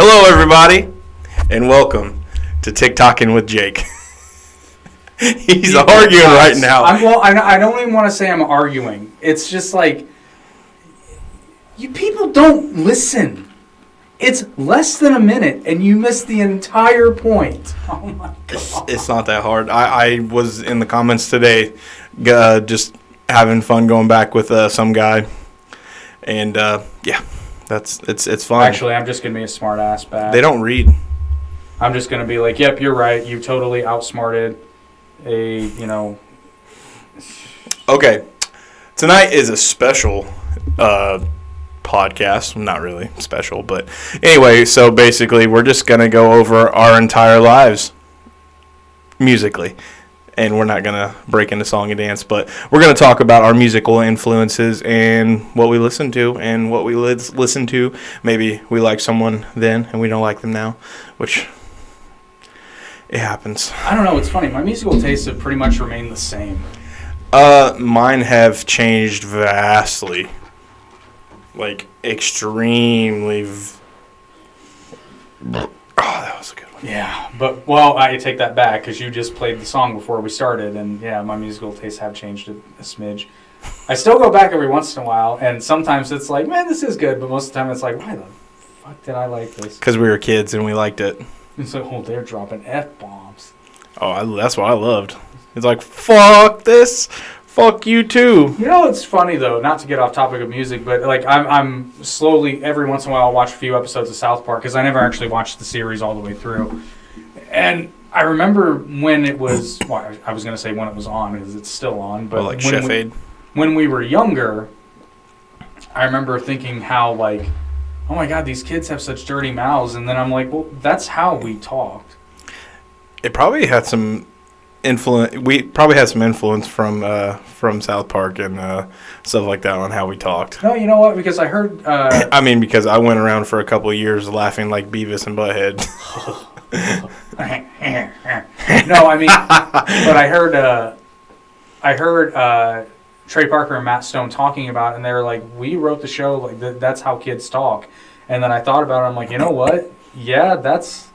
Hello, everybody, and welcome to TikToking with Jake. He's arguing right now. I don't even want to say I'm arguing. It's just like, you people don't listen. It's less than a minute, and you miss the entire point. Oh, my God. It's not that hard. I was in the comments today just having fun going back with some guy, and, yeah. It's fun. Actually, I'm just going to be a smart ass back. They don't read. I'm just going to be like, yep, you're right. You totally outsmarted Okay. Tonight is a special podcast. Not really special, but anyway, so basically we're just going to go over our entire lives musically. And we're not going to break into song and dance, but we're going to talk about our musical influences and what we listen to and what we listen to. Maybe we like someone then and we don't like them now, which it happens. I don't know. It's funny. My musical tastes have pretty much remained the same. Mine have changed vastly. Like, extremely. Oh, that was a good one. Yeah, but, well, I take that back because you just played the song before we started, and, yeah, my musical tastes have changed a smidge. I still go back every once in a while, and sometimes it's like, man, this is good, but most of the time it's like, why the fuck did I like this? Because we were kids and we liked it. It's like, oh, they're dropping F-bombs. Oh, that's what I loved. It's like, fuck this. Fuck you, too. You know, it's funny, though, not to get off topic of music, but, like, I'm slowly, every once in a while, I'll watch a few episodes of South Park, because I never actually watched the series all the way through. And I remember when it was, well, I was going to say when it was on, because it's still on, but like Chef Aid. When we were younger, I remember thinking how, like, oh my God, these kids have such dirty mouths, and then I'm like, well, that's how we talked. It probably had some influence. We probably had some influence from South Park and stuff like that on how we talked. No, you know what? Because I heard. I mean, because I went around for a couple of years laughing like Beavis and Butthead. No, I mean, but I heard Trey Parker and Matt Stone talking about it, and they were like, we wrote the show, like, that's how kids talk. And then I thought about it, I'm like, you know what? Yeah, that's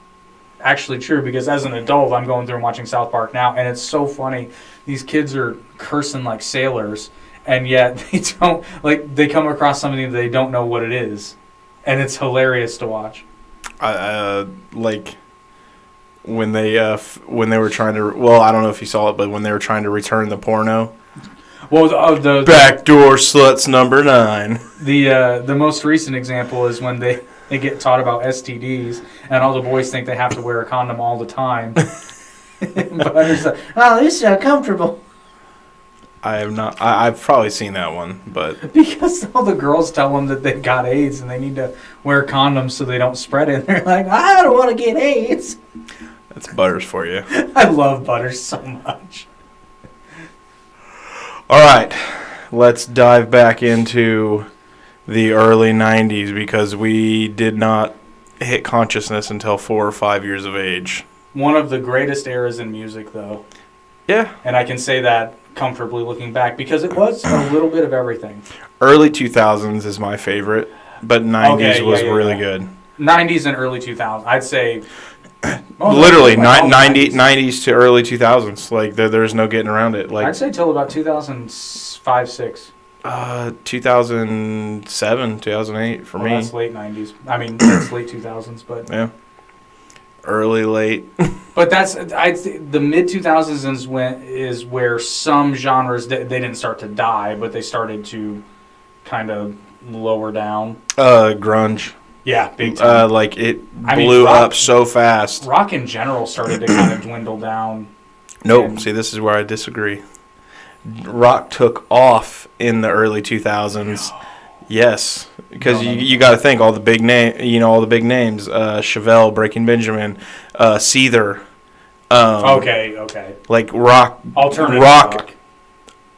actually true, because as an adult, I'm going through and watching South Park now, and it's so funny. These kids are cursing like sailors, and yet they don't, like, they come across something that they don't know what it is. And it's hilarious to watch. Like when they were trying to, well, I don't know if you saw it, but when they were trying to return the porno. Well, the backdoor sluts number 9. The most recent example is when they get taught about STDs, and all the boys think they have to wear a condom all the time. But it's like, oh, this is uncomfortable. I have not. I've probably seen that one, but because all the girls tell them that they've got AIDS and they need to wear condoms so they don't spread it. And they're like, I don't want to get AIDS. That's Butters for you. I love Butters so much. All right, let's dive back into the early 90s, because we did not hit consciousness until 4 or 5 years of age. One of the greatest eras in music, though. Yeah. And I can say that comfortably looking back, because it was a little bit of everything. Early 2000s is my favorite, but 90s was really good. 90s and early 2000s. I'd say... literally, 90s to early 2000s. Like, there's no getting around it. Like, I'd say till about 2005, 6. 2007, 2008 for me. That's late 90s. I mean, that's late 2000s, but... Yeah. Early, late. But that's... the mid-2000s is where some genres, they didn't start to die, but they started to kind of lower down. Grunge. Yeah, big time. Like, it blew up so fast. Rock in general started to kind of dwindle down. Nope. See, this is where I disagree. Rock took off in the early 2000s. No. Yes, because you got to think all the big names. Chevelle, Breaking Benjamin, Seether. Okay. Like rock. Alternative rock.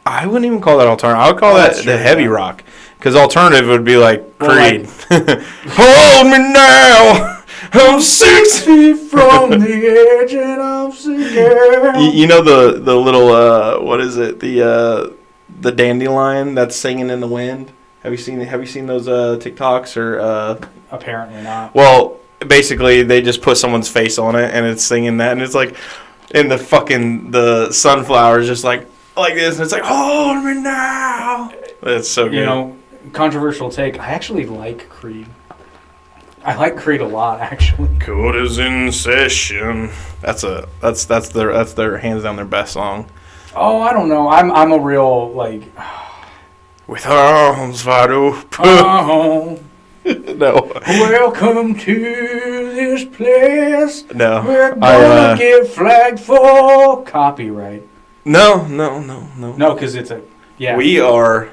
I wouldn't even call that alternative. I would call that the heavy rock. Because alternative would be like Creed. Hold me now. I'm 6 feet from the edge and I'm sinking. You know the little what is it? The dandelion that's singing in the wind. Have you seen those TikToks or? Apparently not. Well, basically they just put someone's face on it and it's singing that, and it's like, and the sunflower is just like this, and it's like, hold me now. It's so good. You know, controversial take. I actually like Creed. I like Creed a lot, actually. Code is in session. That's their hands down their best song. Oh, I don't know. I'm a real like. With arms wide open. Oh, No. welcome to this place. No. We're gonna get flagged for copyright. No. No, because it's a We are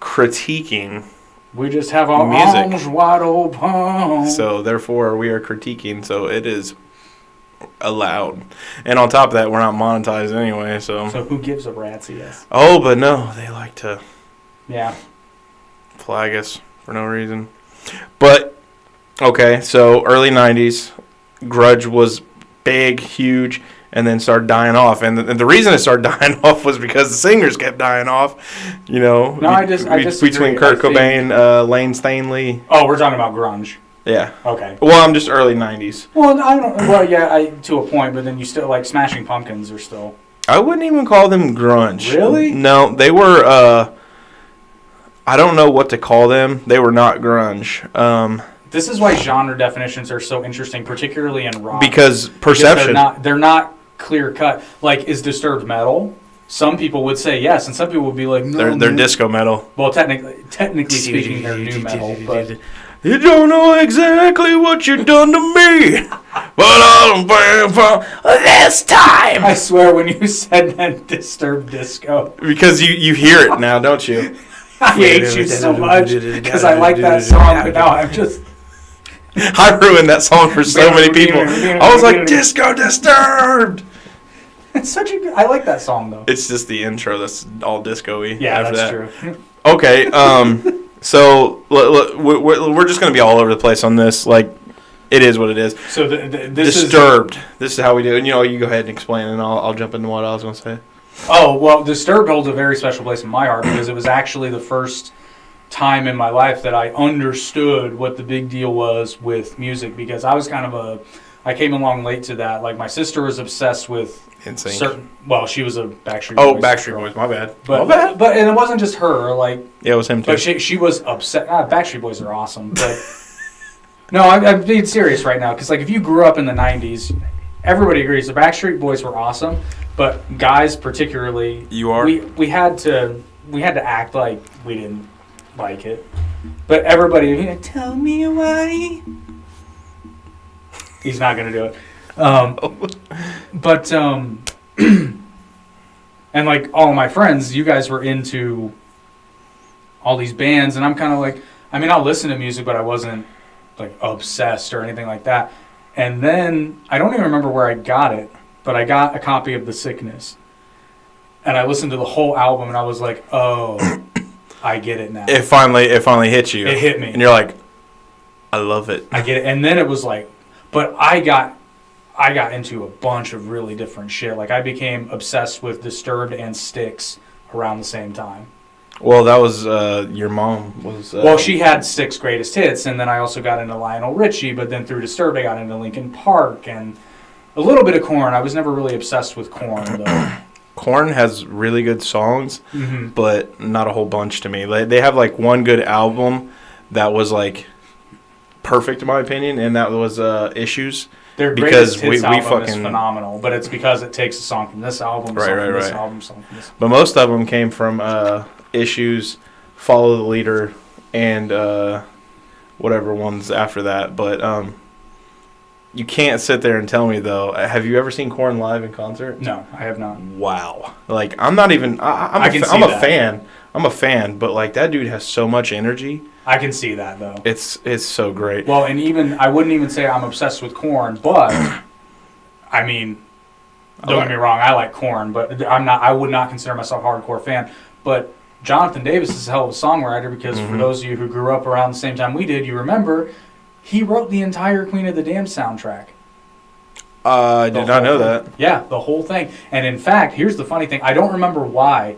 critiquing, We just have our music. arms wide open. so therefore we are critiquing, so it is allowed. And on top of that, we're not monetized anyway, so. So who gives a rat's ass? Oh, but no, they like to Yeah. flag us for no reason. But, okay, so early 90s, grudge was big, huge, and then started dying off. And the reason it started dying off was because the singers kept dying off, you know. No, I disagree. Between Kurt I think- Cobain, Lane Stanley. Oh, we're talking about grunge. Yeah. Okay. Well, I'm just early 90s. Well, I don't. Well, yeah, to a point, but then you still like Smashing Pumpkins are still. I wouldn't even call them grunge. Really? No, they were, I don't know what to call them. They were not grunge. This is why genre definitions are so interesting, particularly in rock. Because Because perception. they're not clear cut. Like, is Disturbed metal? Some people would say yes, and some people would be like, no. They're man. disco metal. Well, technically speaking, they're new metal. But You don't know exactly what you done to me, but I'm paying for this time. I swear, when you said that Disturbed disco, Because you hear it now, don't you? I hate you so much because I like that song, but now I'm just. I ruined that song for so many people. I was like, Disco Disturbed. It's such a good. I like that song though. It's just the intro that's all disco-y. Yeah, after that's that. true. Okay, so we're just gonna be all over the place on this. Like, it is what it is. So this Disturbed. This is how we do it. And, you go ahead and explain, and I'll jump into what I was gonna say. Oh, well, Disturbed holds a very special place in my heart because it was actually the first time in my life that I understood what the big deal was with music, because I was I came along late to that. Like, my sister was obsessed with Insane. she was a Backstreet Oh, Boys Backstreet girl. Boys. My bad. But, My bad. but and it wasn't just her, like, Yeah, it was him too. but she was upset. Backstreet Boys are awesome, but no, I'm being serious right now, because like if you grew up in the '90s, everybody agrees the Backstreet Boys were awesome, but guys particularly, You are? we had to act like we didn't like it, but everybody tell me why. He's not gonna do it, but and like all my friends, you guys were into all these bands, and I'm kind of like, I mean, I'll listen to music, but I wasn't like obsessed or anything like that. And then I don't even remember where I got it, but I got a copy of The Sickness, and I listened to the whole album, and I was like, oh, I get it now. It finally hit you. It hit me. And you're like, I love it. I get it. And then it was like, but I got into a bunch of really different shit. Like, I became obsessed with Disturbed and Styx around the same time. Well, that was your mom was. Well, she had Styx Greatest Hits, and then I also got into Lionel Richie, but then through Disturbed I got into Linkin Park and a little bit of Korn. I was never really obsessed with Korn, though. Korn has really good songs, Mm-hmm. but not a whole bunch to me. They have like one good album that was like perfect in my opinion, and that was Issues. Their Because Greatest Hits we album is fucking- phenomenal, but it's because it takes a song from this album, Right, song right, from this right. album, song from this. But most of them came from Issues, Follow the Leader, and whatever ones after that. But you can't sit there and tell me though. Have you ever seen Korn live in concert? No, I have not. Wow. Like, I'm not even. I'm I a can fa- see I'm a that. fan. I'm a fan, but like that dude has so much energy. I can see that, though. It's so great. Well, and even I wouldn't even say I'm obsessed with Korn, but I mean, don't get me wrong, I like Korn, but I would not consider myself a hardcore fan. But Jonathan Davis is a hell of a songwriter, because for those of you who grew up around the same time we did, you remember he wrote the entire Queen of the Damned soundtrack. I did not know that. Yeah, the whole thing. And in fact, here's the funny thing: I don't remember why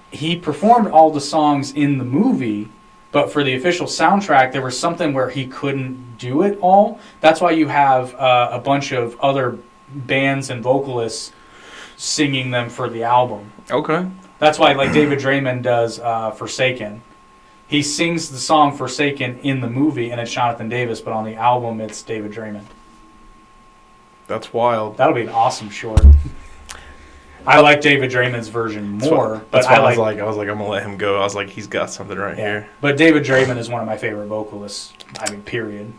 he performed all the songs in the movie, But for the official soundtrack, there was something where he couldn't do it all. That's why you have a bunch of other bands and vocalists singing them for the album. Okay. That's why, like David Draymond does Forsaken. He sings the song Forsaken in the movie, and it's Jonathan Davis, but on the album, it's David Draymond. That's wild. That'll be an awesome short. I like David Draymond's version more, but I was like, I'm gonna let him go. I was like, he's got something right here. But David Draymond is one of my favorite vocalists. I mean, period.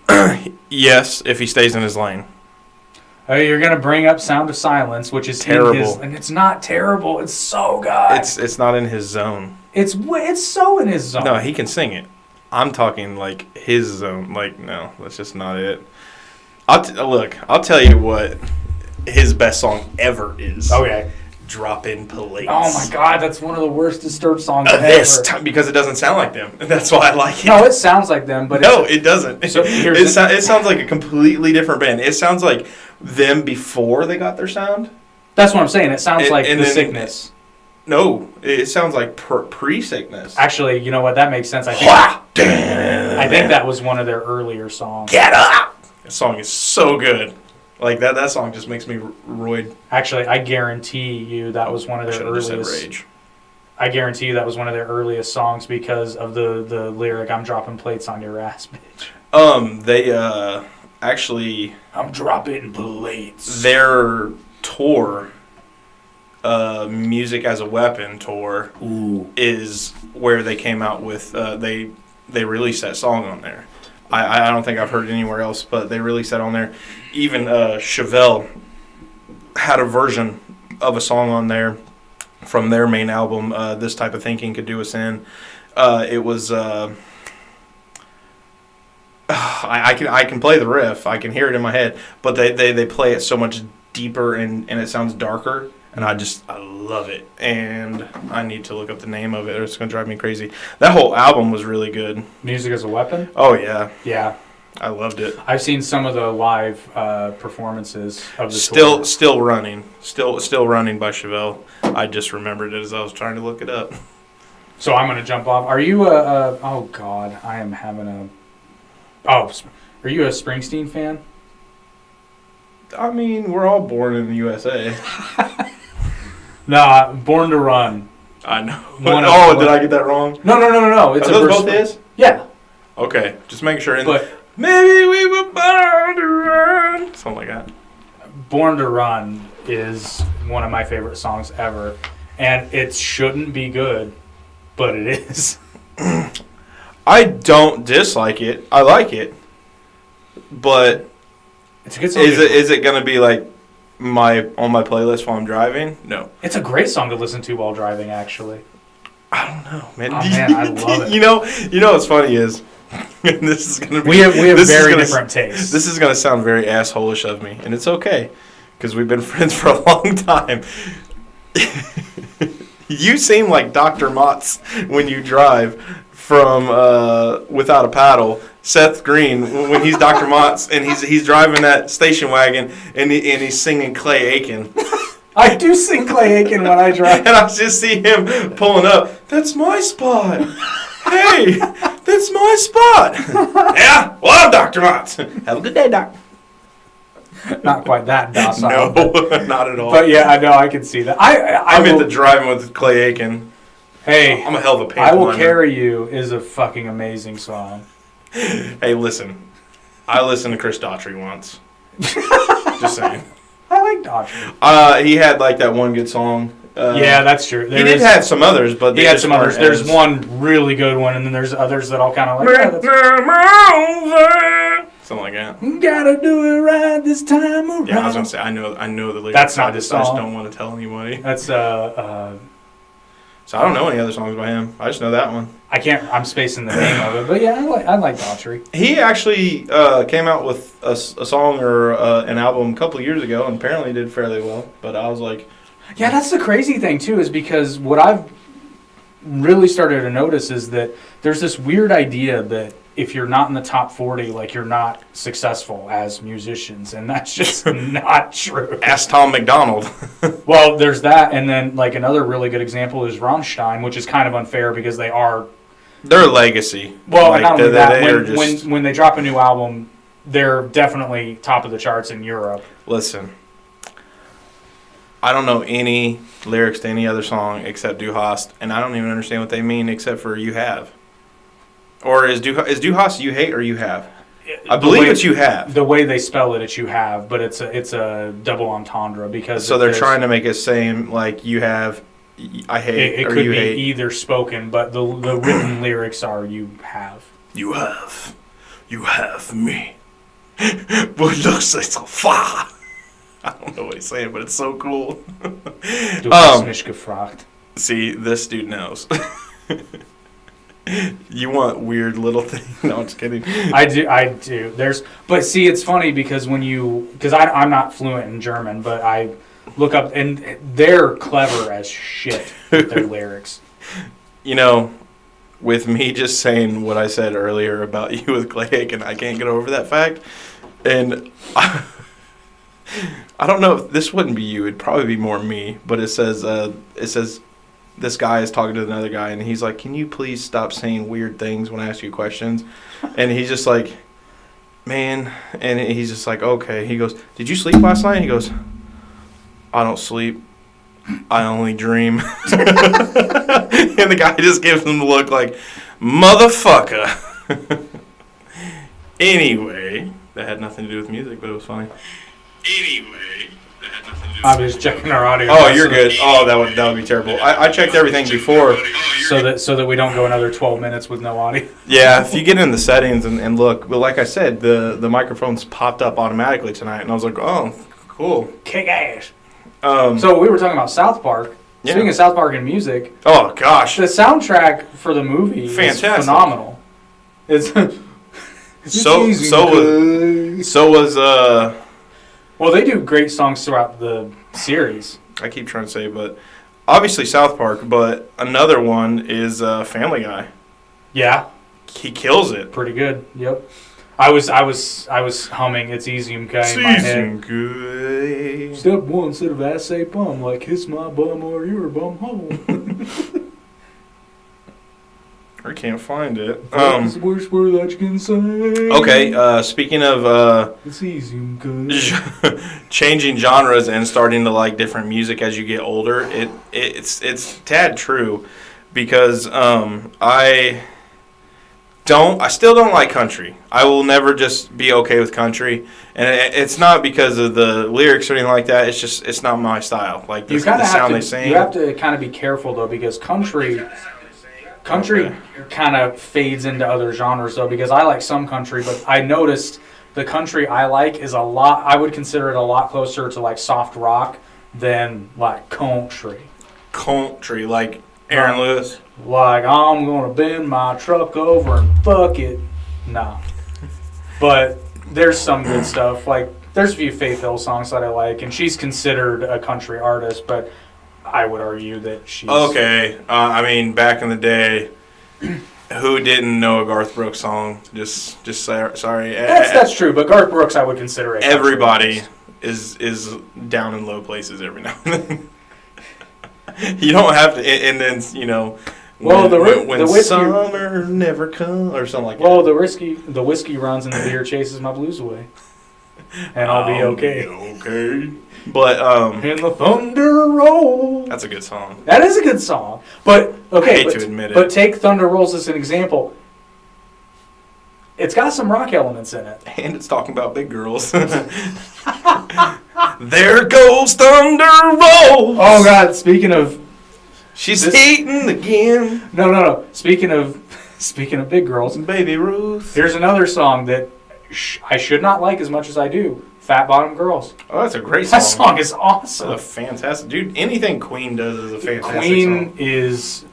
Yes, if he stays in his lane. Oh, you're gonna bring up Sound of Silence, which is Terrible. and it's not terrible. It's so good. It's not in his zone. It's so in his zone. No, he can sing it. I'm talking like his zone. Like, no, that's just not it. I'll tell you what his best song ever is. Okay. Drop in Police. Oh my God, that's one of the worst Disturbed songs ever. Because it doesn't sound like them. That's why I like it. No, it sounds like them, but no, it doesn't. So it sounds like a completely different band. It sounds like them before they got their sound. That's what I'm saying. It sounds like and The then, Sickness. No, it sounds like pre-Sickness. Actually, you know what? That makes sense. I think that was one of their earlier songs. Get up! That song is so good. Like that song just makes me roid. Actually, I guarantee you that was one of their earliest. Rage. I guarantee you that was one of their earliest songs because of the lyric "I'm dropping plates on your ass, bitch." They actually I'm dropping plates. Their tour, Music as a Weapon tour, is where they came out with they released that song on there. I don't think I've heard it anywhere else, but they released that on there. Even Chevelle had a version of a song on there from their main album, This Type of Thinking Could Do Us In. It was... I can play the riff. I can hear it in my head, but they play it so much deeper and it sounds darker. And I love it. And I need to look up the name of it or it's going to drive me crazy. That whole album was really good. Music as a Weapon? Oh, yeah. Yeah. I loved it. I've seen some of the live performances of the tour. Still running. Still running by Chevelle. I just remembered it as I was trying to look it up. So I'm going to jump off. Are you oh, God. I am having a... Oh, are you a Springsteen fan? I mean, we're all born in the USA. Nah, Born to Run. I know. Did I get that wrong? No. It's those both his? Yeah. Okay, just making sure. But maybe we were born to run. Something like that. Born to Run is one of my favorite songs ever. And it shouldn't be good, but it is. I don't dislike it. I like it. But it's a good song. Is it going to be like on my playlist while I'm driving? No. It's a great song to listen to while driving, actually. I don't know, man. Oh, man, I love it. You know what's funny is this is going to be... We have very different tastes. This is going to sound very asshole-ish of me, and it's okay, because we've been friends for a long time. You seem like Dr. Motz when you drive from Without a Paddle. Seth Green, when he's Dr. Motz, and he's driving that station wagon, and he's singing Clay Aiken. I do sing Clay Aiken when I drive. And I just see him pulling up. That's my spot. Hey, that's my spot. Yeah, well, I'm Dr. Motz. Have a good day, Doc. Not quite that docile. No, not at all. But yeah, I know, I can see that. I'm into driving with Clay Aiken. Hey, I'm a hell of a paint I Will blender. Carry You is a fucking amazing song. Hey, listen. I listened to Chris Daughtry once. Just saying. I like Daughtry. He had like that one good song. Yeah, that's true. He did have some others, but he had some others. There's one really good one, and then there's others that I'll kind of like. Something like that. Gotta do it right this time around. Yeah, I was gonna say I know the lyrics. That's not I just song. don't want to tell anybody. That's So I don't know any other songs by him. I just know that one. I can't. I'm spacing the name of it, but yeah, I like Daughtry. He actually came out with a song or an album a couple of years ago, and apparently did fairly well. But I was like, yeah, that's the crazy thing too, is because what I've really started to notice is that there's this weird idea that if you're not in the top 40, like you're not successful as musicians, and that's just not true. ask Tom McDonald. Well, there's that, and then like another really good example is Rammstein, which is kind of unfair because they are They're a legacy. Well, Like, not only they- that, they are when, just- when they drop a new album, they're definitely top of the charts in Europe. Listen, I don't know any lyrics to any other song except Du Hast, and I don't even understand what they mean except for "you have." Or is Du Hast you hate or you have? I The believe way- it's you have. The way they spell it, it's you have, but it's a double entendre because So they're trying to make it seem like you have, I hate, It or could you be hate. either spoken, but the written lyrics are you have. You have me. But looks like so far. I don't know what he's saying, but it's so cool. Du hast mich gefragt. See, this dude knows. You want weird little things? No, I'm just kidding. I do. But see, it's funny because I'm not fluent in German, but I look up and they're clever as shit with their lyrics. You know, with me just saying what I said earlier about you with Clay Aiken, I can't get over that fact. And I don't know if this wouldn't be you; it'd probably be more me. But it says this guy is talking to another guy, and he's like, "Can you please stop saying weird things when I ask you questions?" And he's just like, "Man," and he's just like, "Okay." He goes, "Did you sleep last night?" And he goes, "I don't sleep. I only dream." And the guy just gives him the look like, "Motherfucker." Anyway, that had nothing to do with music, but it was funny. Anyway, that had nothing to do with I'm just checking our audio. Oh, you're good. Oh, that would be terrible. I checked everything before. So that we don't go another 12 minutes with no audio. Yeah, if you get in the settings and look, well, like I said, the microphones popped up automatically tonight, and I was like, oh, cool. Kick ass. Um, So we were talking about South Park. Yeah. Speaking of South Park and music, oh gosh, the soundtrack for the movie is Fantastic. phenomenal. It's so was well, they do great songs throughout the series. I keep trying to say, but obviously South Park, but another one is Family Guy. Yeah, He kills it. pretty good. Yep. I was humming "It's Easy MK" in my head. Season good. Step one, instead of ass say bum, like kiss my bum or your bum hole. I can't find it. That's the worst word that you can say. Okay. Speaking of It's easy MK. changing genres and starting to like different music as you get older, it's tad true, because I still don't like country. I will never just be okay with country, and it's not because of the lyrics or anything like that. It's just it's not my style. Like the sound they sing. You have to kind of be careful though, because country kind of fades into other genres though. Because I like some country, but I noticed the country I like is a lot. I would consider it a lot closer to like soft rock than like country. Country, like Aaron Lewis. Like, I'm gonna bend my truck over and fuck it. Nah. But there's some good stuff. Like, there's a few Faith Hill songs that I like, and she's considered a country artist, but I would argue that she's... Okay. I mean, back in the day, who didn't know a Garth Brooks song? Just sorry. That's true, but Garth Brooks I would consider a country Everybody artist. is down in low places every now and then. You don't have to, and then, you know... Well, when the whiskey, summer never comes, or something like well, that. the whiskey runs and the beer chases my blues away, and I'll be okay. Okay, but And the thunder rolls. that's a good song. That is a good song, but okay. I hate to admit it. But take Thunder Rolls as an example. It's got some rock elements in it. And it's talking about big girls. There goes Thunder Rolls. Oh God! Speaking of, She's hating again. no. Speaking of big girls, Baby Ruth. here's another song that I should not like as much as I do. Fat Bottom Girls. Oh, that's a great song. That song is That's awesome. a fantastic, dude. Anything Queen does is a fantastic Queen song. is.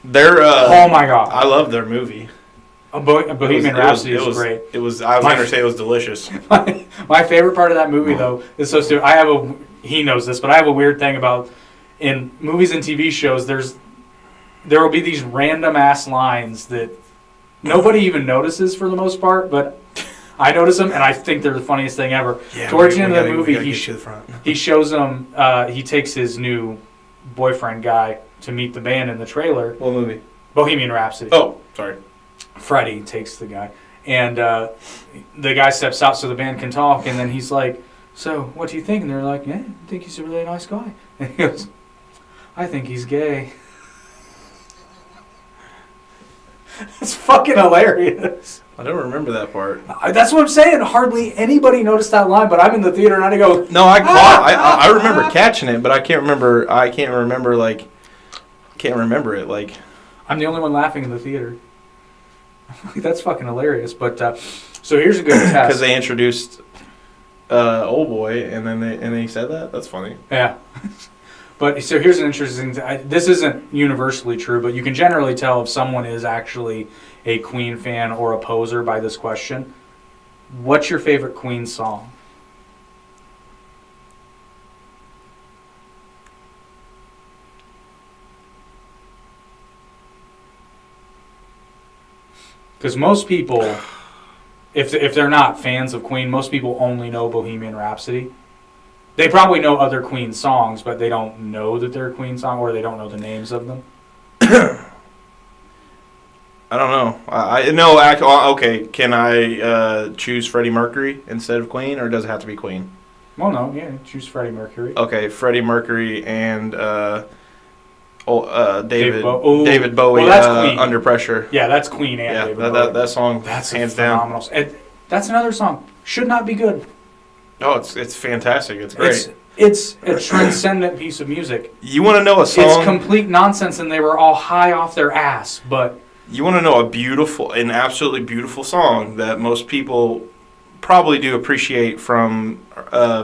Their Oh my God! I love their movie. Bohemian Rhapsody is great. It was. I was My- going to say it was delicious. My favorite part of that movie, though, is so stupid. He knows this, but I have a weird thing about in movies and TV shows. There will be these random ass lines that nobody even notices for the most part, but I notice them, and I think they're the funniest thing ever. Yeah, Towards we the end of gotta- the we movie, gotta he get to the front. he shows them. He takes his new boyfriend guy to meet the band in the trailer. What movie? Bohemian Rhapsody. Oh, sorry. Freddie takes the guy, and the guy steps out so the band can talk, and then he's like, "So, what do you think?" And they're like, "Yeah, I think he's a really nice guy." And he goes, "I think he's gay." It's fucking hilarious. I don't remember that part. That's what I'm saying. Hardly anybody noticed that line, but I'm in the theater and I go, No, I caught. I remember catching it, but I can't remember. Can't remember it. Like, I'm the only one laughing in the theater. That's fucking hilarious. But so here's a good test. because they introduced Old Boy, and then he said that. That's funny. Yeah. But so here's an interesting. This isn't universally true, but you can generally tell if someone is actually a Queen fan or a poser by this question. What's your favorite Queen song? Because most people, if they're not fans of Queen, most people only know Bohemian Rhapsody. They probably know other Queen songs, but they don't know that they're a Queen song, or they don't know the names of them. I don't know. I no. Okay, can I choose Freddie Mercury instead of Queen, or does it have to be Queen? Well, no, yeah, choose Freddie Mercury. Okay, Freddie Mercury and David David Bowie. Well, that's Queen. Under Pressure. Yeah, that's Queen and Yeah, David Bowie. that song. That's hands phenomenal. Down. That's another song. Should not be good. Oh, it's fantastic. It's great. It's a transcendent piece of music. You want to know a song? It's complete nonsense, and they were all high off their ass. But you want to know an absolutely beautiful song that most people probably do appreciate from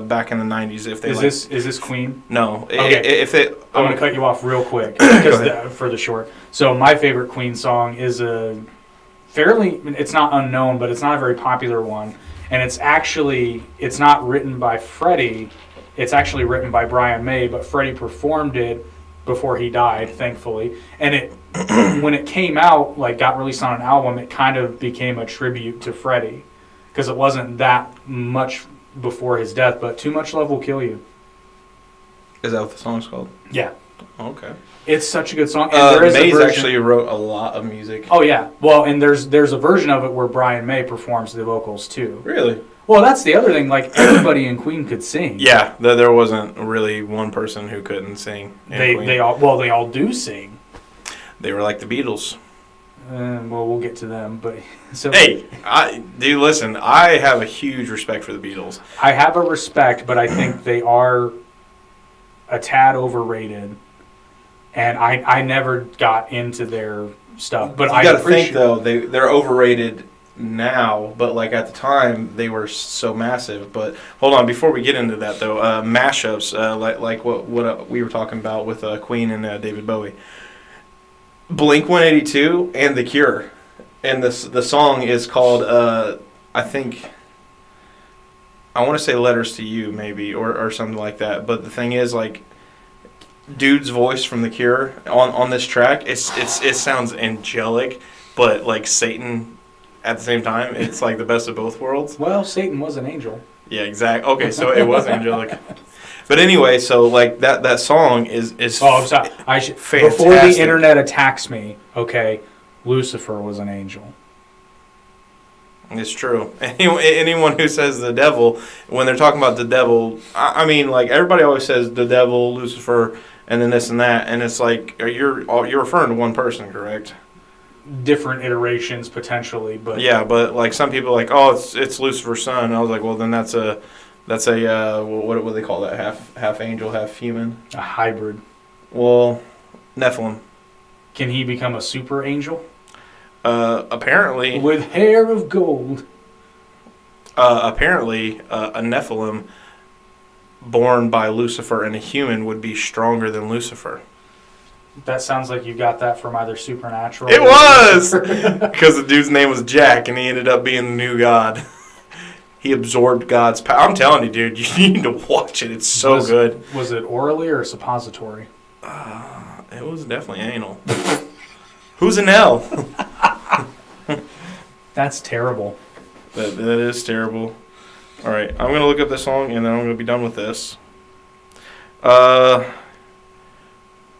back in the '90s. If they is this Queen? No. Okay. I'm going to cut you off real quick for the short. So my favorite Queen song is a fairly. It's not unknown, but it's not a very popular one. And it's not written by Freddie. It's actually written by Brian May, but Freddie performed it before he died, thankfully. And it, when it came out, like got released on an album, it kind of became a tribute to Freddie, because it wasn't that much before his death. But Too Much Love Will Kill You. Is that what the song's called? Yeah. Okay. It's such a good song. And Mays actually wrote a lot of music. Oh yeah. Well, and there's a version of it where Brian May performs the vocals too. Really? Well, that's the other thing. Like, everybody in Queen could sing. Yeah, there wasn't really one person who couldn't sing. They all do sing. They were like the Beatles. Well, we'll get to them, but so hey, listen. I have a huge respect for the Beatles. I have a respect, but I think they are a tad overrated, and I never got into their stuff. But I gotta think though, they're overrated now, but like at the time they were so massive. But hold on, before we get into that though, mashups like what we were talking about with Queen and David Bowie, Blink-182 and The Cure, and the song is called I think I want to say Letters to You maybe or something like that. But the thing is, like, dude's voice from The Cure on this track, it sounds angelic, but like Satan at the same time. It's like the best of both worlds. Well, Satan was an angel. Yeah, exactly. Okay, so it was angelic. But anyway, so like that song is I'm sorry. fantastic. Before the internet attacks me, okay, Lucifer was an angel. It's true. Anyone who says the devil, when they're talking about the devil, I mean, like, everybody always says the devil, Lucifer, and then this and that, and it's like, you're referring to one person, correct? Different iterations potentially, but yeah, but like some people are like, oh, it's Lucifer's son. And I was like, well, then that's a what do they call that? Half angel, half human. A hybrid. Well, Nephilim. Can he become a super angel? Apparently. With hair of gold. Apparently, a Nephilim born by Lucifer and a human would be stronger than Lucifer. That sounds like you got that from either Supernatural. It was! Because the dude's name was Jack, and he ended up being the new god. He absorbed God's power. I'm telling you, dude, you need to watch it. It's so good. Was it orally or suppository? It was definitely anal. Who's in hell? That's terrible. That is terrible. All right, I'm going to look up this song, and then I'm going to be done with this.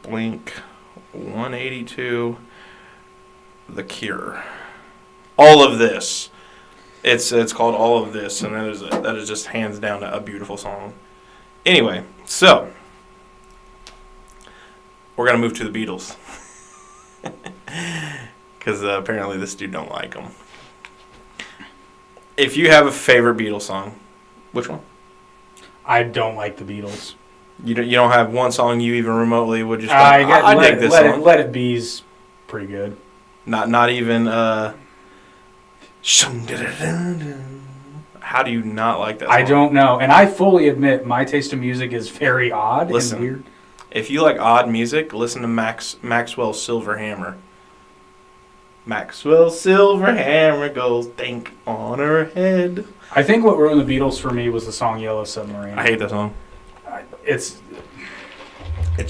Blink-182. The Cure. All of This. It's called All of This, and that is just hands down a beautiful song. Anyway, so we're gonna move to the Beatles because apparently this dude don't like them. If you have a favorite Beatles song, which one? I don't like the Beatles. You don't have one song you even remotely would just. I dig this song. Let It Be's pretty good. Not even. How do you not like that song? I don't know, and I fully admit my taste of music is very odd Listen, and weird. If you like odd music, listen to Maxwell's Silver Hammer. Maxwell's Silver Hammer goes dink on her head. I think what ruined the Beatles for me was the song Yellow Submarine. I hate that song. It's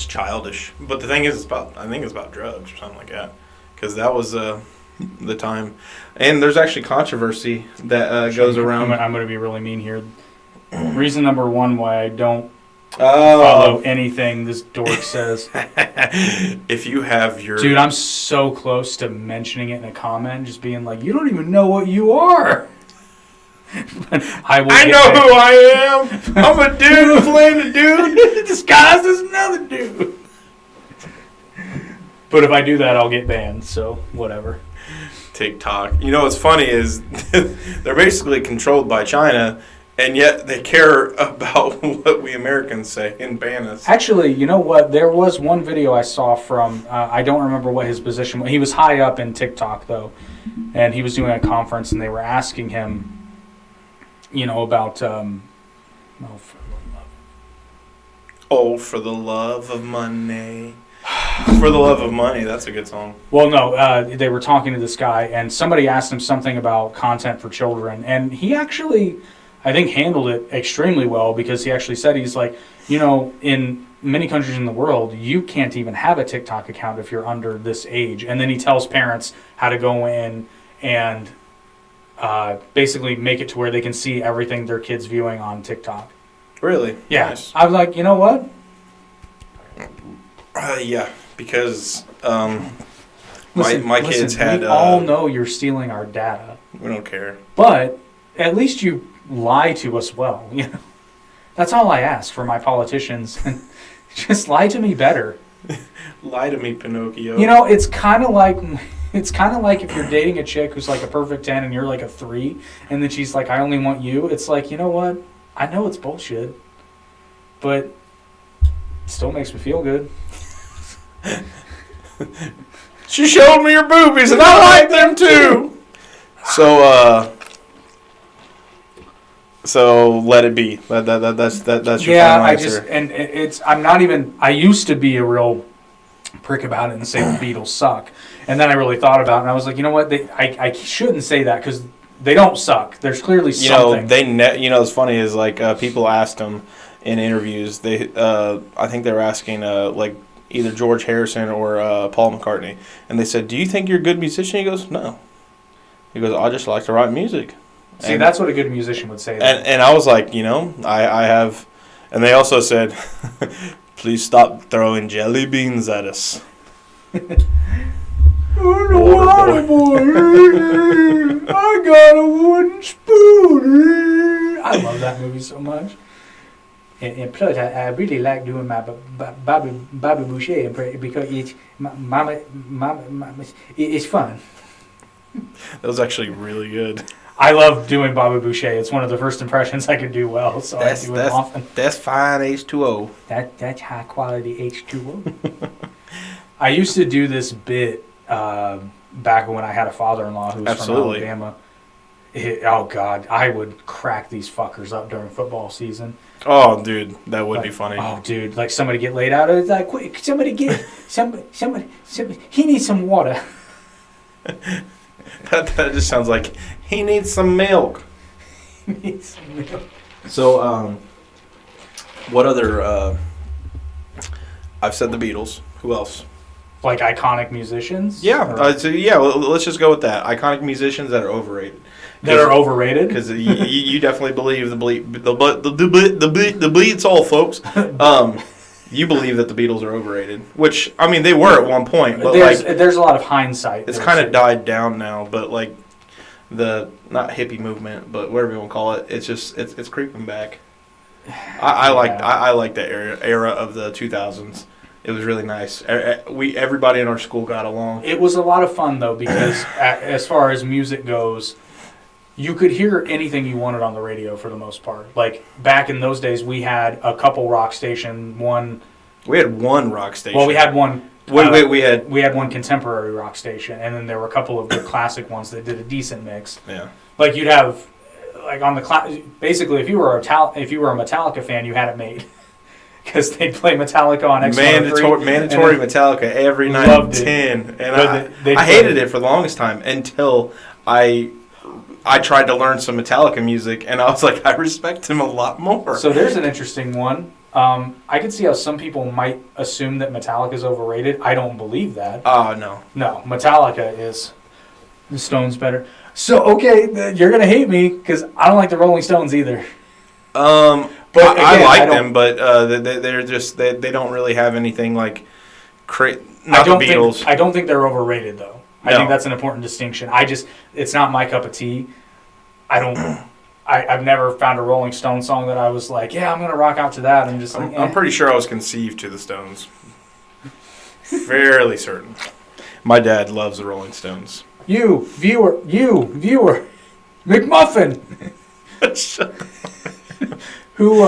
childish, but the thing is, I think it's about drugs or something like that, because that was the time. And there's actually controversy that goes around. I'm going to be really mean here. Reason number one why I don't follow anything this dork says. If you have your... Dude, I'm so close to mentioning it in a comment, just being like, you don't even know what you are. I know who I am. I'm a dude playing a dude disguised as another dude. But if I do that, I'll get banned, so whatever. TikTok. You know what's funny is they're basically controlled by China, and yet they care about what we Americans say and ban us. Actually, you know what? There was one video I saw from, I don't remember what his position was. He was high up in TikTok, though, and he was doing a conference, and they were asking him, about... For the love of money. For the love of money, that's a good song. Well, no, they were talking to this guy, and somebody asked him something about content for children, and he actually, I think, handled it extremely well, because he actually said, he's like, in many countries in the world, you can't even have a TikTok account if you're under this age. And then he tells parents how to go in and basically make it to where they can see everything their kids viewing on TikTok. Really? Yeah. Nice. I was like, you know what? Yeah, because Listen, my kids had... We all know you're stealing our data. We don't care. But at least you lie to us well. That's all I ask for my politicians. Just lie to me better. Lie to me, Pinocchio. It's kind of like if you're dating a chick who's like a perfect 10 and you're like a 3, and then she's like, I only want you. It's like, you know what? I know it's bullshit, but it still makes me feel good. She showed me her boobies and I like them too. So let it be. That's your final answer. I'm not even. I used to be a real prick about it and say the Beatles suck, and then I really thought about it and I was like, you know what? I shouldn't say that because they don't suck. There's clearly something. What's funny is like people asked them in interviews. I think they were asking like either George Harrison or Paul McCartney, and they said, "Do you think you're a good musician?" He goes, "No." He goes, "I just like to write music." See, that's what a good musician would say. And I was like, I have, and they also said, "Please stop throwing jelly beans at us." Boy. I got a wooden spoon. I love that movie so much. And plus, I really like doing my Bobby Boucher because it's mama, it's fun. That was actually really good. I love doing Bobby Boucher. It's one of the first impressions I can do well, so I do it often. That's fine H2O. That's high quality H2O. I used to do this bit back when I had a father-in-law who was from Alabama. Oh, God. I would crack these fuckers up during football season. Oh, dude. That would be funny. Oh, dude. Like, somebody get laid out. It's like, quick, somebody, he needs some water. That just sounds like he needs some milk. He needs some milk. So, what other... I've said the Beatles. Who else? Like iconic musicians? Yeah. Let's just go with that. Iconic musicians that are overrated. That are overrated? Because you definitely believe the bleed's all, folks. You believe that the Beatles are overrated, which I mean they were at one point, but there's a lot of hindsight. it's kind of died down now. But like the not hippie movement, but whatever you want to call it, it's just it's creeping back. I like that era of the 2000s. It was really nice. Everybody in our school got along. It was a lot of fun though because as far as music goes, you could hear anything you wanted on the radio for the most part. Like back in those days, we had a couple rock station. We had one rock station. Well, we had one. We had one contemporary rock station, and then there were a couple of good classic ones that did a decent mix. Yeah. Like you'd have, like on the basically, if you were a Metallica fan, you had it made. Because they'd play Metallica on X103. Mandatory Metallica every night at 10. And I hated it for the longest time until I tried to learn some Metallica music, and I was like, I respect him a lot more. So there's an interesting one. I can see how some people might assume that Metallica is overrated. I don't believe that. Oh, no. No, Metallica is the Stones better. So, okay, you're going to hate me because I don't like the Rolling Stones either. But again, I like them, but they're just they don't really have anything like not the Beatles. I don't think they're overrated though. I No. think that's an important distinction. It's not my cup of tea. I've never found a Rolling Stone song that I was like, yeah, I'm gonna rock out to that. I'm pretty sure I was conceived to the Stones. Fairly certain. My dad loves the Rolling Stones. You viewer, McMuffin. Who?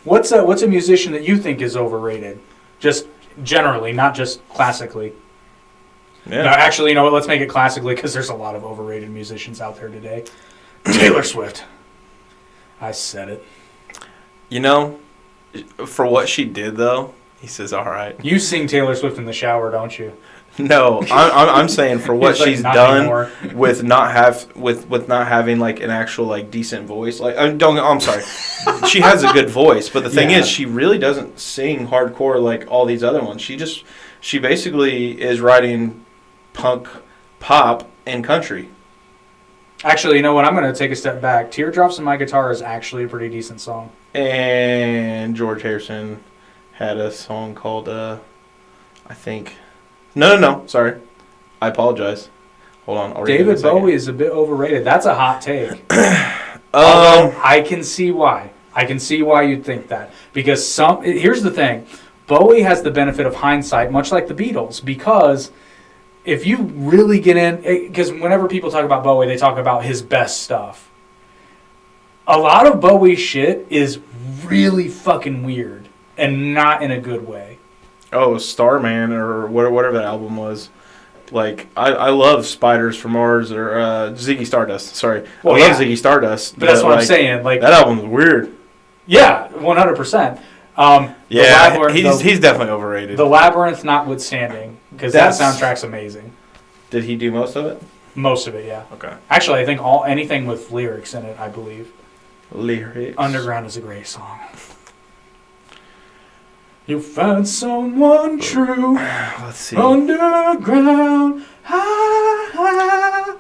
What's a musician that you think is overrated? Just generally, not just classically. Yeah. No, actually, you know what? Let's make it classically because there's a lot of overrated musicians out there today. Taylor Swift. I said it. You know, for what she did though, he says, "All right." You sing Taylor Swift in the shower, don't you? No, I'm saying for what Like, she's not done anymore. with not having like an actual like decent voice. Like I'm sorry, she has a good voice, but the thing Yeah. is, she really doesn't sing hardcore like all these other ones. She basically is writing punk, pop, and country. Actually, you know what? I'm going to take a step back. Teardrops in My Guitar is actually a pretty decent song. And George Harrison had a song called I think. No. Sorry. I apologize. Hold on. I'll read it in a David second. Bowie is a bit overrated. That's a hot take. Although I can see why. I can see why you'd think that. Because here's the thing. Bowie has the benefit of hindsight, much like the Beatles, because if you really get in... Because whenever people talk about Bowie, they talk about his best stuff. A lot of Bowie's shit is really fucking weird, and not in a good way. Oh, Starman or whatever that album was. Like, I love Spiders from Mars or Ziggy Stardust. Sorry. Well, I love yeah. Ziggy Stardust. But that's what I'm saying. Like that album's weird. Yeah, 100%. Yeah, he's definitely overrated. The Labyrinth notwithstanding, because that soundtrack's amazing. Did he do most of it? Most of it, yeah. Okay. Actually, I think anything with lyrics in it, I believe. Lyrics. Underground is a great song. You found someone true. Let's see. Underground, high,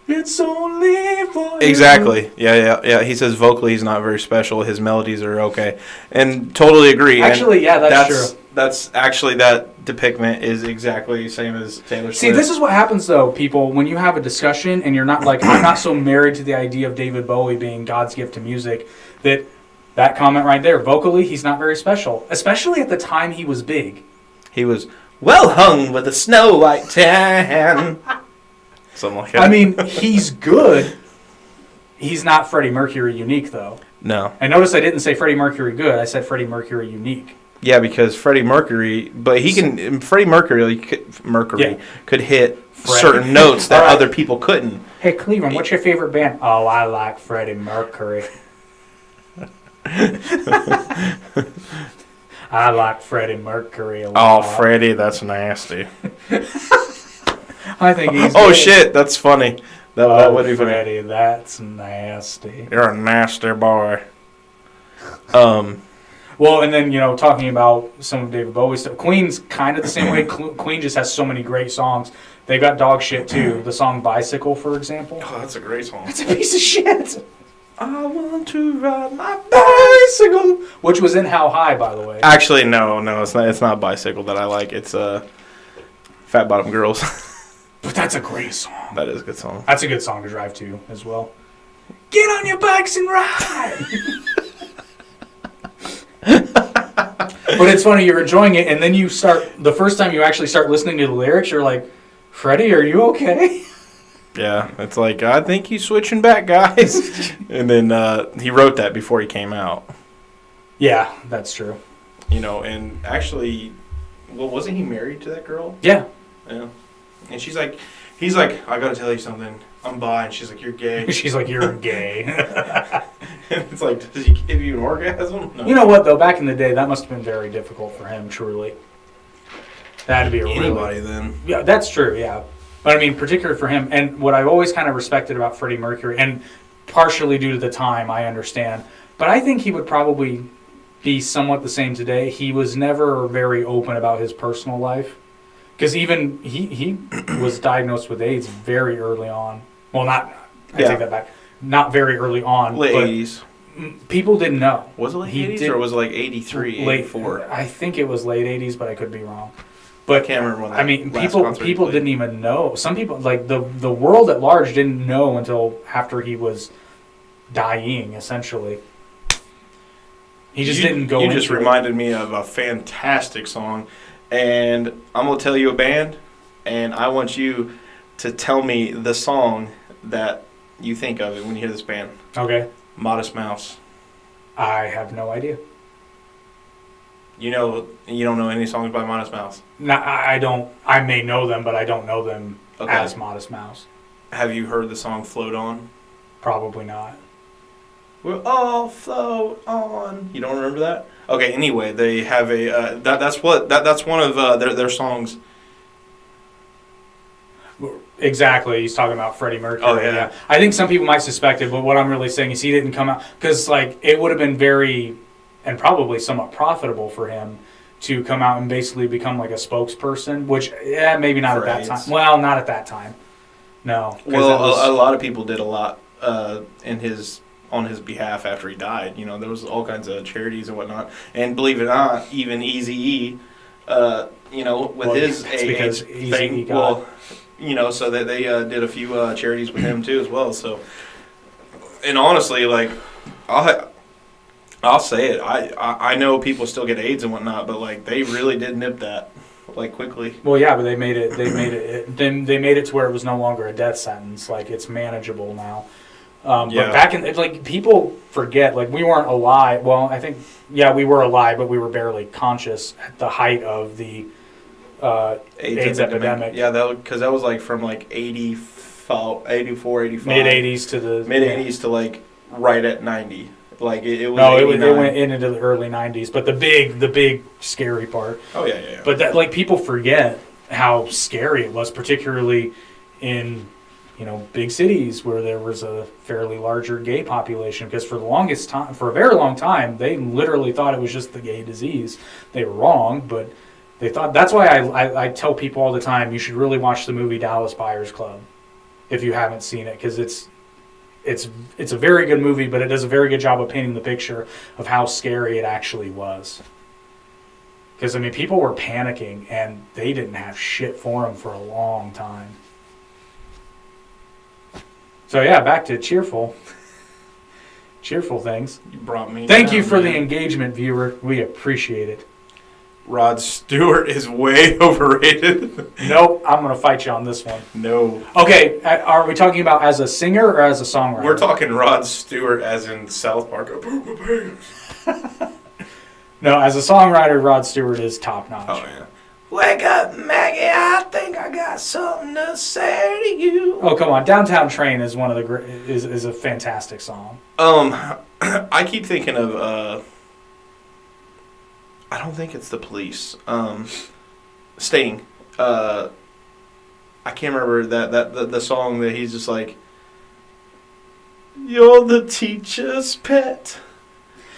it's only for you. Exactly. Yeah. He says vocally he's not very special. His melodies are okay, and totally agree. Actually, yeah, that's true. That's actually that depiction is exactly the same as Taylor Swift. See, this is what happens though, people, when you have a discussion and you're not like, I'm not so married to the idea of David Bowie being God's gift to music, that comment right there, vocally, he's not very special, especially at the time he was big. He was well hung with a snow white tan. Something like that. I mean, he's good. He's not Freddie Mercury unique, though. No. And notice I didn't say Freddie Mercury good. I said Freddie Mercury unique. Yeah, because Freddie Mercury, but Freddie Mercury could hit certain notes that other people couldn't. Hey, Cleveland, what's your favorite band? Oh, I like Freddie Mercury. I like Freddie Mercury a lot. Oh, Freddie, that's nasty. I think he's Oh, good. shit, that's funny. That would be funny. Freddie, that's nasty. You're a nasty boy. Well, and then, talking about some of David Bowie's stuff, Queen's kind of the same way. Queen just has so many great songs. They got dog shit, too. The song Bicycle, for example. Oh, that's a great song. It's a piece of shit. I want to ride my bicycle. Which was in How High, by the way. Actually, no, it's not. It's not Bicycle that I like. It's Fat Bottom Girls. But that's a great song. That is a good song. That's a good song to drive to as well. Get on your bikes and ride. But it's funny, you're enjoying it, and then you start, the first time you actually start listening to the lyrics, you're like, Freddie, are you okay? Yeah, it's like, I think he's switching back, guys. And then he wrote that before he came out. Yeah, that's true. You know, and actually, well, wasn't he married to that girl? Yeah. Yeah. And he's like, I gotta tell you something. I'm bi. And she's like, you're gay. She's like, you're gay. And it's like, does he give you an orgasm? No. You know what, though? Back in the day, that must have been very difficult for him, truly. That had to be a Anybody then. Yeah, that's true, yeah. But I mean, particularly for him, and what I've always kind of respected about Freddie Mercury, and partially due to the time, I understand, but I think he would probably be somewhat the same today. He was never very open about his personal life. Because even he was diagnosed with AIDS very early on. Well, I take that back. Not very early on. Late but 80s. People didn't know. Was it late 80s or was it like 83, 84? I think it was late 80s, but I could be wrong. But I can't remember when that I mean, last people concert he played. didn't even know. Some people, like the world at large, didn't know until after he was dying, essentially. He just didn't go into it. You just reminded me of a fantastic song. And I'm going to tell you a band, and I want you to tell me the song that you think of it when you hear this band. Okay. Modest Mouse. I have no idea. You don't know any songs by Modest Mouse? No, I don't. I may know them, but I don't know them as Modest Mouse. Have you heard the song Float On? Probably not. We'll all float on. You don't remember that? Okay. Anyway, they have a that's one of their songs. Exactly. He's talking about Freddie Mercury. Oh, yeah. I think some people might suspect it, but what I'm really saying is he didn't come out because like it would have been very and probably somewhat profitable for him to come out and basically become like a spokesperson, which maybe not For at that AIDS. time. Well, not at that time. No. Well, a lot of people did a lot on his behalf after he died. You know, there was all kinds of charities and whatnot. And believe it or not, even Eazy-E, with his because AIDS Eazy-E thing, got- so that they did a few charities with him too as well. So, and honestly, like, I'll say it. I know people still get AIDS and whatnot, but like they really did nip that like quickly. Well, yeah, but they made it to where it was no longer a death sentence. Like it's manageable now. But back in like people forget like we weren't alive. Well, I think we were alive, but we were barely conscious at the height of the AIDS epidemic. Yeah, because that was like from like 84, 85. Mid 80s to the mid 80s to like right at 90. Like it was. No, it went into the early 90s. But the big scary part. Oh yeah. But that like people forget how scary it was, particularly in big cities where there was a fairly larger gay population. Because for a very long time, they literally thought it was just the gay disease. They were wrong, but they thought. That's why I tell people all the time you should really watch the movie Dallas Buyers Club if you haven't seen it, because it's a very good movie, but it does a very good job of painting the picture of how scary it actually was. Because, I mean, people were panicking, and they didn't have shit for them for a long time. So, yeah, back to cheerful things. You brought me. Thank down, you for man. the engagement, viewer. We appreciate it. Rod Stewart is way overrated. Nope, I'm going to fight you on this one. No. Okay, are we talking about as a singer or as a songwriter? We're talking Rod Stewart as in South Park. I poop my pants. No, as a songwriter, Rod Stewart is top notch. Oh yeah. Wake up, Maggie! I think I got something to say to you. Oh, come on! Downtown Train is one of the is a fantastic song. I keep thinking of I don't think it's the Police. Sting. I can't remember the song that he's just like, "You're the teacher's pet."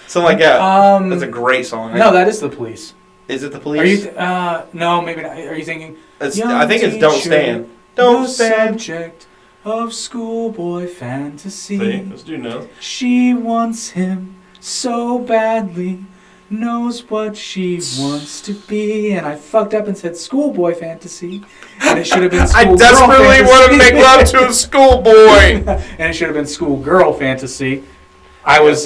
Something like that. That's a great song. No, that is the Police. Is it the Police? Are you? No, maybe not. Are you thinking? I think it's "Don't Stand." Don't stand. Subject of schoolboy fantasy. See, this dude knows. She wants him so badly, knows what she wants to be. And I fucked up and said schoolboy fantasy. And it should have been I schoolgirl desperately fantasy. want to make love to a schoolboy. And it should have been schoolgirl fantasy. I was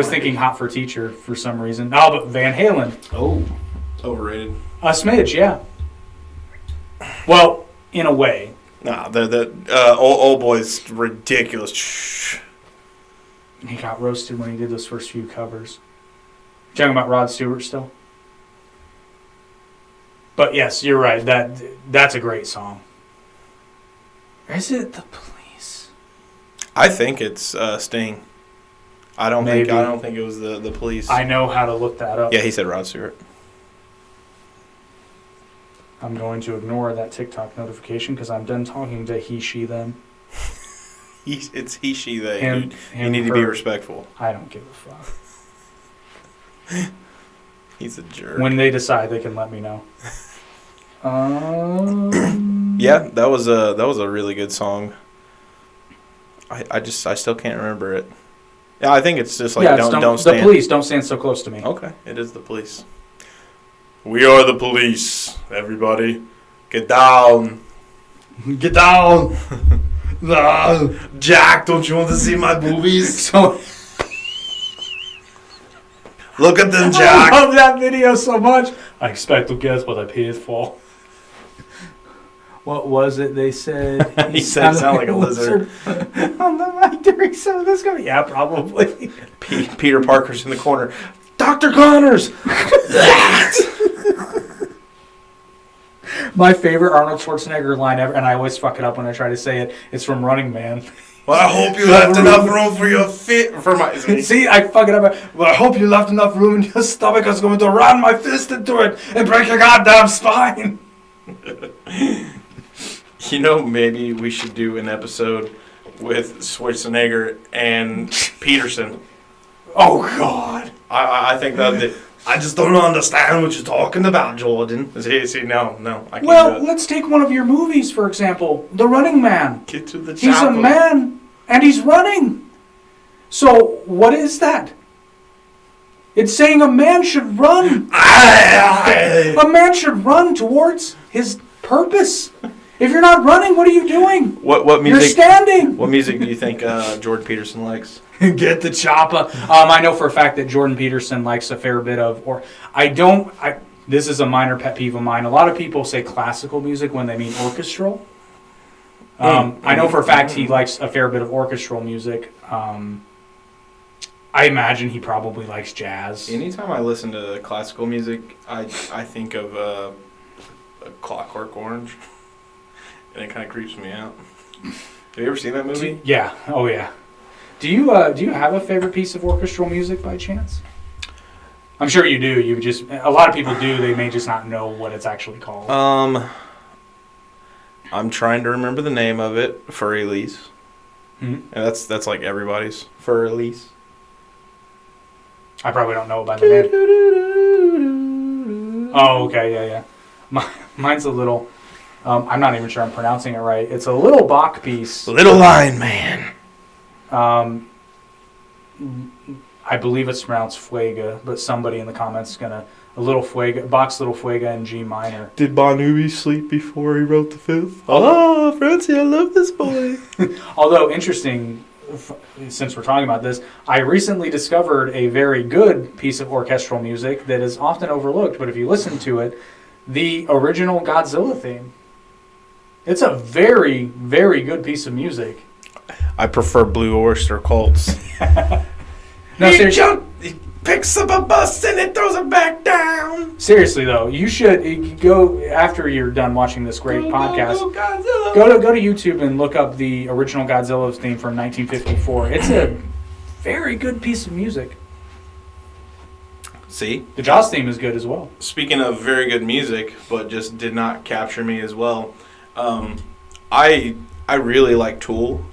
thinking Hot for Teacher for some reason. Oh, but Van Halen. Oh, overrated. A smidge, yeah. Well, in a way. Nah, the old boy's ridiculous. Shh. He got roasted when he did those first few covers. Talking about Rod Stewart still? But yes, you're right. That's a great song. Or is it The Police? I think it's Sting. I don't Maybe. think it was the Police. I know how to look that up. Yeah, he said Rod Stewart. I'm going to ignore that TikTok notification because I'm done talking to he, she, them. It's he, she, they. Him, Dude. him, You need to be her. respectful. I don't give a fuck. He's a jerk. When they decide, they can let me know. Yeah, that was a really good song. I still can't remember it. Yeah, I think it's just like it's don't stand. The Police, don't stand so close to me. Okay, it is the Police. We are the police. Everybody, get down. Get down. No. Jack, don't you want to see my boobies? So Look at them, I Jack. love that video so much. I expect to guess what I paid for. What was it they said? He said it sounded like a lizard. On the mic during some of this. Yeah, probably. Peter Parker's in the corner. Dr. Connors. My favorite Arnold Schwarzenegger line ever, and I always fuck it up when I try to say it. It's from Running Man. Well, I hope you left enough room for your feet. For my. See, I fuck it up. Well, I hope you left enough room in your stomach. I was going to ram my fist into it and break your goddamn spine. You know, maybe we should do an episode with Schwarzenegger and Peterson. Oh, God. I think that. I just don't understand what you're talking about, Jordan. See, no, I can't do Well, it. let's take one of your movies, for example. The Running Man. Get to the He's a chopper. man, and he's running. So, what is that? It's saying a man should run. A man should run towards his purpose. If you're not running, what are you doing? What You're music? standing. What music do you think Jordan Peterson likes? Get the chopper. I know for a fact that Jordan Peterson likes a fair bit of, this is a minor pet peeve of mine. A lot of people say classical music when they mean orchestral. I know for a fact he likes a fair bit of orchestral music. I imagine he probably likes jazz. Anytime I listen to classical music, I think of a Clockwork Orange, and it kind of creeps me out. Have you ever seen that movie? Yeah. Oh yeah. Do you have a favorite piece of orchestral music by chance? I'm sure you do. A lot of people do. They may just not know what it's actually called. I'm trying to remember the name of it. For Elise. Hmm? And that's like everybody's. For Elise. I probably don't know about the name. Oh, okay, yeah. Mine's a little. I'm not even sure I'm pronouncing it right. It's a little Bach piece. Little Line Man. I believe it's pronounced Fuega, but somebody in the comments is gonna Bach's Little Fuega in G minor. Did Bonucci sleep before he wrote the fifth? Oh, Francie, I love this boy. Although interesting, since we're talking about this, I recently discovered a very good piece of orchestral music that is often overlooked. But if you listen to it, the original Godzilla theme. It's a very, very good piece of music. I prefer Blue Oyster Cults. No, seriously. He picks up a bus and it throws it back down. Seriously though, you should go after you're done watching this great podcast. Godzilla. Go to YouTube and look up the original Godzilla theme from 1954. It's a very good piece of music. See? The Jaws theme is good as well. Speaking of very good music, but just did not capture me as well. I really like Tool,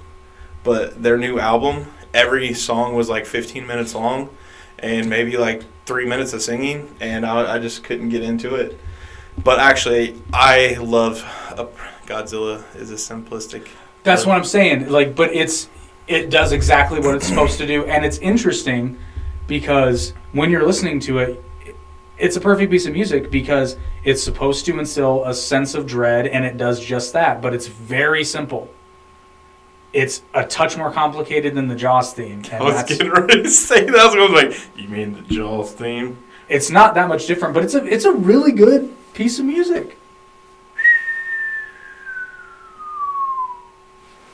but their new album, every song was like 15 minutes long and maybe like 3 minutes of singing, and I just couldn't get into it. But actually, I love Godzilla is a simplistic That's what I'm saying. Like, but it does exactly what it's supposed to do, and it's interesting because when you're listening to it, it's a perfect piece of music because it's supposed to instill a sense of dread, and it does just that. But it's very simple. It's a touch more complicated than the Jaws theme. And I was getting ready to say that. I was like, you mean the Jaws theme? It's not that much different, but it's a really good piece of music.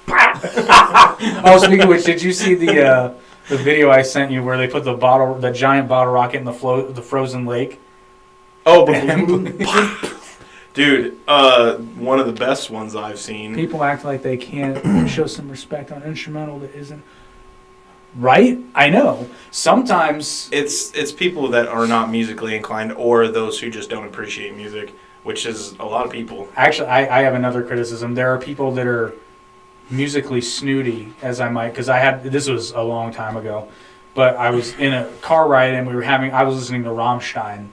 Oh, speaking of which, did you see the video I sent you where they put the giant bottle rocket in the frozen lake? Oh, dude, one of the best ones I've seen. People act like they can't show some respect on instrumental that isn't right. I know. Sometimes It's people that are not musically inclined, or those who just don't appreciate music, which is a lot of people. actually, I have another criticism. There are people that are musically snooty, as I might, because this was a long time ago, but I was in a car ride and I was listening to Rammstein,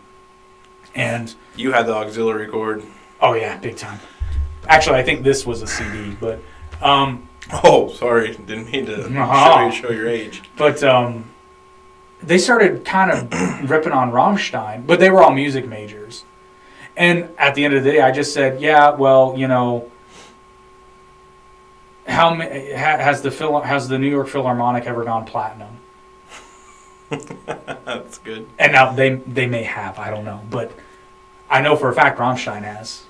and You had the auxiliary cord. oh yeah, big time. Actually, I think this was a CD, but Oh, sorry, didn't mean to show your age. But they started kind of ripping on Rammstein, but they were all music majors. And at the end of the day, I just said, yeah, well, you know, has the New York Philharmonic ever gone platinum? That's good. And now they may have, I don't know, but I know for a fact Rammstein has.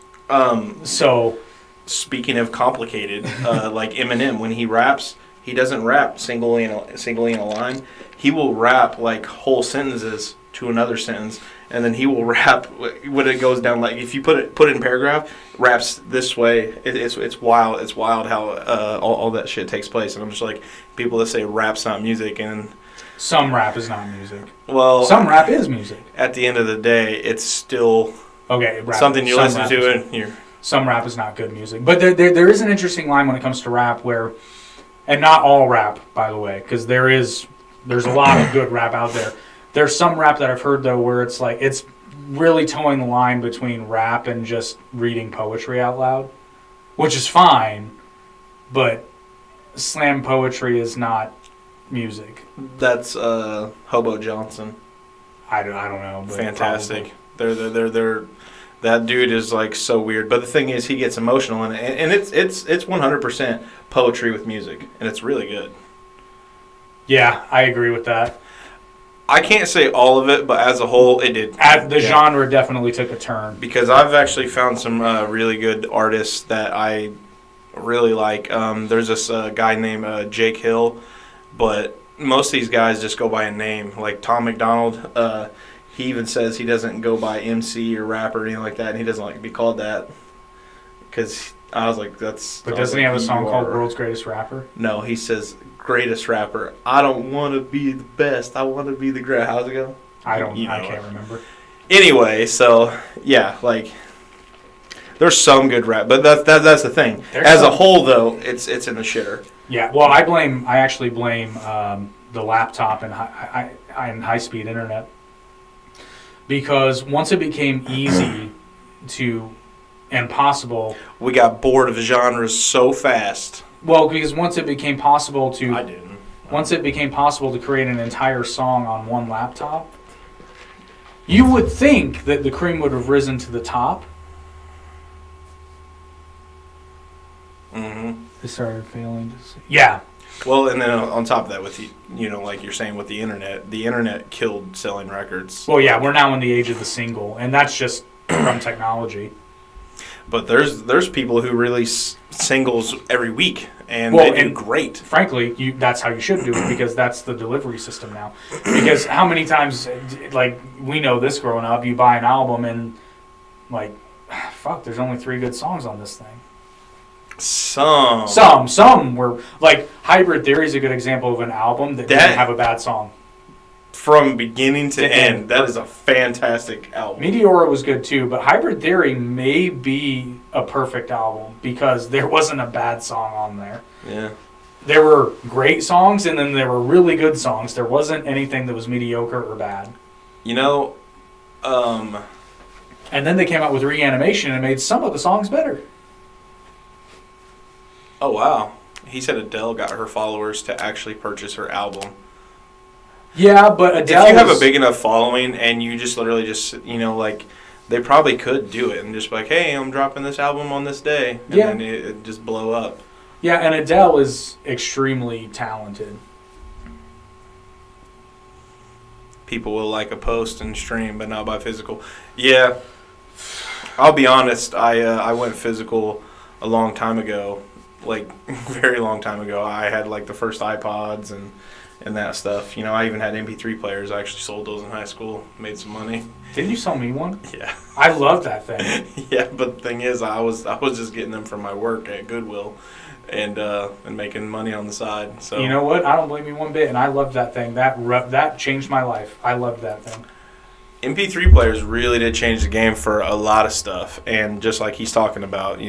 So Speaking of complicated, like Eminem, when he raps, he doesn't rap singly in a line. He will rap like whole sentences to another sentence, and then he will rap when it goes down. Like if you put it in paragraph, raps this way. It's wild. It's wild how all that shit takes place. And I'm just like, people that say rap's not music, and some rap is not music. well, Some rap is music. at the end of the day, it's still Okay, something you listen to and you're. Some rap is not good music. But there is an interesting line when it comes to rap where, and not all rap, by the way, because there's a lot of good rap out there. There's some rap that I've heard, though, where it's like, it's really towing the line between rap and just reading poetry out loud, which is fine, but slam poetry is not music. That's Hobo Johnson. I don't know. But Fantastic. probably. They're that dude is like so weird. But the thing is, he gets emotional, and it's 100% poetry with music, and it's really good. Yeah, I agree with that. I can't say all of it, but as a whole, it did. The genre definitely took a turn. Because I've actually found some really good artists that I really like. There's this guy named Jake Hill, but most of these guys just go by a name. Like Tom McDonald, he even says he doesn't go by MC or rapper or anything like that, and he doesn't like to be called that. Because I was like, that's... But doesn't he have a song called World's Greatest Rapper? No, he says greatest rapper. I don't want to be the best. I want to be the greatest. How's it go? I can't remember. Anyway, so yeah, like there's some good rap, but that's the thing. As a whole, though, it's in the shitter. Yeah, well, I actually blame the laptop and high speed internet, because once it became easy and possible, we got bored of genres so fast. Well, because once it became possible to... I didn't. Once it became possible to create an entire song on one laptop, you would think that the cream would have risen to the top. Mm-hmm. They started failing to see. Yeah. Well, and then on top of that, with like you're saying with the internet killed selling records. Well, yeah, we're now in the age of the single, and that's just from technology. But there's people who release singles every week, and they do great. Frankly, that's how you should do it, because that's the delivery system now. Because how many times, like, we know this growing up, you buy an album and, like, fuck, there's only 3 good songs on this thing. Some were, like, Hybrid Theory is a good example of an album that didn't have a bad song. From beginning to end, that is a fantastic album. Meteora was good too, but Hybrid Theory may be a perfect album because there wasn't a bad song on there. Yeah. There were great songs, and then there were really good songs. There wasn't anything that was mediocre or bad. And then they came out with Reanimation and made some of the songs better. Oh wow. He said Adele got her followers to actually purchase her album. Yeah, but Adele. If you have a big enough following and you just literally just, like, they probably could do it and just be like, hey, I'm dropping this album on this day. And then it just blow up. Yeah, and Adele is extremely talented. People will like a post and stream, but not buy physical. Yeah. I'll be honest. I went physical a long time ago. Like, very long time ago. I had, like, the first iPods and that stuff. I even had MP3 players. I actually sold those in high school. Made some money. Didn't you sell me one? Yeah. I love that thing. Yeah, but the thing is, I was just getting them from my work at Goodwill, and making money on the side. So you know what? I don't blame you one bit, and I loved that thing. That changed my life. I loved that thing. MP3 players really did change the game for a lot of stuff, and just like he's talking about,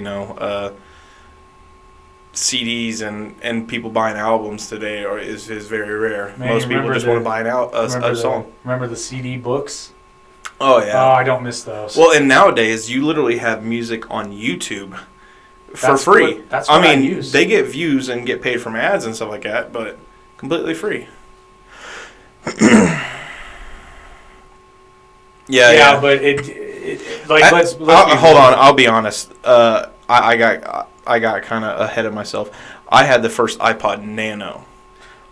CDs and people buying albums today is very rare. Man, most people just want to buy a song. Remember the CD books? Oh yeah. Oh, I don't miss those. Well, and nowadays you literally have music on YouTube for free. That's what I use. They get views and get paid from ads and stuff like that, but completely free. Yeah. But let's hold on. I'll be honest. I got kind of ahead of myself. I had the first iPod Nano,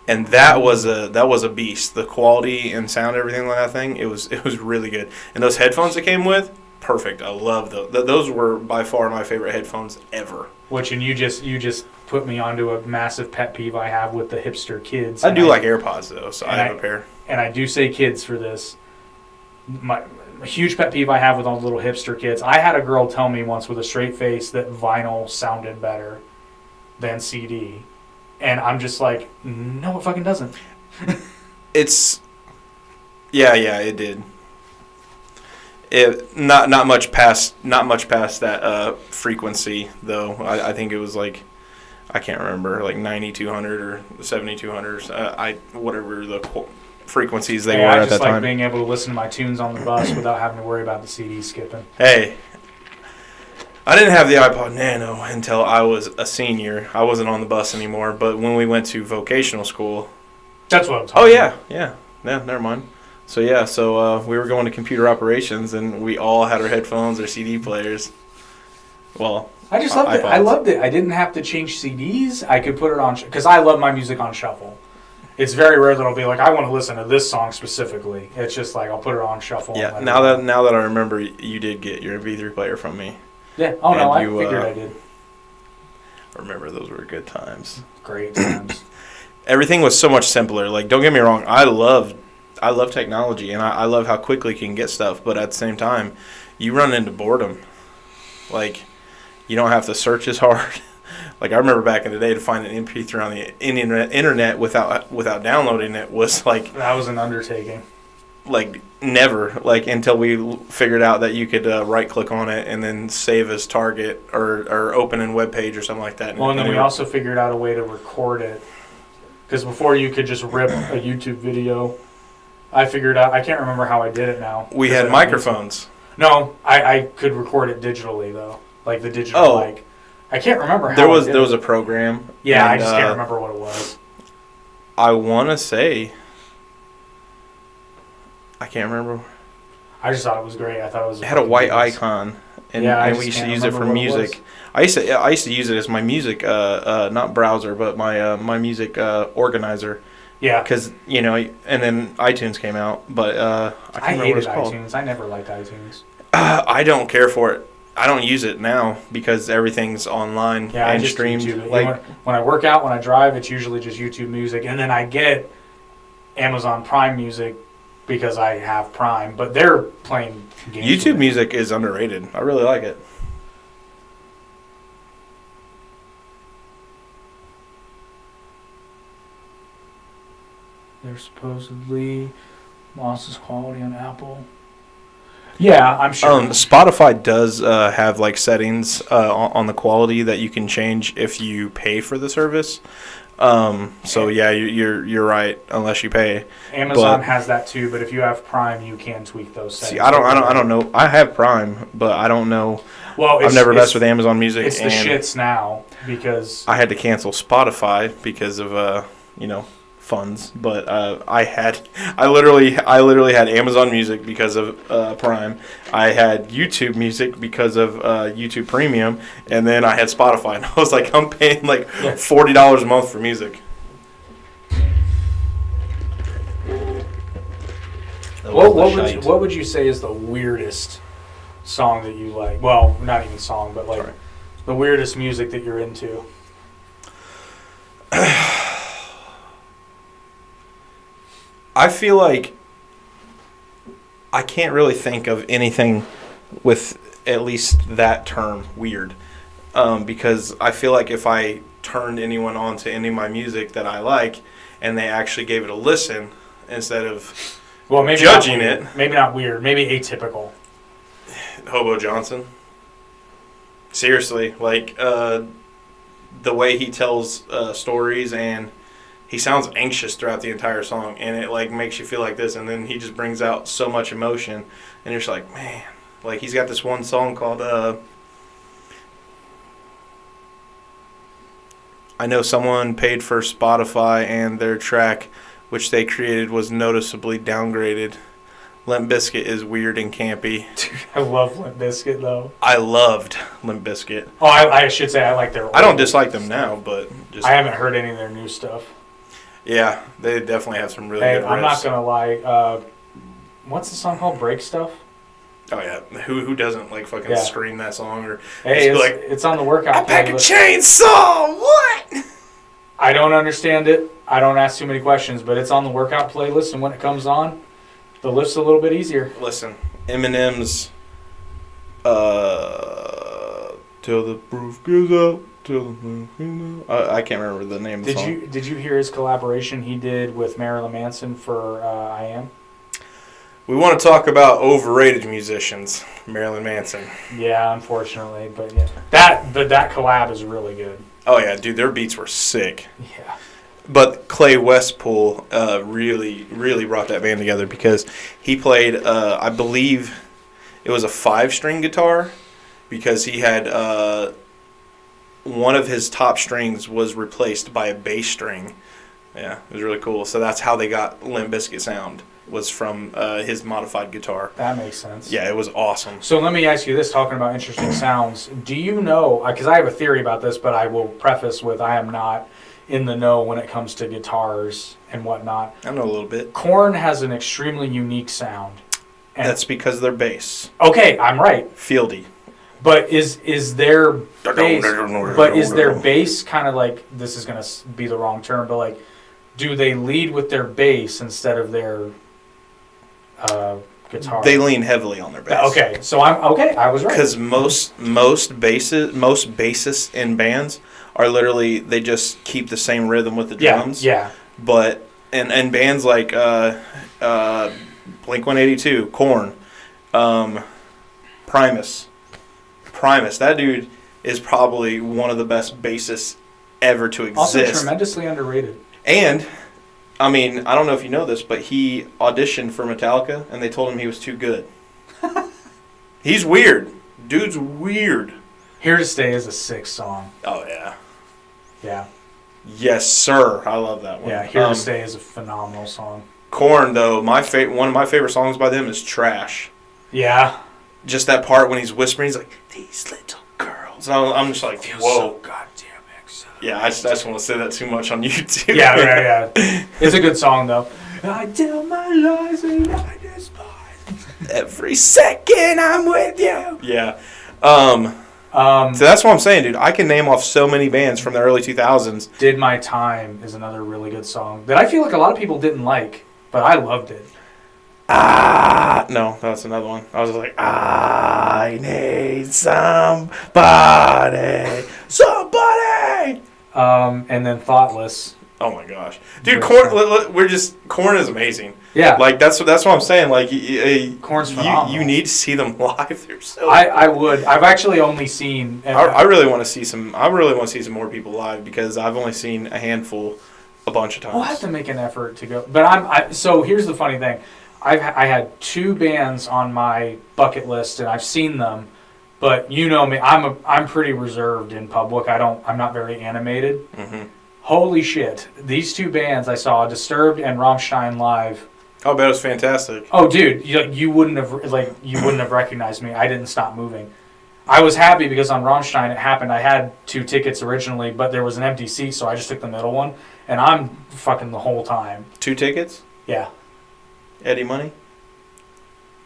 and that was a beast. The quality and sound, everything on that thing, it was really good. And those headphones it came with, perfect. I love those. Those were by far my favorite headphones ever. And you just put me onto a massive pet peeve I have with the hipster kids. I do like AirPods though, so I have a pair. And I do say kids for this. A huge pet peeve I have with all the little hipster kids. I had a girl tell me once with a straight face that vinyl sounded better than CD. And I'm just like, no, it fucking doesn't. It did. It not much past that frequency though. I think it was like, I can't remember, like 9200 or 7200. Whatever the frequencies they were at that time. I just like being able to listen to my tunes on the bus without having to worry about the CD skipping. Hey, I didn't have the iPod Nano until I was a senior. I wasn't on the bus anymore, but when we went to vocational school... That's what I'm talking about. Yeah, never mind. So we were going to computer operations, and we all had our headphones or CD players. Well, I just loved it. I loved it. I didn't have to change CDs. I could put it on... Because I love my music on shuffle. It's very rare that I'll be like, I want to listen to this song specifically. It's just like, I'll put it on shuffle. Yeah, now that I remember, you did get your MP3 player from me. Yeah. Oh, no, I figured I did. I remember those were good times. Great times. Everything was so much simpler. Like, don't get me wrong, I love technology, and I love how quickly you can get stuff, but at the same time, you run into boredom. Like, you don't have to search as hard. Like, I remember back in the day, to find an MP3 on the internet without downloading it was like... That was an undertaking. Like, never. Like, until we figured out that you could right-click on it and then save as target or open in web page or something like that. Well, and then we also figured out a way to record it. Because before you could just rip a YouTube video. I figured out... I can't remember how I did it now. We had microphones. No, I could record it digitally, though. Like, the digital mic. I can't remember how there was a program. Yeah, I just can't remember what it was. I want to say, I can't remember. I just thought it was great. I thought it was. It had a white icon, and we used to use it for music. I used to use it as my music, not browser, but my music organizer. Yeah. Because and then iTunes came out, but I can't remember what it's called. iTunes. I never liked iTunes. I don't care for it. I don't use it now because everything's online and streamed. Like, when I work out, when I drive, it's usually just YouTube Music, and then I get Amazon Prime Music because I have Prime, but they're playing games. YouTube Music is underrated. I really like it. They're supposedly losses quality on Apple. Yeah, I'm sure. Spotify does have like settings on the quality that you can change if you pay for the service. So yeah, you're right. Unless you pay. Amazon But- has that too, but if you have Prime, you can tweak those settings. See, I don't know. I have Prime, but I don't know. Well, I've never messed with Amazon Music. It's the and shits now because I had to cancel Spotify because of funds. But I literally had Amazon Music because of Prime. I had YouTube Music because of YouTube Premium, and then I had Spotify. And I was like, I'm paying like $40 a month for music. what would you say is the weirdest song that you like? Well, not even song, but like the weirdest music that you're into. I feel like I can't really think of anything with at least that term weird, because I feel like if I turned anyone on to any of my music that I like and they actually gave it a listen instead of Well, maybe judging not weird. it. Maybe not weird. Maybe atypical. Hobo Johnson. Seriously, like the way he tells stories, and he sounds anxious throughout the entire song, and it like makes you feel like this, and then he just brings out so much emotion, and you're just like, man, like he's got this one song called I know someone paid for Spotify and their track which they created was noticeably downgraded. Limp Bizkit is weird and campy. Dude, I love Limp Bizkit though. I loved Limp Bizkit. Oh, I should say I like their. I don't dislike them now, but just I haven't heard any of their new stuff. yeah, they definitely have some really Hey, good riffs. I'm not gonna lie. What's the song called? Break Stuff. Oh yeah, who doesn't like fucking Yeah. scream that song or Hey, just it's, be like, it's on the workout. I pack a playlist. chainsaw. What? I don't understand it. I don't ask too many questions, but it's on the workout playlist, and when it comes on, the lift's a little bit easier. Listen, Eminem's till the proof gives up, till the proof gives up. I can't remember the name of the song. Did you hear his collaboration he did with Marilyn Manson for I Am? We want to talk about overrated musicians, Marilyn Manson. Yeah, unfortunately, but yeah, that collab is really good. Oh yeah, dude, their beats were sick. Yeah. But Clay Westpool really brought that band together because he played, I believe, it was a 5-string guitar, because he had one of his top strings was replaced by a bass string. Yeah, it was really cool. So that's how they got Limp Bizkit sound, was from his modified guitar. That makes sense. Yeah, it was awesome. So let me ask you this, talking about interesting sounds. Do you know, because I have a theory about this, but I will preface with I am not in the know when it comes to guitars and whatnot. I know a little bit. Korn has an extremely unique sound. And That's because they're bass. okay, I'm right. Fieldy. But is their bass kind of like, this is going to be the wrong term, but like, do they lead with their bass instead of their guitar? They lean heavily on their bass. Okay, so I was right. Because most bassists in bands are literally, they just keep the same rhythm with the drums. Yeah. But and bands like Blink-182, Korn, Primus, that dude is probably one of the best bassists ever to exist. Also tremendously underrated. And I mean, I don't know if you know this, but he auditioned for Metallica, and they told him he was too good. He's weird. Dude's weird. Here to Stay is a sick song. Oh yeah. Yeah. Yes, sir. I love that one. Yeah, Here to Stay is a phenomenal song. Korn, though, one of my favorite songs by them is Trash. Yeah. Just that part when he's whispering, he's like, these little girls. And I'm just like, whoa. So goddamn excellent. Yeah, I just want to say that too much on YouTube. Yeah. It's a good song, though. I tell my lies and I despise. Every second I'm with you. Yeah. So that's what I'm saying, dude. I can name off so many bands from the early 2000s. Did My Time is another really good song that I feel like a lot of people didn't like, but I loved it. No, that's another one. I was like, I need somebody. And then Thoughtless. Oh my gosh, dude! But, Corn is amazing. Yeah. Like that's what I'm saying. Like Corn's phenomenal. you need to see them live. They're so. I would. I've actually only seen. I really want to see some. I really want to see some more people live because I've only seen a handful, a bunch of times. I'll have to make an effort to go. But so here's the funny thing. I had 2 bands on my bucket list, and I've seen them. But you know me, I'm pretty reserved in public. I'm not very animated. Mm-hmm. Holy shit! These 2 bands I saw, Disturbed and Rammstein live. I bet it was fantastic. Oh, dude, you wouldn't have recognized me. I didn't stop moving. I was happy because on Rammstein it happened. I had 2 tickets originally, but there was an empty seat, so I just took the middle one, and I'm fucking the whole time. 2 tickets? Yeah. Eddie Money?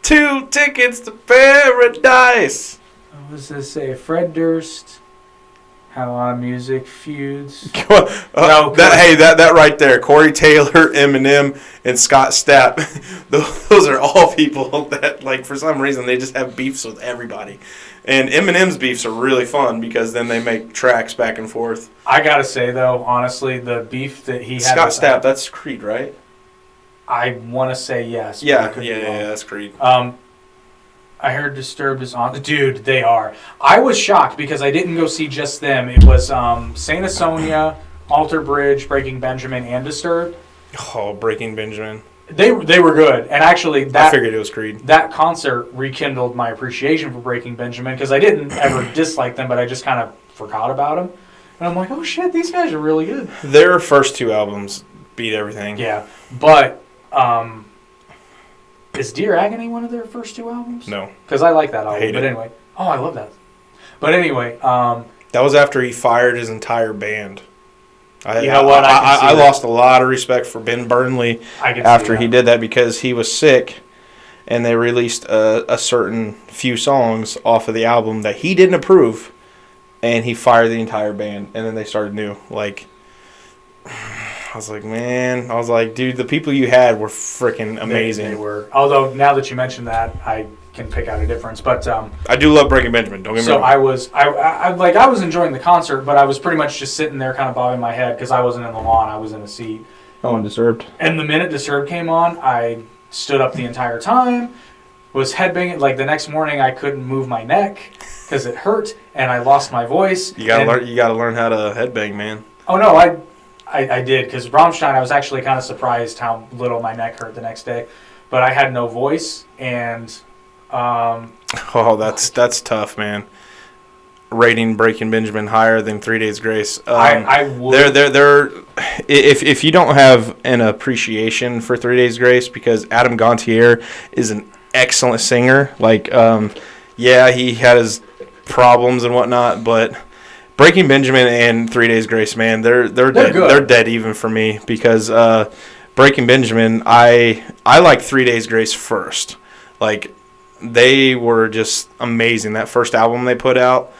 2 tickets to paradise. What does this say? Fred Durst had a lot of music feuds. That right there, Corey Taylor, Eminem, and Scott Stapp. Those are all people that, like, for some reason, they just have beefs with everybody. And Eminem's beefs are really fun because then they make tracks back and forth. I gotta say though, honestly, the beef that he had. Scott Stapp, that's Creed, right? I want to say yes. Yeah, that's Creed. I heard Disturbed is on. Dude, they are. I was shocked because I didn't go see just them. It was Saint Asonia, Alter Bridge, Breaking Benjamin, and Disturbed. Oh, Breaking Benjamin. They were good, and actually I figured it was Creed. That concert rekindled my appreciation for Breaking Benjamin because I didn't ever dislike them, but I just kind of forgot about them. And I'm like, oh shit, these guys are really good. Their first 2 albums beat everything. Yeah, but is Dear Agony one of their first 2 albums? No. Because I like that album. Hate but it. Anyway. Oh, I love that. But anyway. That was after he fired his entire band. You know what? I lost a lot of respect for Ben Burnley after he did that because he was sick and they released a certain few songs off of the album that he didn't approve and he fired the entire band and then they started new. Like, I was like, man, dude, the people you had were freaking amazing. They were. Although now that you mentioned that, I can pick out a difference. But I do love Breaking Benjamin. Don't get me wrong. So I was enjoying the concert, but I was pretty much just sitting there, kind of bobbing my head because I wasn't in the lawn. I was in a seat. Oh, and Disturbed. And the minute Disturbed came on, I stood up the entire time. Was headbanging. Like the next morning, I couldn't move my neck because it hurt, and I lost my voice. You gotta learn how to headbang, man. Oh no, I did, because Rammstein, I was actually kind of surprised how little my neck hurt the next day. But I had no voice, and... that's tough, man. Rating Breaking Benjamin higher than 3 Days Grace. I would... If you don't have an appreciation for 3 Days Grace, because Adam Gontier is an excellent singer. Like, yeah, he had his problems and whatnot, but... Breaking Benjamin and 3 Days Grace, man, they're dead. Good. They're dead even for me because Breaking Benjamin, I like 3 Days Grace first. Like, they were just amazing. That first album they put out,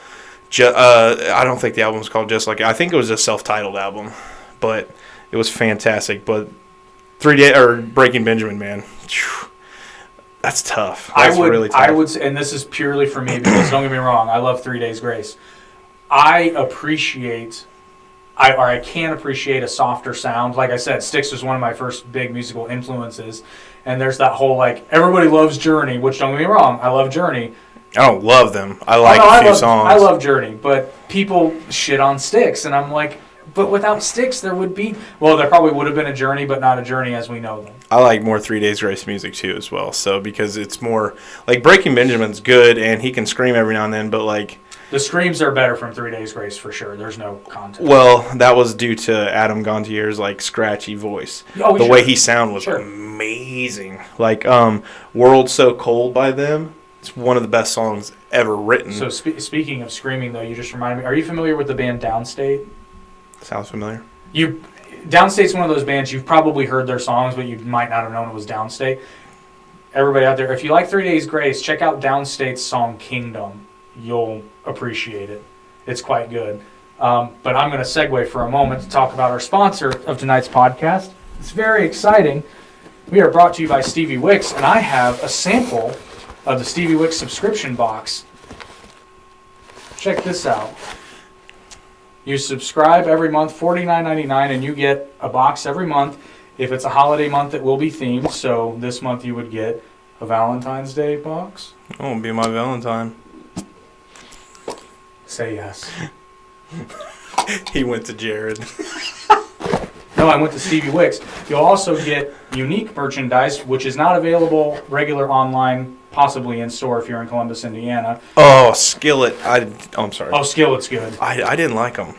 I don't think the album was called Just Like It. I think it was a self-titled album, but it was fantastic. But Breaking Benjamin, man, that's tough. That's really tough. I would say, and this is purely for me because don't get me wrong, I love 3 Days Grace. I can appreciate a softer sound. Like I said, Styx was one of my first big musical influences. And there's that whole, like, everybody loves Journey, which don't get me wrong, I love Journey. I don't love them. I like a few songs. I love Journey, but people shit on Styx. And I'm like, but without Styx, there probably would have been a Journey, but not a Journey as we know them. I like more 3 Days Grace music, too, as well. So, because it's more, like, Breaking Benjamin's good, and he can scream every now and then, but, like... The screams are better from 3 Days Grace for sure. There's no contest. Well, that was due to Adam Gontier's like scratchy voice. Oh, the way he sounded was amazing. Like "World So Cold" by them. It's one of the best songs ever written. So speaking of screaming, though, you just reminded me. Are you familiar with the band Downstate? Sounds familiar. Downstate's one of those bands you've probably heard their songs, but you might not have known it was Downstate. Everybody out there, if you like 3 Days Grace, check out Downstate's song "Kingdom." You'll appreciate it. It's quite good. But I'm going to segue for a moment to talk about our sponsor of tonight's podcast. It's very exciting. We are brought to you by Stevie Wicks, and I have a sample of the Stevie Wicks subscription box. Check this out. You subscribe every month, $49.99, and you get a box every month. If it's a holiday month, it will be themed. So this month you would get a Valentine's Day box. Oh, it'll be my Valentine. Say yes. He went to Jared. No, I went to Stevie Wicks. You'll also get unique merchandise, which is not available regular online, possibly in store if you're in Columbus, Indiana. Oh, Skillet. I'm sorry. Oh, Skillet's good. I didn't like them.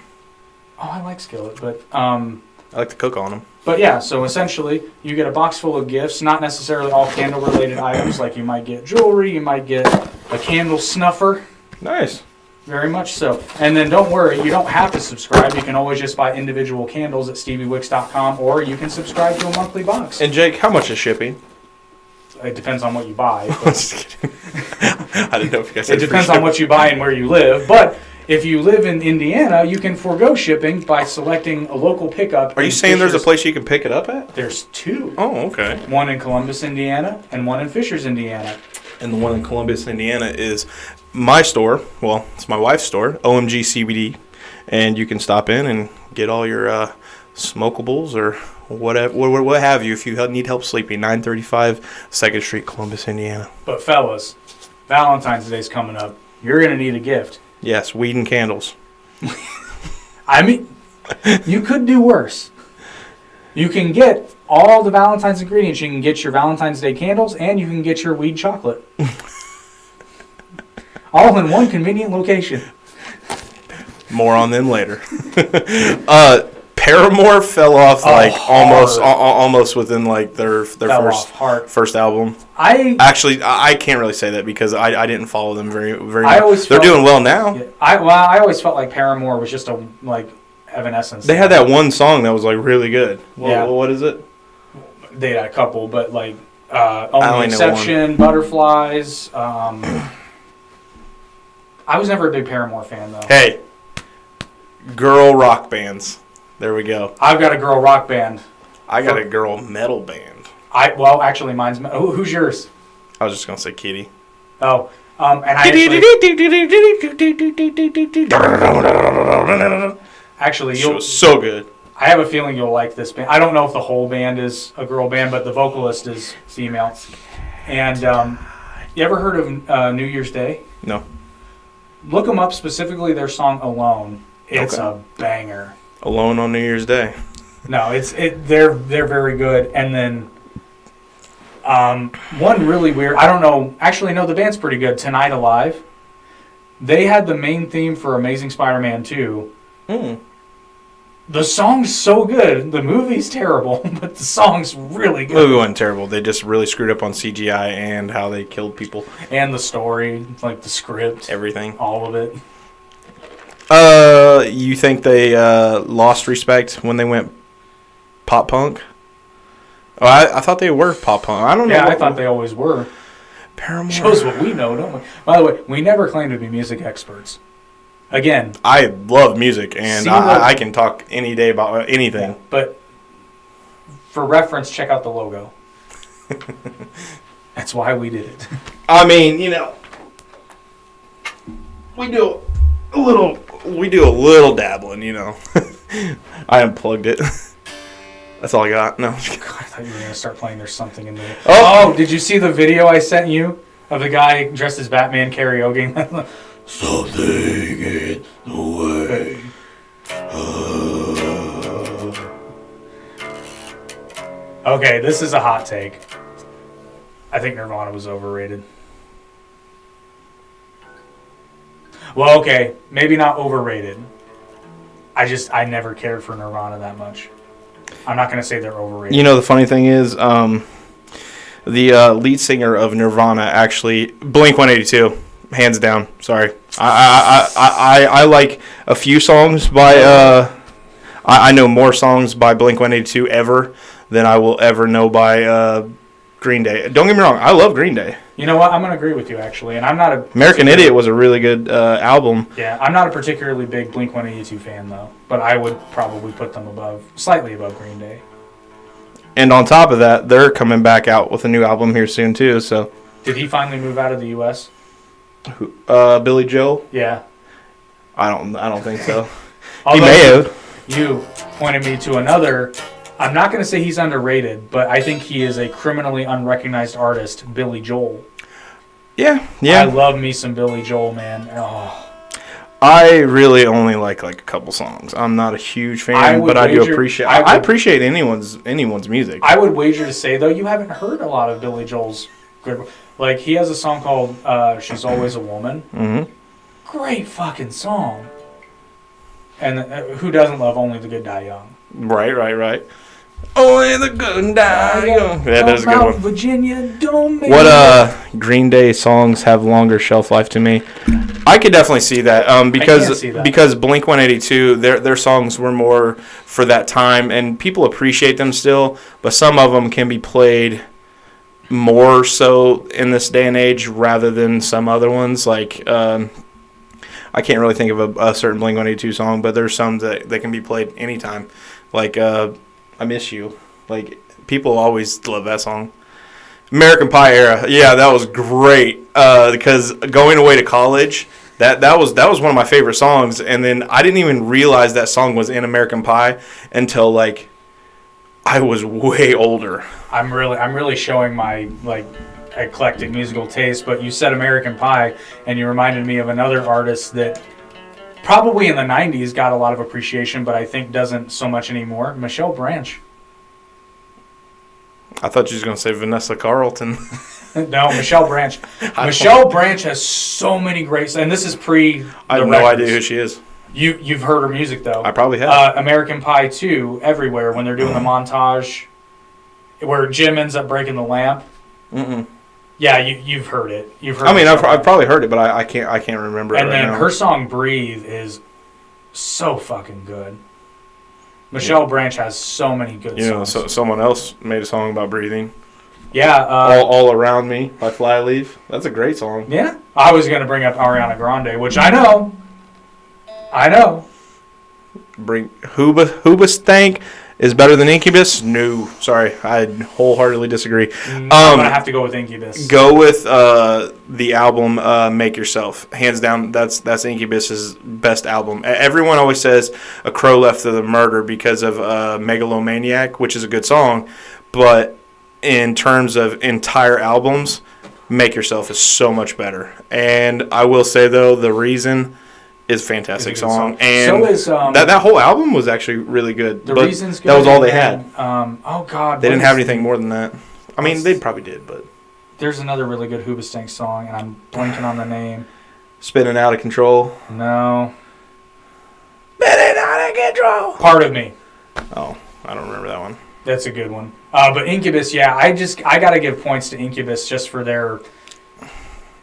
Oh, I like Skillet, but I like to cook on them. But yeah, so essentially, you get a box full of gifts, not necessarily all candle-related items, like you might get jewelry, you might get a candle snuffer. Nice. Very much so. And then don't worry, you don't have to subscribe. You can always just buy individual candles at StevieWicks.com, or you can subscribe to a monthly box. And Jake, how much is shipping? It depends on what you buy. I'm just kidding. I didn't know if you guys It depends on what you buy and where you live. But if you live in Indiana, you can forego shipping by selecting a local pickup. Are you saying there's a place you can pick it up at? There's two. Oh, okay. One in Columbus, Indiana, and one in Fishers, Indiana. And the one in Columbus, Indiana is my store. Well, it's my wife's store, OMG CBD. And you can stop in and get all your smokables or whatever, what have you if you need help sleeping. 935 2nd Street, Columbus, Indiana. But fellas, Valentine's Day's coming up. You're going to need a gift. Yes, weed and candles. I mean, you could do worse. You can get all the Valentine's ingredients. You can get your Valentine's Day candles, and you can get your weed chocolate. All in one convenient location. More on them later. Paramore fell off almost within like their first album. I can't really say that because I didn't follow them very much. They're doing well now. Yeah, I always felt like Paramore was just a Evanescence. They had that one song that was like really good. Yeah. What is it? They had a couple, but like Only Exception, Butterflies. I was never a big Paramore fan though. Hey, girl rock bands. There we go. I've got a girl rock band. I got a girl metal band. Actually, mine's. Who's yours? I was just gonna say Kitty. Oh, and I actually she was so good. I have a feeling you'll like this band. I don't know if the whole band is a girl band, but the vocalist is female. And you ever heard of New Year's Day? No. Look them up, specifically their song "Alone." It's a banger. Alone on New Year's Day. No, they're very good. And then one really weird. I don't know. Actually, no, the band's pretty good. Tonight Alive. They had the main theme for Amazing Spider-Man 2. Mm. The song's so good. The movie's terrible, but the song's really good. The movie wasn't terrible. They just really screwed up on CGI and how they killed people. And the story, like the script. Everything. All of it. You think they lost respect when they went pop punk? Oh, I thought they were pop punk. I don't know. Yeah, I thought they always were. Paramore. Shows what we know, don't we? By the way, we never claim to be music experts. Again, I love music, and I can talk any day about anything. Yeah, but for reference, check out the logo. That's why we did it. I mean, we do a little dabbling, I unplugged it. That's all I got. No. God, I thought you were going to start playing There's Something in There. Oh, did you see the video I sent you of the guy dressed as Batman karaoke? Something in the way. Okay, this is a hot take. I think Nirvana was overrated. Well, okay, maybe not overrated. I never cared for Nirvana that much. I'm not going to say they're overrated. The funny thing is, the lead singer of Nirvana actually, Blink-182, hands down. Sorry, I like a few songs by. I know more songs by Blink-182 ever than I will ever know by Green Day. Don't get me wrong, I love Green Day. You know what? I'm going to agree with you, actually. And I'm not a... American Idiot was a really good album. Yeah, I'm not a particularly big Blink-182 fan, though. But I would probably put them slightly above Green Day. And on top of that, they're coming back out with a new album here soon, too. So, did he finally move out of the U.S.? Billy Joel? Yeah. I don't think so. He may have. You pointed me to another. I'm not going to say he's underrated, but I think he is a criminally unrecognized artist, Billy Joel. Yeah. I love me some Billy Joel, man. Oh. I really only like a couple songs. I'm not a huge fan, but I do appreciate. I appreciate anyone's music. I would wager to say though, you haven't heard a lot of Billy Joel's good. Like he has a song called "She's Always a Woman." Mm-hmm. Great fucking song. And who doesn't love "Only the Good Die Young"? Right. Only the good die young. Yeah, that's a good one. Virginia, don't make what Green Day songs have longer shelf life to me? I could definitely see that. Because Blink-182, their songs were more for that time, and people appreciate them still. But some of them can be played more so in this day and age rather than some other ones. Like I can't really think of a certain Blink-182 song, but there's some that can be played anytime. Like I Miss You. Like, people always love that song. American Pie era. Yeah, that was great. Because going away to college, that was one of my favorite songs. And then I didn't even realize that song was in American Pie until, like, I was way older. I'm really showing my, like, eclectic musical taste. But you said American Pie, and you reminded me of another artist that probably in the 90s got a lot of appreciation, but I think doesn't so much anymore. Michelle Branch. I thought you was going to say Vanessa Carlton. No, Michelle Branch. Michelle Branch has so many great... And this is pre... I have no idea who she is. You've heard her music, though. I probably have. American Pie 2, Everywhere, when they're doing the montage where Jim ends up breaking the lamp. Mm-mm. Yeah, you've heard it. I've probably heard it, but I can't remember it right now. And then her song "Breathe" is so fucking good. Michelle Branch has so many good songs. So someone else made a song about breathing. Yeah, All Around Me by Flyleaf. That's a great song. Yeah, I was gonna bring up Ariana Grande, which I know. Bring Hoobastank is better than Incubus? No, sorry, I wholeheartedly disagree. I'm gonna have to go with Incubus. Go with the album "Make Yourself." Hands down, that's Incubus's best album. Everyone always says "A Crow Left of the Murder" because of "Megalomaniac," which is a good song, but in terms of entire albums, "Make Yourself" is so much better. And I will say though, The Reason is a fantastic song. And so is that whole album was actually really good. The Reason's good. That was all they had. Oh God, they didn't have anything more than that. I mean, they probably did, but there's another really good Hoobastank song, and I'm blanking on the name. Spinning Out of Control. No. Spinning Out of Control. Part of Me. Oh, I don't remember that one. That's a good one. But Incubus, yeah, I gotta give points to Incubus just for their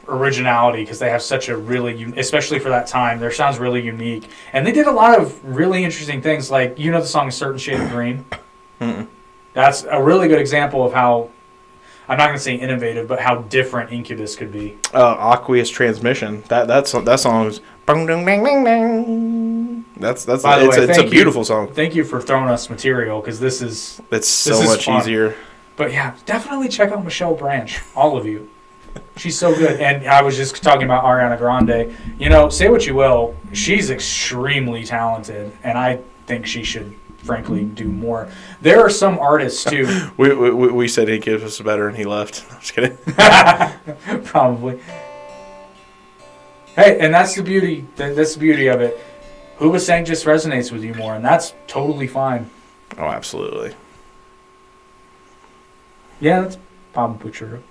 originality, because they have such a really, especially for that time, their sound's really unique, and they did a lot of really interesting things. Like, the song "A Certain Shade of Green." Mm-mm. That's a really good example of how, I'm not going to say innovative, but how different Incubus could be. Aqueous Transmission. That song is bang bang bang bang bang. By the way, it's a beautiful song. Thank you for throwing us material, because it's so much easier. But yeah, definitely check out Michelle Branch, all of you. She's so good. And I was just talking about Ariana Grande. Say what you will, she's extremely talented, and I think she should, frankly, do more. There are some artists, too. we said he gives us better, and he left. I'm just kidding. Probably. Hey, and that's the beauty. That's the beauty of it. Hoobastank just resonates with you more, and that's totally fine. Oh, absolutely. Yeah, that's probably true.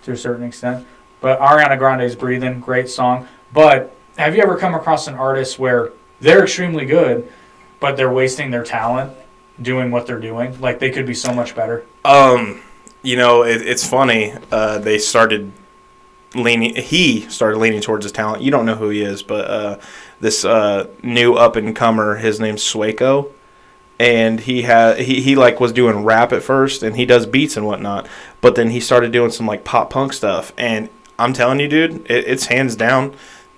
To a certain extent. But Ariana Grande's "Breathing," great song. But have you ever come across an artist where they're extremely good, but they're wasting their talent doing what they're doing? Like, they could be so much better. It's funny. He started leaning towards his talent. You don't know who he is, but this new up-and-comer, his name's Swaco. And he was doing rap at first, and he does beats and whatnot. But then he started doing some like pop punk stuff, and I'm telling you, dude, it's hands down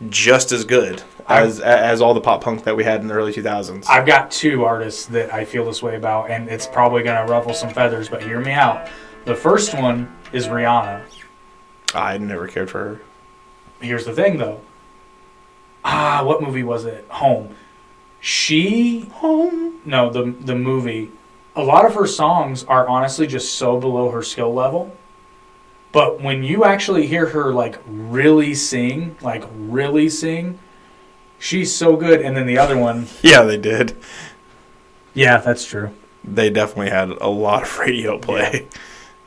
just as good as all the pop punk that we had in the early 2000s. I've got two artists that I feel this way about, and it's probably gonna ruffle some feathers, but hear me out. The first one is Rihanna. I never cared for her. Here's the thing, though. What movie was it? Home. The movie, a lot of her songs are honestly just so below her skill level. But when you actually hear her really sing, she's so good. And then the other one, Yeah, they did. yeah, that's true. They definitely had a lot of radio play.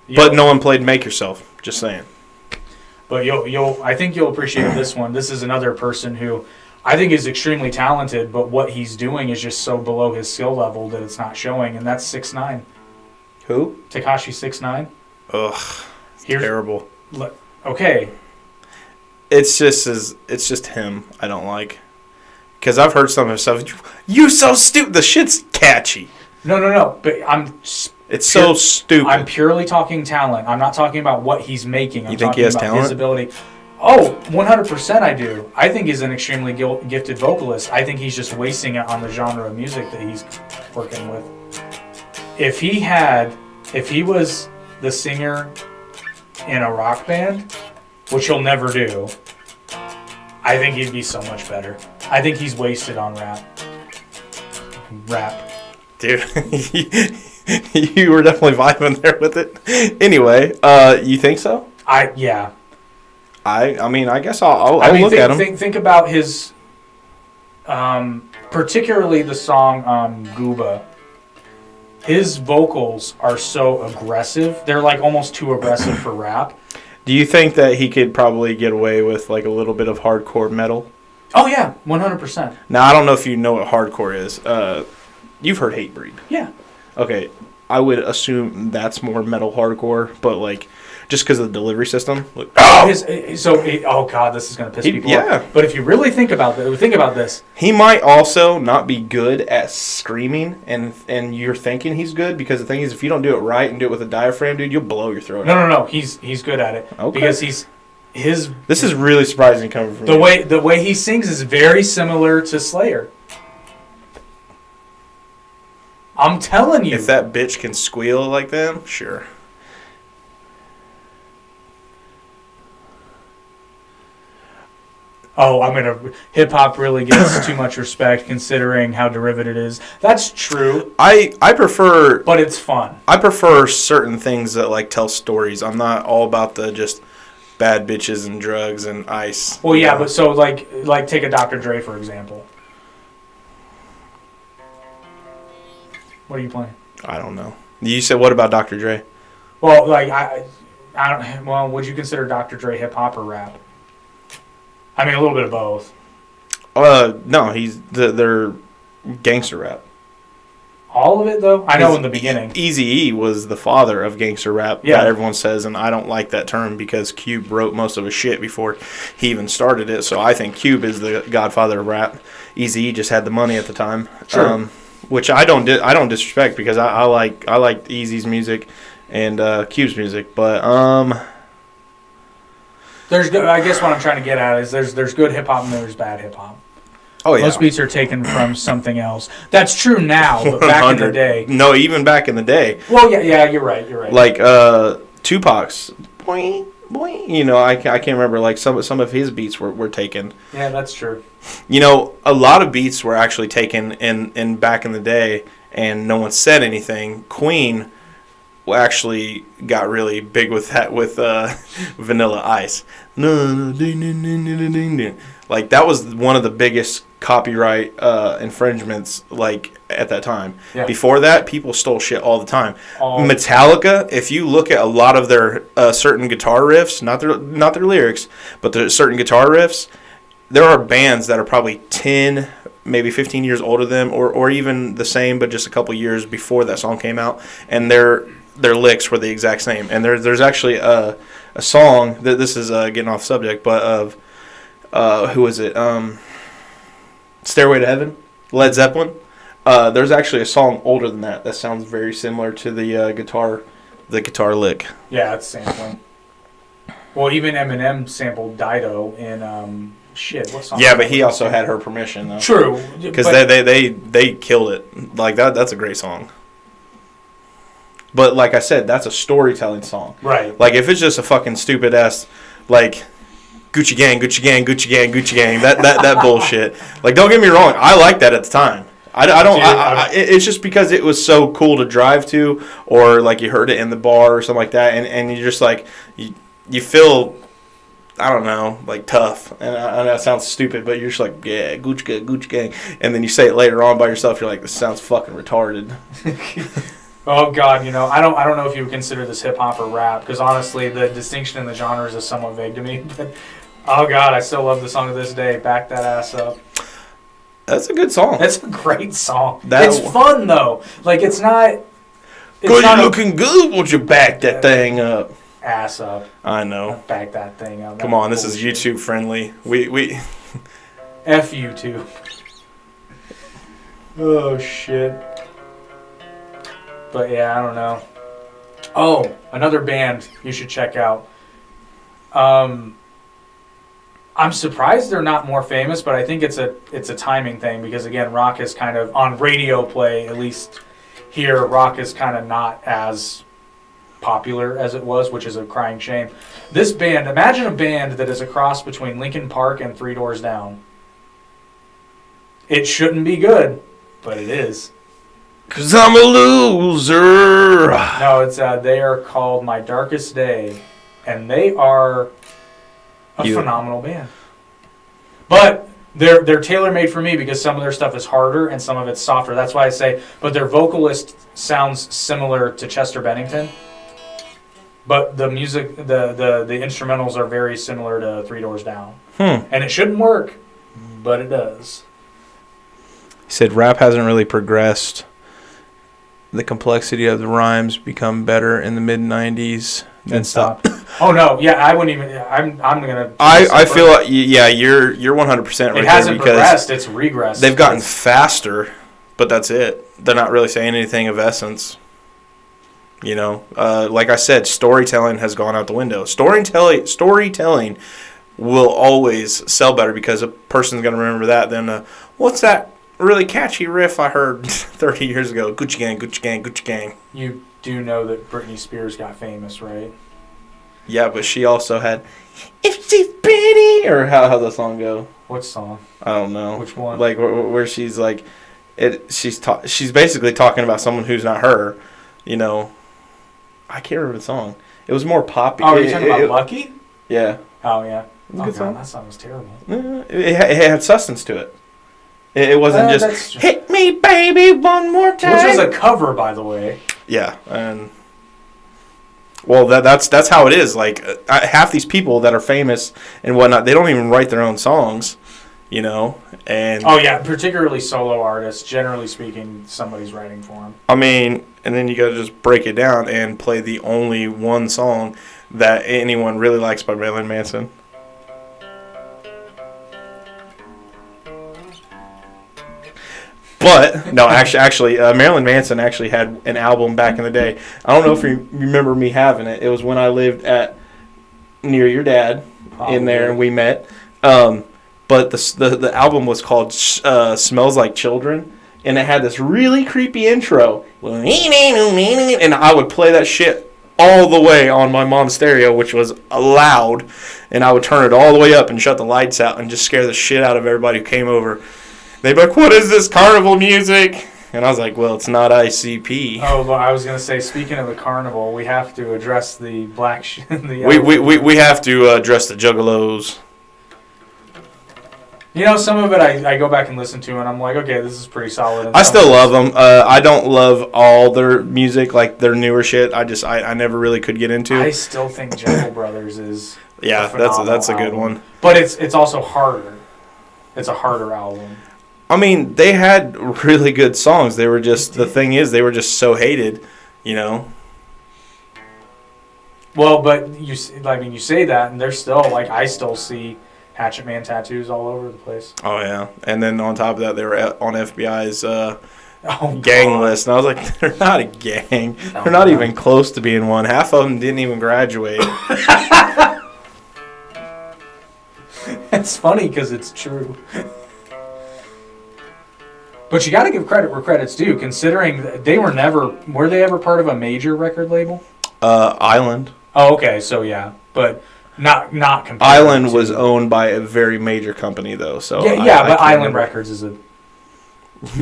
Yeah. But no one played Make Yourself. Just saying. But I think you'll appreciate this one. This is another person who I think is extremely talented, but what he's doing is just so below his skill level that it's not showing, and that's 6ix9ine. Who? Tekashi 6ix9ine. Ugh, terrible. Okay. It's just him I don't like. Because I've heard some of his stuff. You so stupid. The shit's catchy. No. But it's so stupid. I'm purely talking talent. I'm not talking about what he's making. I'm you think talking he has about talent? His ability. Oh, 100% I do. I think he's an extremely gifted vocalist. I think he's just wasting it on the genre of music that he's working with. If he was the singer in a rock band, which he'll never do, I think he'd be so much better. I think he's wasted on rap. Dude, you were definitely vibing there with it. Anyway, you think so? Yeah. I mean, I guess I'll look at him. Think about his, particularly the song Gooba. His vocals are so aggressive. They're almost too aggressive for rap. Do you think that he could probably get away with a little bit of hardcore metal? Oh yeah, 100%. Now I don't know if you know what hardcore is. You've heard Hatebreed. Yeah. Okay, I would assume that's more metal hardcore, but just because of the delivery system. Oh god, this is gonna piss people off. But if you really think about this, he might also not be good at screaming, and you're thinking he's good because the thing is, if you don't do it right and do it with a diaphragm, dude, you'll blow your throat out. No, he's good at it. Okay. Because This is really surprising coming from the way he sings is very similar to Slayer. I'm telling you. If that bitch can squeal like them, sure. Oh, hip hop really gets too much respect considering how derivative it is. That's true. I prefer, but it's fun. I prefer certain things that tell stories. I'm not all about the just bad bitches and drugs and ice. Well, yeah, but so take a Dr. Dre for example. What are you playing? I don't know. You said what about Dr. Dre? Well, I don't. Well, would you consider Dr. Dre hip hop or rap? I mean, a little bit of both. No, they're gangster rap. All of it, though? I know in the beginning. Eazy-E was the father of gangster rap, yeah. That everyone says, and I don't like that term because Cube wrote most of his shit before he even started it, so I think Cube is the godfather of rap. Eazy-E just had the money at the time. Sure. Which I don't disrespect because I like Eazy's music and Cube's music, but I guess what I'm trying to get at is there's good hip hop and there's bad hip hop. Oh yeah. Most beats are taken from something else. That's true now, but back in the day. No, even back in the day. Well, yeah, you're right. Like Tupac's boing boing. I can't remember some of his beats were taken. Yeah, that's true. A lot of beats were actually taken in back in the day, and no one said anything. Queen actually got really big with that with Vanilla Ice. That was one of the biggest copyright infringements at that time. Yeah. Before that, people stole shit all the time. Metallica, if you look at a lot of their certain guitar riffs, not their lyrics, but their certain guitar riffs, there are bands that are probably 10, maybe 15 years older than them, or even the same, but just a couple years before that song came out, and their licks were the exact same. And there's actually a song that this is getting off subject, but of who is it? Stairway to Heaven, Led Zeppelin. There's actually a song older than that sounds very similar to the guitar lick. Yeah, it's sampling. Well, even Eminem sampled Dido in what song? Yeah, but he also had her permission though. True, because they killed it. That's a great song. But like I said, that's a storytelling song. Right. If it's just a fucking stupid ass Gucci Gang, Gucci Gang, Gucci Gang, Gucci Gang. That bullshit. Like, don't get me wrong, I like that at the time. I don't. It's just because it was so cool to drive to, or like you heard it in the bar or something like that, and you're just like you feel. I don't know, like tough, and I know that sounds stupid, but you're just like, yeah, Gucci Gang, Gucci Gang, and then you say it later on by yourself. You're like, this sounds fucking retarded. Oh God, you know, I don't know if you would consider this hip hop or rap, because honestly, the distinction in the genres is somewhat vague to me. But oh God, I still love the song to this day. Back that ass up. That's a good song. It's a great song. It's fun though. Like it's not. Cause you're looking good once you back that thing up. Ass up. I know. Back that thing up. Come on, this is YouTube friendly. We. F YouTube. Oh shit. But yeah, I don't know. Oh, another band you should check out. I'm surprised they're not more famous, but I think it's a timing thing because again, rock is kind of on radio play, at least here, rock is kind of not as popular as it was, which is a crying shame. This band, imagine a band that is a cross between Linkin Park and Three Doors Down. It shouldn't be good, but it is. 'Cause I'm a loser. No, it's they are called My Darkest Day, and they are a phenomenal band. But they're tailor-made for me because some of their stuff is harder and some of it's softer. That's why I say, but their vocalist sounds similar to Chester Bennington. But the music, the instrumentals are very similar to Three Doors Down. And it shouldn't work, but it does. He said rap hasn't really progressed. The complexity of the rhymes become better in the mid-90s. Then stop. Oh no, yeah, I wouldn't even. I'm gonna. I feel like yeah, you're 100% right. It hasn't progressed; it's regressed. They've gotten faster, but that's it. They're not really saying anything of essence. You know, like I said, storytelling has gone out the window. Storytelling will always sell better because a person's gonna remember that than what's that really catchy riff I heard 30 years ago? Gucci Gang, Gucci Gang, Gucci Gang. You do know that Britney Spears got famous, right? Yeah, but she also had "If She's Pretty," or how the song go? What song? I don't know. Which one? Like where she's like, she's basically talking about someone who's not her. You know, I can't remember the song. It was more poppy. Oh, are you talking about Lucky? Yeah. Oh yeah. It was a good song. That song was terrible. It had substance to it. It wasn't just "Hit me, baby, one more time." Which was a cover, by the way. Yeah, and well, that's how it is. Like half these people that are famous and whatnot, they don't even write their own songs, you know. And oh yeah, particularly solo artists. Generally speaking, somebody's writing for them. I mean, and then you got to just break it down and play the only one song that anyone really likes by Marilyn Manson. But no, actually, Marilyn Manson actually had an album back in the day. I don't know if you remember me having it. It was when I lived near your dad. Probably. In there, and we met. But the album was called "Smells Like Children," and it had this really creepy intro. And I would play that shit all the way on my mom's stereo, which was loud, and I would turn it all the way up and shut the lights out and just scare the shit out of everybody who came over. They'd be like, "What is this carnival music?" And I was like, "Well, it's not ICP." Oh, well, I was gonna say, speaking of the carnival, we have to address the black. We have to address the juggalos. You know, some of it I go back and listen to, and I'm like, okay, this is pretty solid. And I still love them. I don't love all their music, like their newer shit. I never really could get into. I still think Gentle Brothers is that's a good one. But it's also harder. It's a harder album. I mean, they had really good songs. They were just the thing is they were just so hated, you know. Well, but you say that, and they're still like I still see Hatchet Man tattoos all over the place. Oh yeah, and then on top of that, they were on FBI's gang list, and I was like, they're not a gang. They're not even close to being one. Half of them didn't even graduate. It's funny because it's true. But you got to give credit where credit's due, considering they were they ever part of a major record label? Island. Oh, okay, so yeah. But Not compared Island to- was owned by a very major company, though. So yeah, I but can't Island remember. Records is a.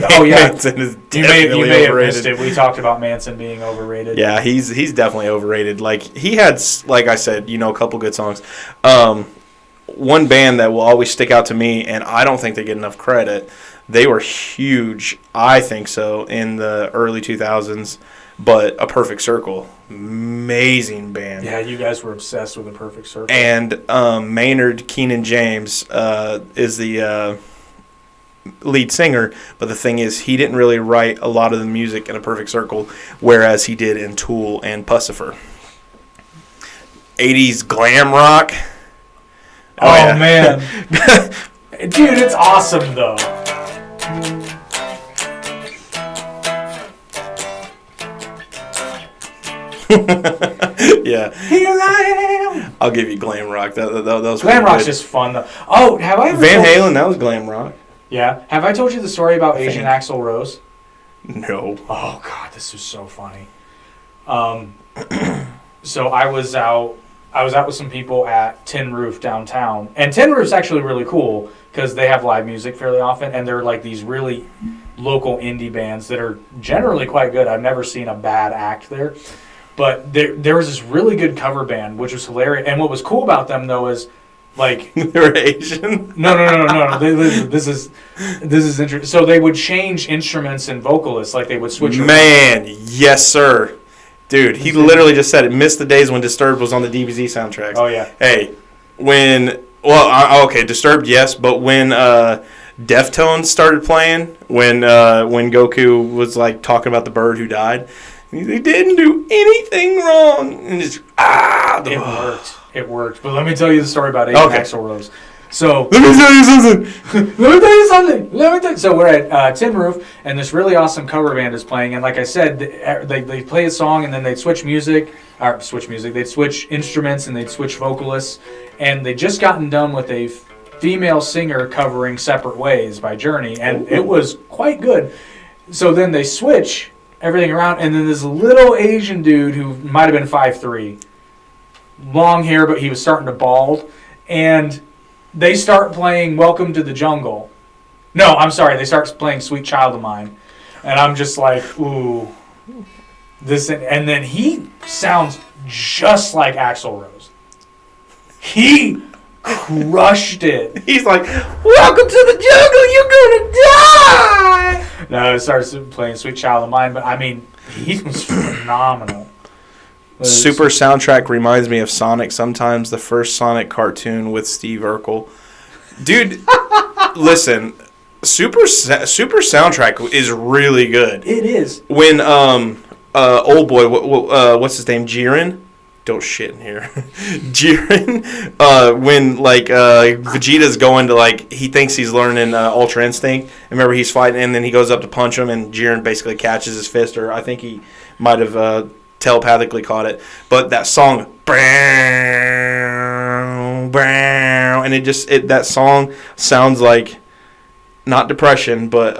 Oh yeah, Manson is you definitely may have overrated. missed it. We talked about Manson being overrated. Yeah, he's definitely overrated. Like he had, like I said, a couple good songs. One band that will always stick out to me, and I don't think they get enough credit. They were huge, I think so, in the early 2000s. But A Perfect Circle, amazing band. Yeah, you guys were obsessed with A Perfect Circle. And Maynard Keenan James is the lead singer, but the thing is, he didn't really write a lot of the music in A Perfect Circle, whereas he did in Tool and Pussifer. 80s glam rock. Oh, yeah. man. Dude, it's awesome, though. Yeah, Here I am. I'll give you glam rock. That was Glam pretty rock's good. just fun, though. Oh, have I ever Van told- Halen. That was glam rock. Yeah. Have I told you the story about Asian think. Axl Rose? No. Oh God, this is so funny. So I was out with some people at Tin Roof downtown, and Tin Roof's actually really cool because they have live music fairly often, and they're like these really local indie bands that are generally quite good. I've never seen a bad act there, but there was this really good cover band, which was hilarious. And what was cool about them though is like They were Asian. no. This is interesting. So they would change instruments and vocalists, like they would switch. Man, yes, sir. Dude, he literally just said it. Missed the days when Disturbed was on the DBZ soundtracks. Oh yeah. Hey, okay, Disturbed, yes, but when Deftones started playing, when Goku was like talking about the bird who died, he didn't do anything wrong, and just It worked. But let me tell you the story about Asian Okay. Axl Rose. So Let me tell you something. So we're at Tin Roof, and this really awesome cover band is playing. And like I said, they play a song, and then they'd switch music. They'd switch instruments, and they'd switch vocalists. And they'd just gotten done with a female singer covering "Separate Ways" by Journey, and it was quite good. So then they switch everything around, and then this little Asian dude who might have been 5'3", long hair, but he was starting to bald, and they start playing "Welcome to the Jungle." No, I'm sorry, they start playing "Sweet Child of Mine," and I'm just like, ooh, this. And then he sounds just like Axl Rose. He crushed it. He's like, "Welcome to the jungle. You're gonna die." No, it starts playing "Sweet Child of Mine," but I mean, he was phenomenal. Super soundtrack reminds me of Sonic sometimes, the first Sonic cartoon with Steve Urkel. Dude, listen, Super soundtrack is really good. It is. When old boy, what's his name, Jiren? Don't shit in here. Jiren, when like Vegeta's going to like, he thinks he's learning Ultra Instinct. Remember, he's fighting and then he goes up to punch him and Jiren basically catches his fist, or I think he might have telepathically caught it. But that song, and that song sounds like not depression, but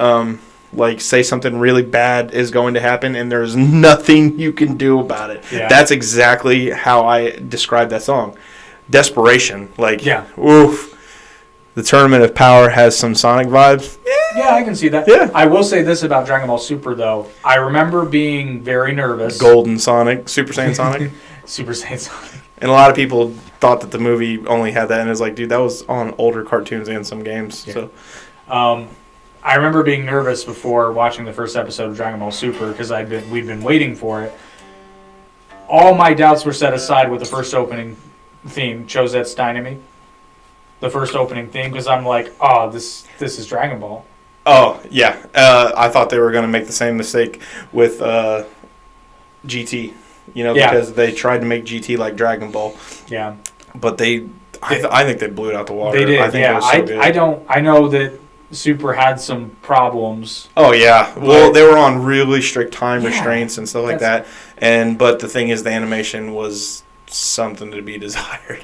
like say something really bad is going to happen and there's nothing you can do about it. Yeah. That's exactly how I describe that song. Desperation. Like, Yeah. oof. The Tournament of Power has some Sonic vibes. Yeah, I can see that. Yeah. I will say this about Dragon Ball Super, though. I remember being very nervous. Golden Sonic, Super Saiyan Sonic. Super Saiyan Sonic. And a lot of people thought that the movie only had that, and it's like, dude, that was on older cartoons and some games. Yeah. So I remember being nervous before watching the first episode of Dragon Ball Super because we'd been waiting for it. All my doubts were set aside with the first opening theme, Chozette's Dynamite. The first opening theme, because I'm like, oh, this is Dragon Ball. Oh, yeah. I thought they were going to make the same mistake with GT, Yeah. because they tried to make GT like Dragon Ball. Yeah, But I think they blew it out the water. they did. I think it was so good. I know that Super had some problems. Oh, yeah. Well, But- they were on really strict time Yeah, restraints and stuff like that. But the thing is, the animation was something to be desired.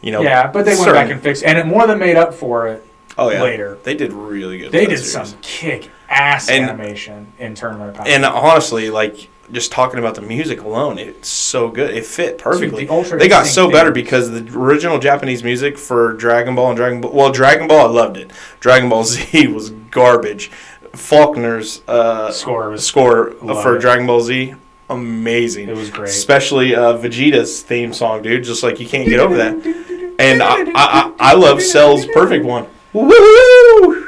Yeah, but they went back and fixed, and it more than made up for it later. They did really good. They with that did series. some kick-ass And- animation in Tournament of Power. And honestly, like, just talking about the music alone, it's so good. It fit perfectly. the Ultra They got Instinct so better thing. because the original Japanese music for Dragon Ball and Dragon Ball, I loved it. Dragon Ball Z was garbage. Faulkner's Score was score love for it. Dragon Ball Z, amazing. It was great. Especially Vegeta's theme song, dude. Just like you can't get over that. And I love Cell's perfect one. Woo!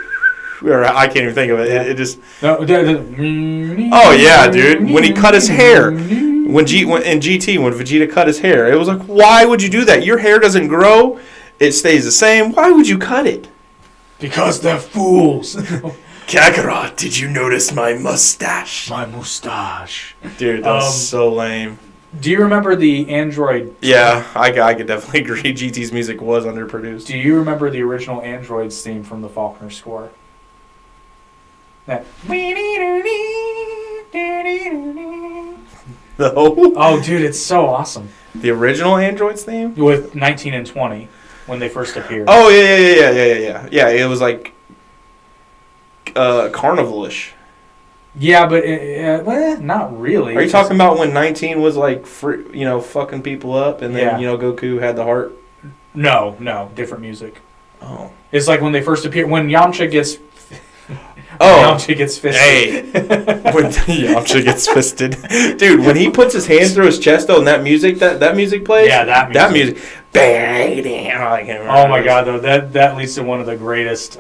Or I can't even think of it. It just. No, Oh yeah, dude! When he cut his hair, in GT, when Vegeta cut his hair, it was like, why would you do that? Your hair doesn't grow; it stays the same. Why would you cut it? Because they're fools. Kakarot, did you notice my mustache? My mustache. Dude, that's so lame. Do you remember the Android? Yeah, I could definitely agree. GT's music was underproduced. Do you remember the original Androids theme from the Faulkner score? That. No. Oh, dude, it's so awesome. The original Androids theme? With 19 and 20 when they first appeared. Oh yeah. Yeah, it was like carnival-ish. Yeah, but not really. Are you talking about when 19 was like fucking people up, and then Goku had the heart? No, different music. Oh. It's like when they first appeared, when Yamcha gets fisted. Hey, when Yamcha gets fisted, dude. When he puts his hand through his chest, though, and that music plays. Yeah, that music. Oh my god, though that leads to one of the greatest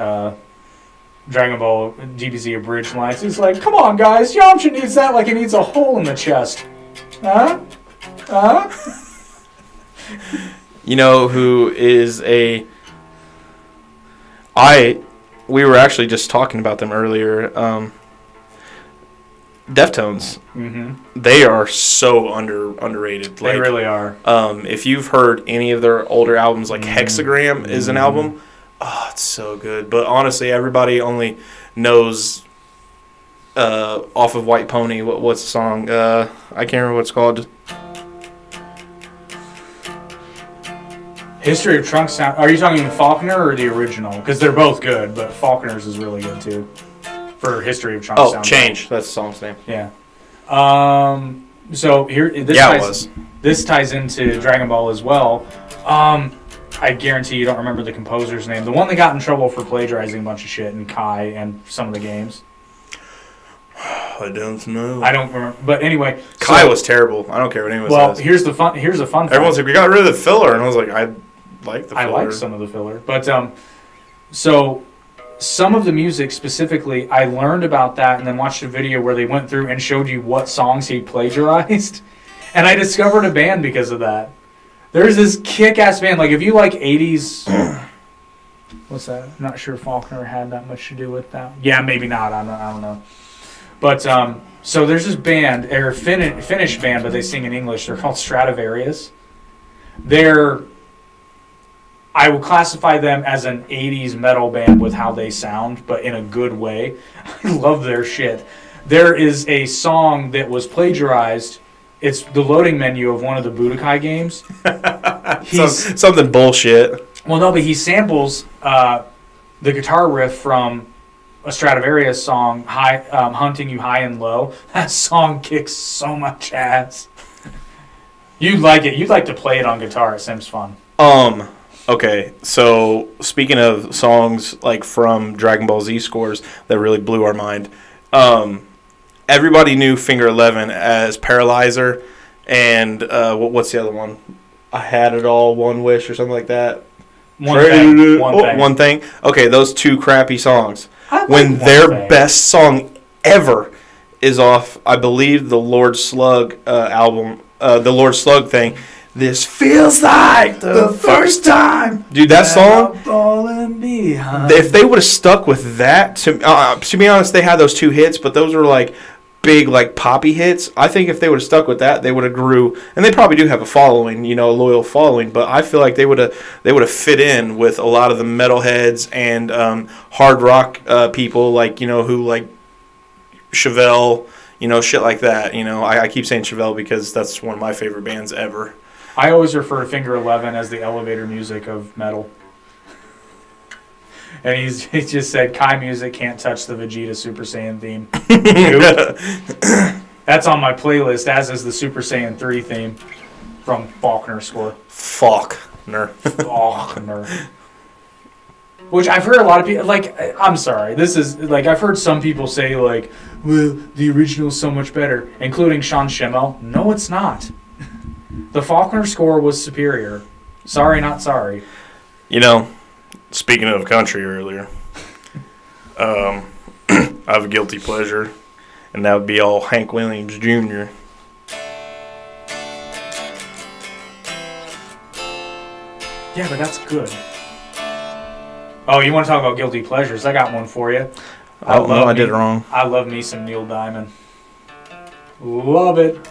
Dragon Ball DBZ abridged lines. He's like, "Come on, guys, Yamcha needs that like he needs a hole in the chest." Huh? You know who is a? We were actually just talking about them earlier. Deftones. Mm-hmm. They are so underrated. They really are. If you've heard any of their older albums, like Hexagram is an album. Oh, it's so good. But honestly, everybody only knows off of White Pony. What's the song? I can't remember what it's called. History of Trunks sound. Are you talking Faulkner or the original? Because they're both good, but Faulkner's is really good too. For History of Trunks. Oh, Change. That's the song's name. Yeah. So here, this ties into Dragon Ball as well. I guarantee you don't remember the composer's name. The one that got in trouble for plagiarizing a bunch of shit in Kai and some of the games. I don't know. I don't remember, but anyway, Kai was terrible. I don't care what anyone says. Here's a fun. Everyone's like, we got rid of the filler, and I was like, I like the filler. I like some of the filler, but so some of the music specifically, I learned about that and then watched a video where they went through and showed you what songs he plagiarized, and I discovered a band because of that. There's this kick-ass band. Like if you like 80s, what's that? I'm not sure Faulkner had that much to do with that. Yeah, maybe not. I don't know. But so there's this band, or Finnish band, but they sing in English. They're called Stradivarius. I would classify them as an 80s metal band with how they sound, but in a good way. I love their shit. There is a song that was plagiarized. It's the loading menu of one of the Budokai games. Something bullshit. Well, no, but he samples the guitar riff from a Stradivarius song, Hunting You High and Low. That song kicks so much ass. You'd like it. You'd like to play it on guitar. It seems fun. Okay, so speaking of songs like from Dragon Ball Z scores that really blew our mind, everybody knew Finger 11 as Paralyzer, and what's the other one? I Had It All, One Wish, or something like that. One thing. Okay, those two crappy songs. When their best song ever is off, I believe, the Lord Slug album, the Lord Slug thing. This feels like the first time. Dude, that song, if they would have stuck with that, to be honest, they had those two hits, but those were like big, like poppy hits. I think if they would have stuck with that, they would have grew, and they probably do have a following, a loyal following, but I feel like they would have fit in with a lot of the metalheads and hard rock people, like, who like Chevelle, shit like that. I keep saying Chevelle because that's one of my favorite bands ever. I always refer to Finger 11 as the elevator music of metal. And he just said, Kai music can't touch the Vegeta Super Saiyan theme. That's on my playlist, as is the Super Saiyan 3 theme from Faulkner score. Faulkner. Faulkner. Which I've heard a lot of people, like, I'm sorry, this is, like, I've heard some people say, like, well, the original's so much better, including Sean Schemmel. No, it's not. The Faulkner score was superior. Sorry, not sorry. You know, speaking of country earlier, I have a guilty pleasure, and that would be all Hank Williams Jr. Yeah, but that's good. Oh, you want to talk about guilty pleasures? I got one for you. Oh, no, I did it wrong. I love me some Neil Diamond. Love it.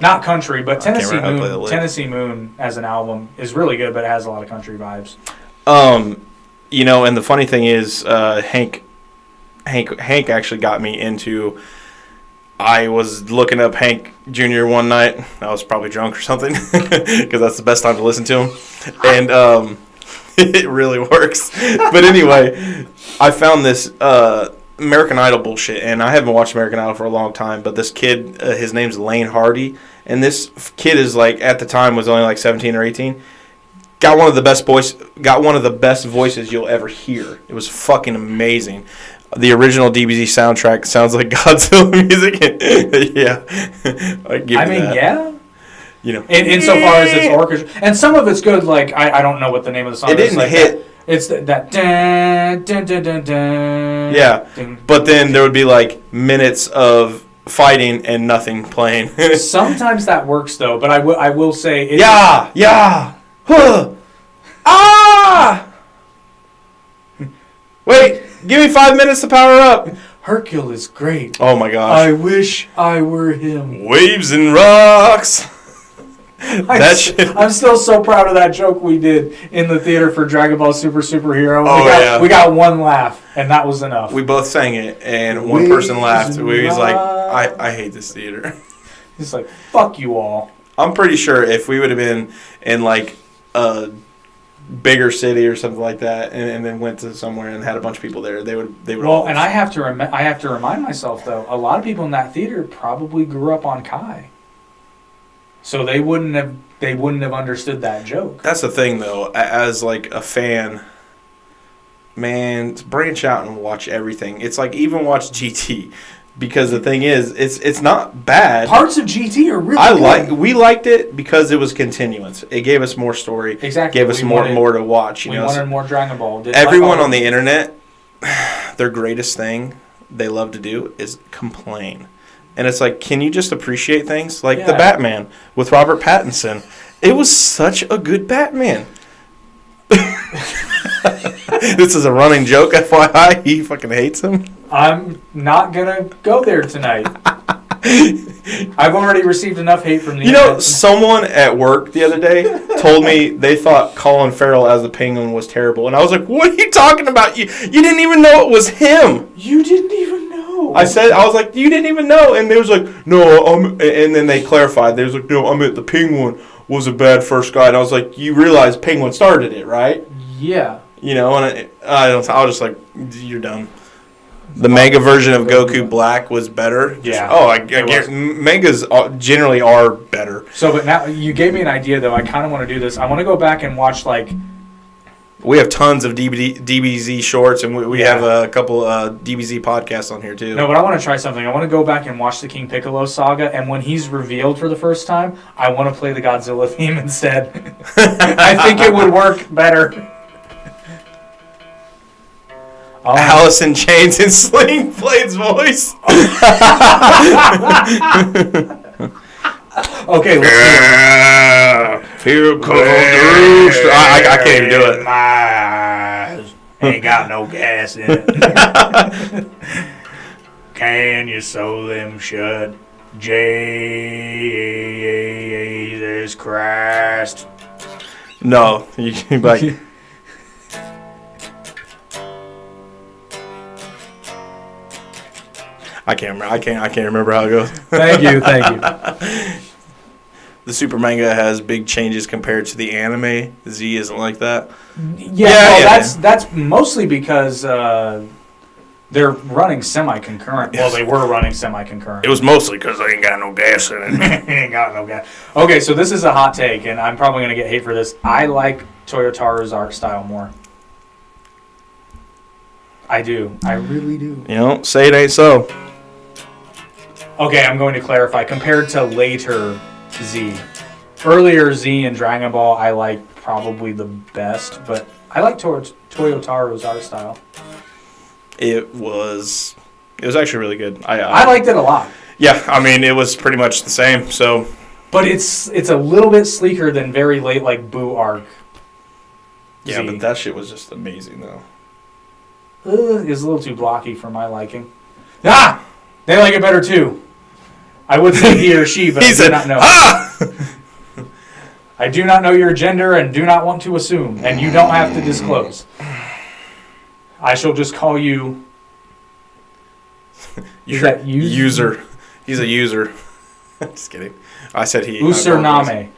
Not country, but Tennessee Moon. Tennessee Moon as an album is really good, but it has a lot of country vibes. You know, and the funny thing is, Hank actually got me into. I was looking up Hank Jr. one night. I was probably drunk or something, because that's the best time to listen to him, and it really works. But anyway, I found this American Idol bullshit, and I haven't watched American Idol for a long time. But this kid, his name's Lane Hardy, and this kid is like, at the time, was only like 17 or 18. Got one of the best voices you'll ever hear. It was fucking amazing. The original DBZ soundtrack sounds like Godzilla music. Yeah, I mean, that. Yeah. You know, insofar as it's orchestra, and some of it's good. Like I don't know what the name of the song is. It didn't like hit. That. It's that. Dun, dun, dun, dun, dun, yeah, dun. But then there would be like minutes of fighting and nothing playing. Sometimes that works though, but I will say. Yeah. Huh. Ah. Wait, give me 5 minutes to power up. Hercule is great. Oh my gosh. I wish I were him. Waves and rocks. I'm still so proud of that joke we did in the theater for Dragon Ball Superhero. Oh, we got one laugh, and that was enough. We both sang it, and one person laughed. We was like, I hate this theater. He's like, fuck you all. I'm pretty sure if we would have been in like a bigger city or something like that, and then went to somewhere and had a bunch of people there, they would. Well, and I have to remind myself though, a lot of people in that theater probably grew up on Kai, so they wouldn't have understood that joke. That's the thing though, as like a fan, man, branch out and watch everything. It's like even watch GT. Because the thing is, it's not bad. Parts of GT are really good. We liked it because it was continuance. It gave us more story. Exactly. Gave us more to watch. We wanted more Dragon Ball. Everyone on the internet, their greatest thing they love to do is complain. And it's like, can you just appreciate things? Like the Batman with Robert Pattinson. It was such a good Batman. This is a running joke, FYI. He fucking hates him. I'm not gonna go there tonight. I've already received enough hate from the internet. Someone at work the other day told me they thought Colin Farrell as the Penguin was terrible, and I was like, "What are you talking about? You didn't even know it was him. You didn't even know." I was like, "You didn't even know," and they was like, "No," and then they clarified. They was like, "No, I meant the Penguin was a bad first guy," and I was like, "You realize Penguin started it, right?" Yeah. You know, and I was just like, "You're done." The manga version of Goku Black was better. I guess mangas generally are better. So, but now you gave me an idea, though. I kind of want to do this. I want to go back and watch, like... We have tons of DBZ shorts, and we have a couple DBZ podcasts on here, too. No, but I want to try something. I want to go back and watch the King Piccolo saga, and when he's revealed for the first time, I want to play the Godzilla theme instead. I think it would work better. Alice in Chains and Sling Blade's voice. Okay, let's Here comes I can't even do it. Ain't got no gas in it. Can you sew them shut? Jesus Christ. No, you can be like... I can't remember. I can't remember how it goes. Thank you. The super manga has big changes compared to the anime. Z isn't like that. Yeah, that's mostly because They're running semi-concurrent. Well, they were running semi-concurrent. It was mostly because I ain't got no gas in it. Ain't got no gas. Okay, so this is a hot take, and I'm probably going to get hate for this. I like Toyotaro's art style more. I do. I really do. You know, say it ain't so. Okay, I'm going to clarify. Compared to later Z. Earlier Z and Dragon Ball, I like probably the best, but I like Toyotaro's art style. It was actually really good. I liked it a lot. Yeah, I mean, it was pretty much the same, so. But it's a little bit sleeker than very late, like Boo Arc. Yeah, Z. but that shit was just amazing, though. It's a little too blocky for my liking. Ah! They like it better, too. I would say he or she, but I do not know. Ah! I do not know your gender and do not want to assume, and you don't have to disclose. I shall just call you... User. He's a user. Just kidding. I said he. Username.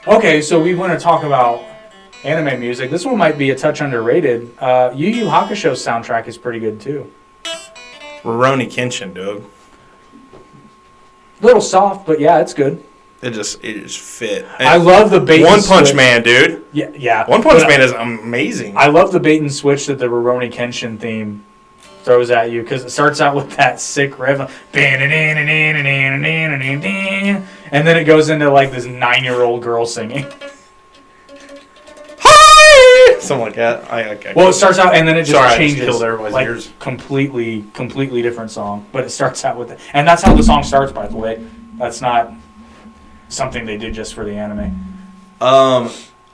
Okay, so we want to talk about anime music. This one might be a touch underrated. Yu Yu Hakusho's soundtrack is pretty good too. Rurouni Kenshin, dude. Little soft, but yeah, it's good. It just fit. I love the bait. One and Punch switch. Man, dude. Yeah. One Punch Man is amazing. I love the bait and switch that the Rurouni Kenshin theme throws at you because it starts out with that sick riff, and then it goes into like this 9-year-old girl singing. Hi! Something like that. Okay. Well, it starts out and then it just Sorry, I changes. just killed everybody's like ears. completely different song. But it starts out with it, and that's how the song starts. By the way, that's not something they did just for the anime.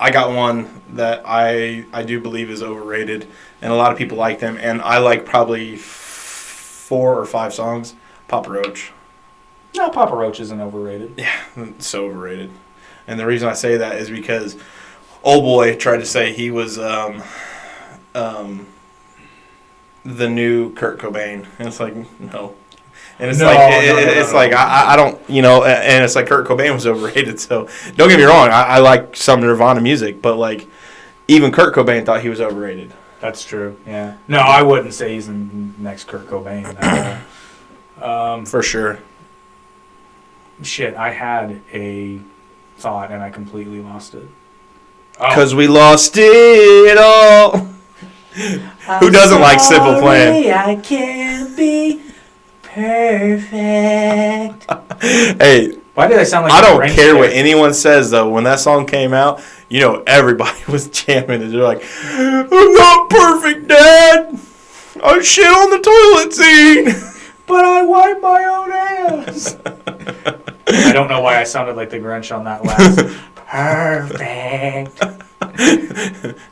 I got one that I do believe is overrated, and a lot of people like them, and I like probably 4 or 5 songs. Papa Roach. No, Papa Roach isn't overrated. Yeah, it's so overrated. And the reason I say that is because Old Boy tried to say he was the new Kurt Cobain, and it's like no. And it's I don't, you know, and it's like Kurt Cobain was overrated. So don't get me wrong, I like some Nirvana music, but like even Kurt Cobain thought he was overrated. That's true. Yeah. No, I wouldn't say he's the next Kurt Cobain. For sure. Shit, I had a thought and I completely lost it. Because we lost it all. Who doesn't like Simple Plan? I can't be perfect. Hey, why did I sound like I a don't Grinch care there? what anyone says though. When that song came out, you know everybody was jamming it. They're like, "I'm not perfect, Dad. I shit on the toilet seat, but I wipe my own ass." I don't know why I sounded like the Grinch on that last. Perfect.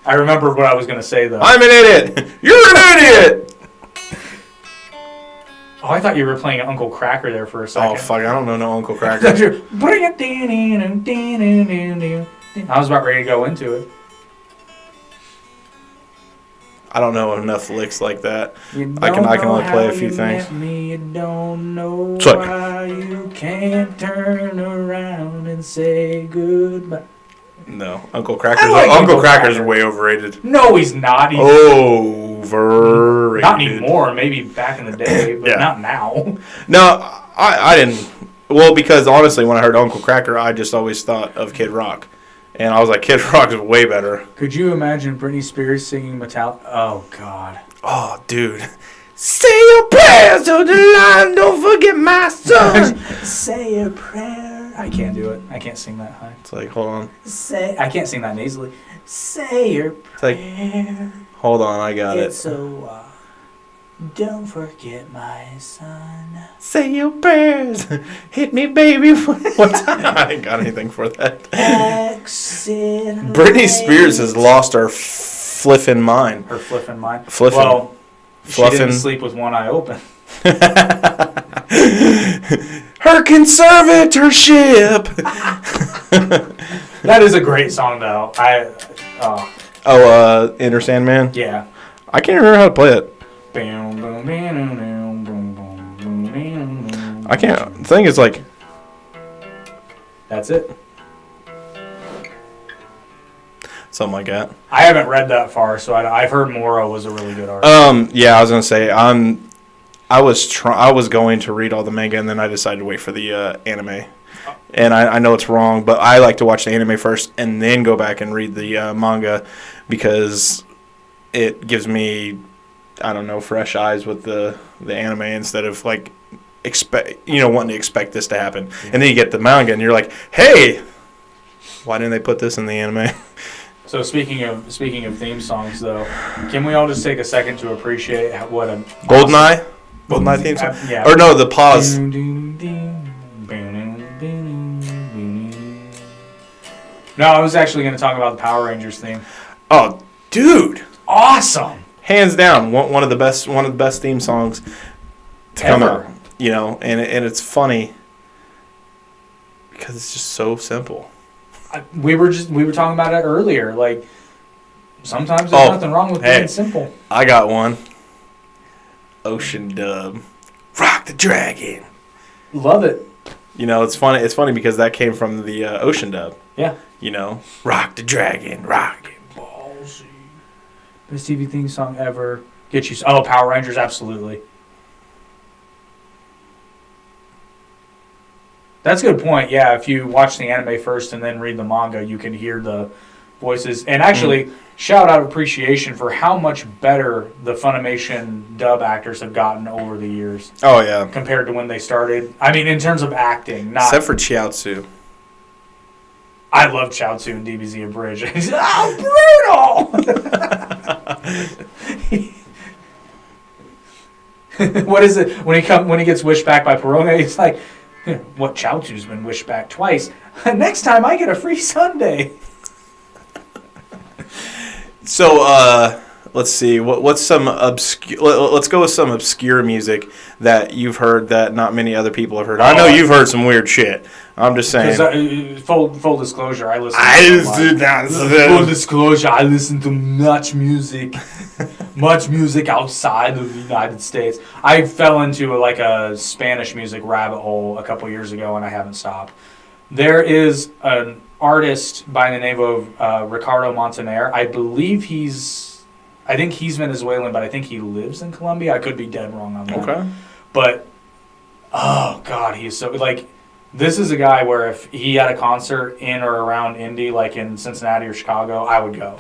I remember what I was going to say though. I'm an idiot. You're an idiot. Oh, I thought you were playing Uncle Cracker there for a second. Oh fuck! I don't know no Uncle Cracker. I was about ready to go into it. I don't know enough licks like that. I can only play a few things. You don't know Sorry. why you can't turn around and say goodbye. No, Uncle Crackers. I like Uncle Uncle Crackers Cracker. are way overrated. No, he's not. He's Overrated. not anymore. Maybe back in the day, but Yeah. not now. No, I didn't. Well, because honestly, when I heard Uncle Cracker, I just always thought of Kid Rock. And I was like, Kid Rock is way better. Could you imagine Britney Spears singing Metallica? Oh, God. Oh, dude. Say your prayers to the line, don't forget my son. Say a prayer. I can't do it. I can't sing that high. It's like, hold on. I can't sing that nasally. Say your like- prayer. Hold on, I got It's it. so don't forget my son. Say your prayers. Hit me, baby. What? I ain't got anything for that. Exit. Britney Spears has lost her fliffin' mind. Her flipping mind. Fliffin'. Well, she didn't Fluffin'. sleep with one eye open. Her conservatorship. That is a great song, though. Enter Sandman. Yeah. I can't remember how to play it. I can't. The thing is, like, That's it. something like that. I haven't read that far, so I've heard Moro was a really good artist. Yeah, I was gonna say I was going to read all the manga, and then I decided to wait for the anime. And I know it's wrong, but I like to watch the anime first and then go back and read the manga because it gives me, I don't know, fresh eyes with the anime instead of like wanting to expect this to happen. And then you get the manga and you're like, hey, why didn't they put this in the anime? So speaking of theme songs, though, can we all just take a second to appreciate what a GoldenEye theme song? Yeah. Or no, the pause. No, I was actually going to talk about the Power Rangers theme. Oh, dude, Awesome. hands down, one of the best theme songs to come Ever. out. And it's funny because it's just so simple. We were talking about it earlier. Like, sometimes there's nothing wrong with being simple. I got one. Ocean Dub, Rock the Dragon. Love it. It's funny. It's funny because that came from the Ocean Dub. Yeah. Rock the Dragon, rock it. Ballsy. Best TV theme song ever. Get you. Oh, Power Rangers, absolutely. That's a good point. Yeah, if you watch the anime first and then read the manga, you can hear the voices. And actually, shout out appreciation for how much better the Funimation dub actors have gotten over the years Oh yeah. compared to when they started. I mean, in terms of acting, not. Except for Chiaotzu. I love Chaozu and DBZ Abridged. He's oh, brutal! What is it when he gets wished back by Perone? He's like, what Chaozu's been wished back twice. Next time I get a free Sunday. So let's see. What's some obscure? Let's go with some obscure music that you've heard that not many other people have heard. I know you've heard some weird shit. I'm just saying. Full disclosure, I listen. Full disclosure, I listen to much music outside of the United States. I fell into like a Spanish music rabbit hole a couple years ago, and I haven't stopped. There is an artist by the name of Ricardo Montaner. I think he's Venezuelan, but I think he lives in Colombia. I could be dead wrong on that. Okay. But oh god, he's so like. This is a guy where if he had a concert in or around Indy, like in Cincinnati or Chicago, I would go.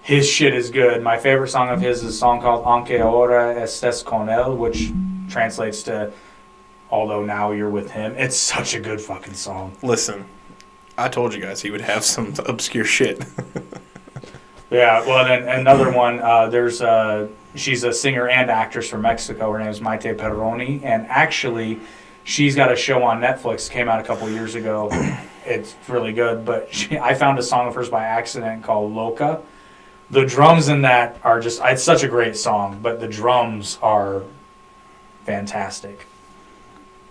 His shit is good. My favorite song of his is a song called Aunque ahora estés con él, which translates to Although Now You're With Him. It's such a good fucking song. Listen, I told you guys he would have some obscure shit. Yeah, well, then another one, she's a singer and actress from Mexico. Her name is Maite Perroni, and actually... she's got a show on Netflix, came out a couple years ago. It's really good, but I found a song of hers by accident called Loca. The drums in that are just, it's such a great song, but the drums are fantastic.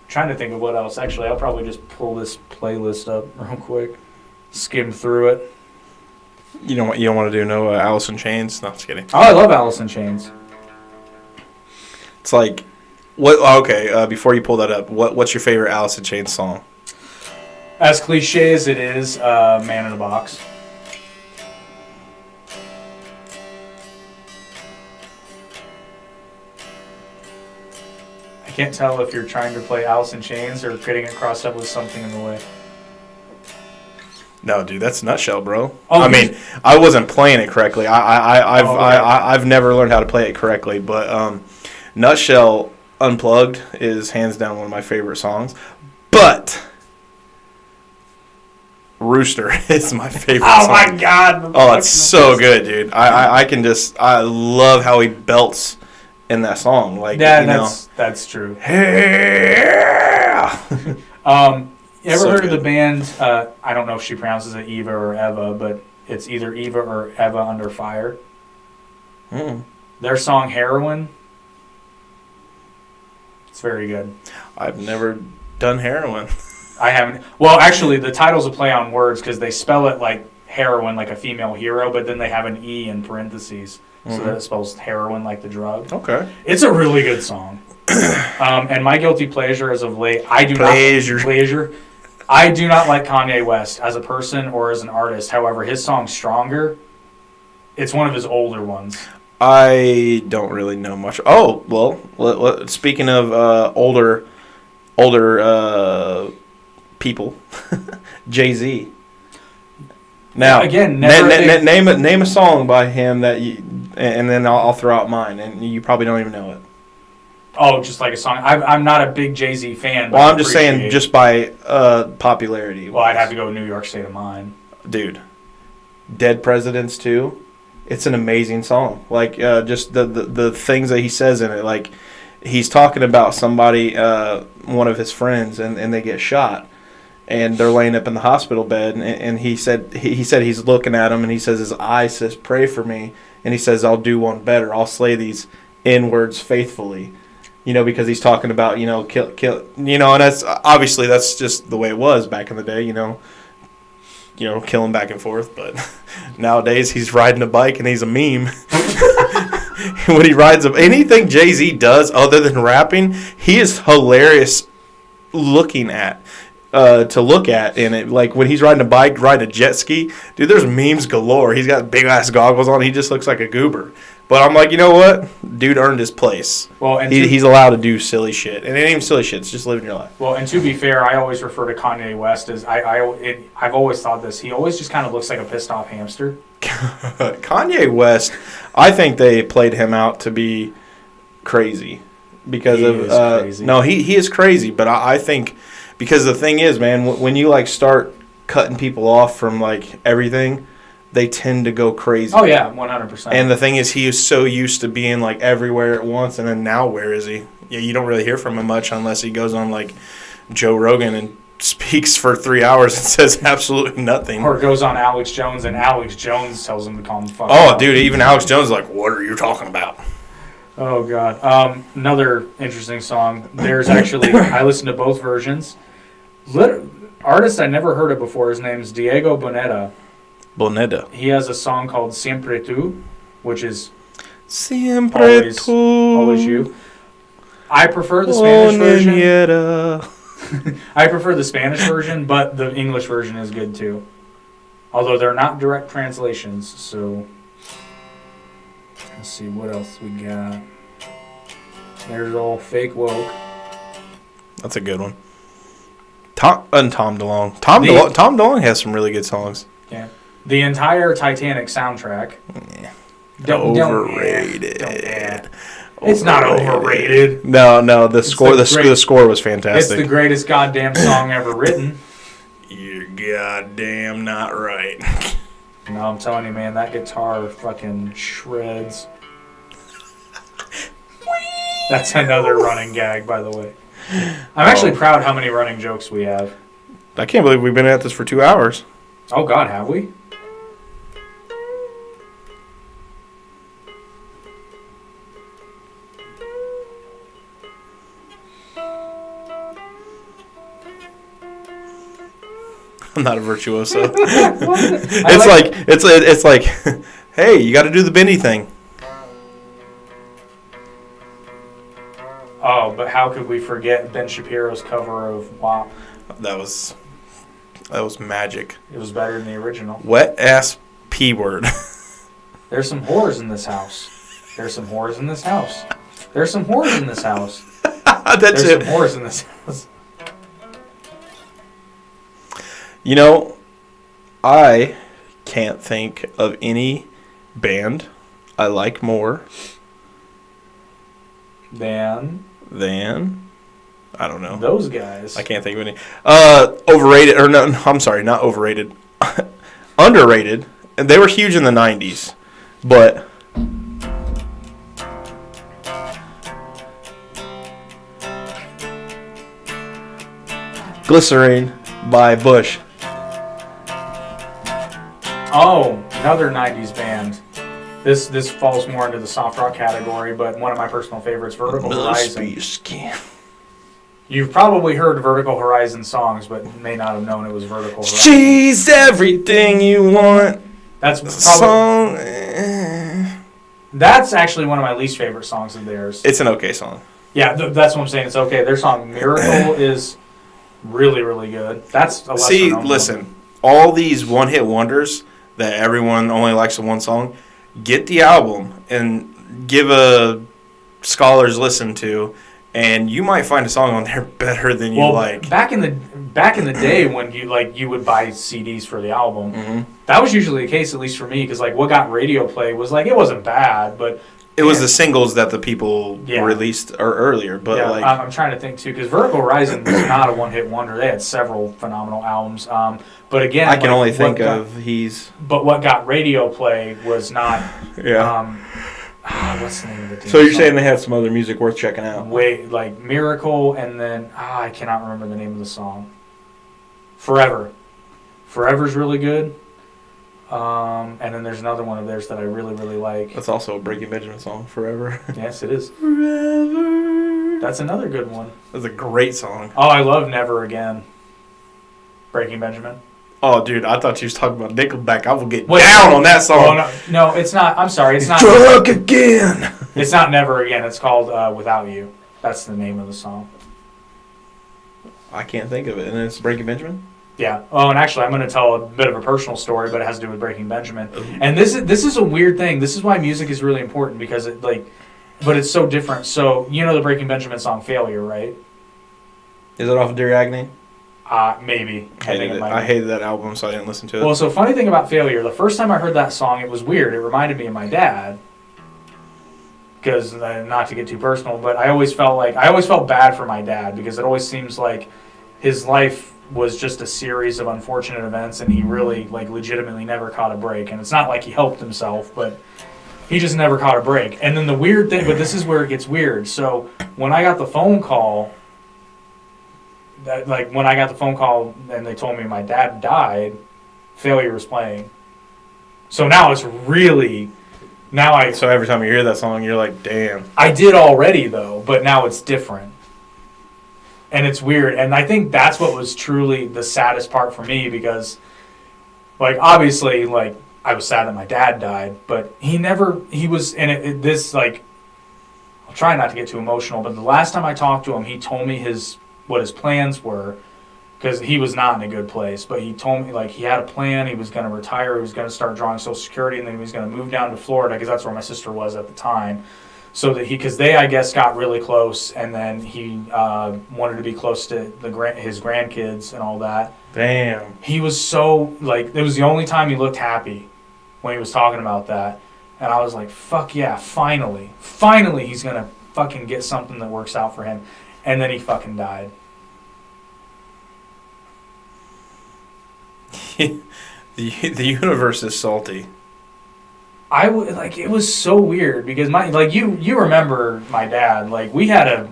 I'm trying to think of what else. Actually, I'll probably just pull this playlist up real quick, skim through it. You don't want to do no Alice in Chains? No, just kidding. Oh, I love Alice in Chains. It's like... before you pull that up, what's your favorite Alice in Chains song? As cliche as it is, Man in a Box. I can't tell if you're trying to play Alice in Chains or getting it crossed up with something in the way. No, dude, that's Nutshell, bro. Oh, I mean, I wasn't playing it correctly. I've never learned how to play it correctly, but Nutshell Unplugged is hands down one of my favorite songs, but Rooster is my favorite song. My god! Oh, it's so good, dude. I love how he belts in that song. Like, that's true. Yeah. You ever So heard good. of the band? I don't know if she pronounces it Eva or Eva, but it's either Eva or Eva Under Fire. Their song Heroin. It's very good. I've never done heroin. I haven't. Well, actually, the title's a play on words because they spell it like heroin, like a female hero, but then they have an E in parentheses. So that it spells heroin like the drug. Okay. It's a really good song. And my guilty pleasure as of late, I do Pleasure. not... Pleasure. I do not like Kanye West as a person or as an artist. However, his song "Stronger," it's one of his older ones. I don't really know much. Oh, well, speaking of older people, Jay-Z. Now, Again, name a song by him that you, and then I'll throw out mine, and you probably don't even know it. Oh, just like a song. I'm not a big Jay-Z fan. But Well, I'm just saying, just by popularity. Well, I'd have to go New York State of Mind. Dude, Dead Presidents too. It's an amazing song. Like just the things that he says in it. Like he's talking about somebody, one of his friends, and they get shot, and they're laying up in the hospital bed, and he said he's looking at him, and he says his eye says, "Pray for me," and he says, "I'll do one better. I'll slay these N-words faithfully." You know, because he's talking about, you know, kill, you know, and that's obviously that's just the way it was back in the day, you know, killing back and forth. But nowadays he's riding a bike and he's a meme. When he rides anything Jay-Z does other than rapping, he is hilarious looking at. To look at in it, like when he's riding a bike, riding a jet ski, dude, there's memes galore. He's got big ass goggles on. He just looks like a goober. But I'm like, you know what? Dude earned his place. Well, and he's allowed to do silly shit, and it ain't even silly shit. It's just living your life. Well, and to be fair, I always refer to Kanye West as I've always thought this. He always just kind of looks like a pissed off hamster. Kanye West, I think they played him out to be crazy because crazy. No, he is crazy, but I think. Because the thing is, man, when you like start cutting people off from like everything, they tend to go crazy. Oh yeah, 100%. And the thing is, he is so used to being like everywhere at once, and then now where is he? Yeah, you don't really hear from him much unless he goes on like Joe Rogan and speaks for 3 hours and says absolutely nothing. Or goes on Alex Jones and Alex Jones tells him to calm the fuck down. Dude, even Alex Jones is like, what are you talking about? Oh God. Another interesting song. There's actually I listened to both versions. Artist I never heard of before. His name's Diego Boneta. Boneta. He has a song called Siempre Tu, which is Siempre always you. I prefer the Spanish version. I prefer the Spanish version, but the English version is good too. Although they're not direct translations, so let's see what else we got. There's all Fake Woke. That's a good one. Tom DeLonge. Tom DeLonge has some really good songs. Yeah. The entire Titanic soundtrack. Yeah. Overrated. It's not overrated. No. The score was fantastic. It's the greatest goddamn song ever written. You're goddamn not right. No, I'm telling you, man, that guitar fucking shreds. That's another running gag, by the way. I'm actually proud how many running jokes we have. I can't believe we've been at this for 2 hours. Oh, God, have we? I'm not a virtuoso. It's like, hey, you got to do the Benny thing. Oh, but how could we forget Ben Shapiro's cover of WAP? That was magic. It was better than the original. Wet ass P word. There's some whores in this house. There's some whores in this house. There's some whores in this house. There's some whores in this house. You know, I can't think of any band I like more than I don't know. Those guys. I can't think of any. Overrated, or no, I'm sorry, not overrated. Underrated. And they were huge in the 90s. But Glycerine by Bush. Oh, another 90s band. This falls more into the soft rock category, but one of my personal favorites, Vertical Horizon. You've probably heard Vertical Horizon songs, but may not have known it was Vertical Horizon. She's everything you want. That's probably... That's actually one of my least favorite songs of theirs. It's an okay song. Yeah, that's what I'm saying. It's okay. Their song Miracle is Really, really good. That's a lesser See, known one. listen, all these one-hit wonders that everyone only likes the one song, get the album and give a scholar's listen to, and you might find a song on there better than you like. Back in the day when you would buy CDs for the album, Mhm. that was usually the case, at least for me, because like what got radio play was like it wasn't bad, but It was the singles that the people Yeah. released earlier, but yeah, like I'm trying to think too, because Vertical Horizon was not a one-hit wonder. They had several phenomenal albums, but again, I can like, only what think got- of he's But what got radio play was not. yeah. What's the name of the team So you're song? saying they have some other music worth checking out? Wait, like Miracle, and then I cannot remember the name of the song. Forever. Forever's really good. And then there's another one of theirs that I really, really like. That's also a Breaking Benjamin song, Forever. Yes, it is. Forever. That's another good one. That's a great song. Oh, I love Never Again. Breaking Benjamin. Oh, dude, I thought you was talking about Nickelback. I will get Wait, down on that Oh, song. no, it's not. I'm sorry. It's not. Drunk again. It's not Never Again. It's called Without You. That's the name of the song. I can't think of it. And it's Breaking Benjamin? Yeah. Oh, and actually, I'm going to tell a bit of a personal story, but it has to do with Breaking Benjamin. And this is a weird thing. This is why music is really important because but it's so different. So you know the Breaking Benjamin song "Failure," right? Is it off of Dear Agony? Maybe. I think it might. I be. hated that album, so I didn't listen to it. Well, so funny thing about "Failure," the first time I heard that song, it was weird. It reminded me of my dad. Because not to get too personal, but I always felt bad for my dad because it always seems like his life was just a series of unfortunate events, and he really legitimately never caught a break. And it's not like he helped himself, but he just never caught a break. And then the weird thing, but this is where it gets weird. So when I got the phone call, and they told me my dad died, Failure was playing. So now it's really. So every time you hear that song, you're like, damn. I did already though, but now it's different. And it's weird. And I think that's what was truly the saddest part for me because obviously I was sad that my dad died, but I'll try not to get too emotional, but the last time I talked to him, he told me what his plans were because he was not in a good place, but he told me he had a plan. He was going to retire. He was going to start drawing Social Security, and then he was going to move down to Florida because that's where my sister was at the time. So that because they, I guess, got really close, and then he wanted to be close to his grandkids and all that. Damn. He was so it was the only time he looked happy when he was talking about that, and I was like, "Fuck yeah, finally he's gonna fucking get something that works out for him," and then he fucking died. The universe is salty. I would it was so weird because you remember my dad we had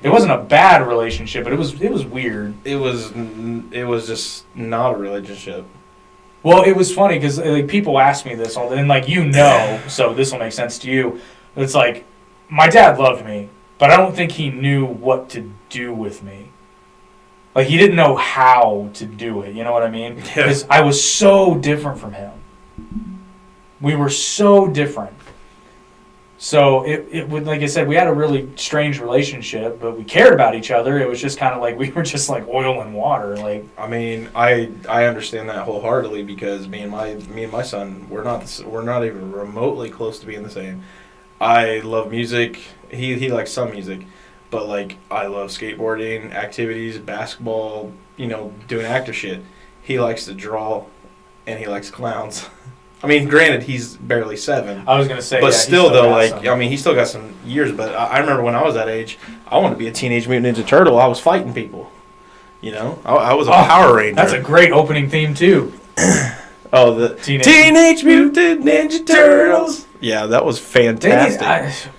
it wasn't a bad relationship, but it was weird. It was just not a relationship. Well, it was funny because people ask me this all, and so this will make sense to you. It's my dad loved me, but I don't think he knew what to do with me. He didn't know how to do it. You know what I mean? Because I was so different from him. We were so different. So it would, like I said, we had a really strange relationship, but we cared about each other. It was just kind of we were just like oil and water. I mean, I understand that wholeheartedly because me and my son, we're not even remotely close to being the same. I love music. He likes some music, but I love skateboarding, activities, basketball, doing active shit. He likes to draw, and he likes clowns. I mean, granted, he's barely 7. I was gonna say, but yeah, still, though, some. he still got some years. But I remember when I was that age, I wanted to be a Teenage Mutant Ninja Turtle. I was fighting people. I was a Power Ranger. That's a great opening theme too. Oh, the Teenage Mutant Ninja Turtles. Yeah, that was fantastic.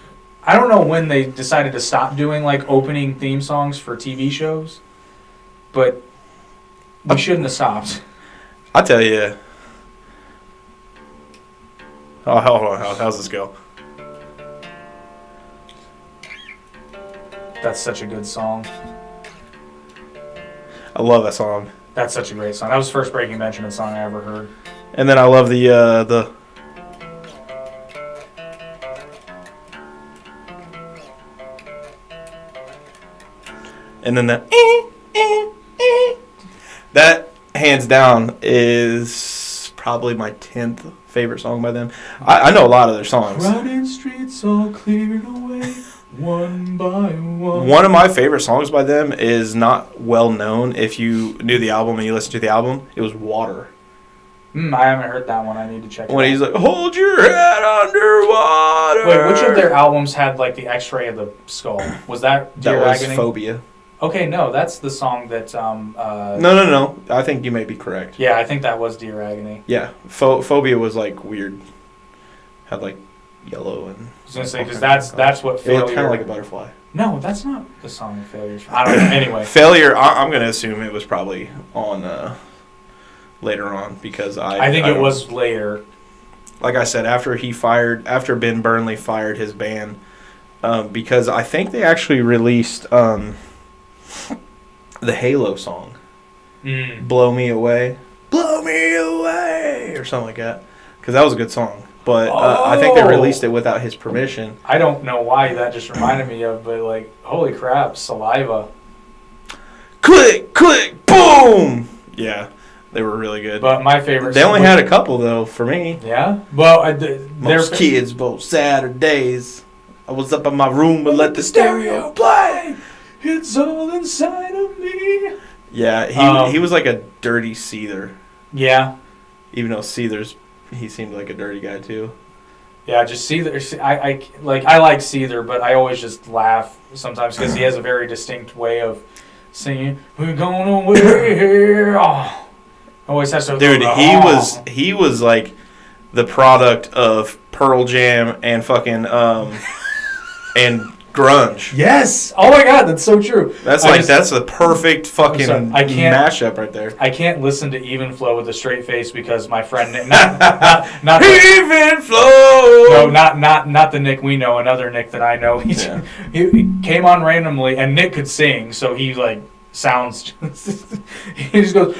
I don't know when they decided to stop doing opening theme songs for TV shows, but we shouldn't have stopped. I tell you. Oh, hold on. How's this go? That's such a good song. I love that song. That's such a great song. That was the first Breaking Benjamin song I ever heard. And then I love the and then the That, hands down, is probably my 10th favorite song by them. I know a lot of their songs. Crowded streets all cleared away, one by one. One of my favorite songs by them is not well known. If you knew the album and you listened to the album, it was Water. I haven't heard that one. I need to check it out. When he's like, hold your head underwater. Wait, which of their albums had like the X-ray of the skull? Was that That Dear was Agony? Phobia. Okay, no, that's the song that. No. I think you may be correct. Yeah, I think that was Dear Agony. Yeah, Phobia was like weird. Had like yellow and. I was gonna say because that's what It failure. looked kind of like a butterfly. No, that's not the song of failures. I don't know. Anyway, Failure. I'm gonna assume it was probably on later on because I think it don't- was later. Like I said, after Ben Burnley fired his band, because I think they actually released the Halo song, "Blow Me Away," or something like that, because that was a good song. But I think they released it without his permission. I don't know why that just reminded me of, but like, holy crap, Saliva. Click, click, boom. Yeah, they were really good. But my favorite. They only had a couple though for me. Yeah. Well, Most kids, both Saturdays. I was up in my room and let the stereo play. It's all inside of me. Yeah, he was like a dirty Seether. Yeah. Even though Seether's, he seemed like a dirty guy too. Yeah, just Seether. I like Seether, but I always just laugh sometimes because he has a very distinct way of singing. We're going away here. Oh. Always has to. Dude, he was like the product of Pearl Jam and fucking and grunge. Yes. Oh my God, that's so true. That's that's the perfect fucking mashup right there. I can't listen to Even Flow with a straight face because my friend Nick, not Even Flow. No, not the Nick we know, another Nick that I know. He came on randomly, and Nick could sing, so he like sounds. He just goes,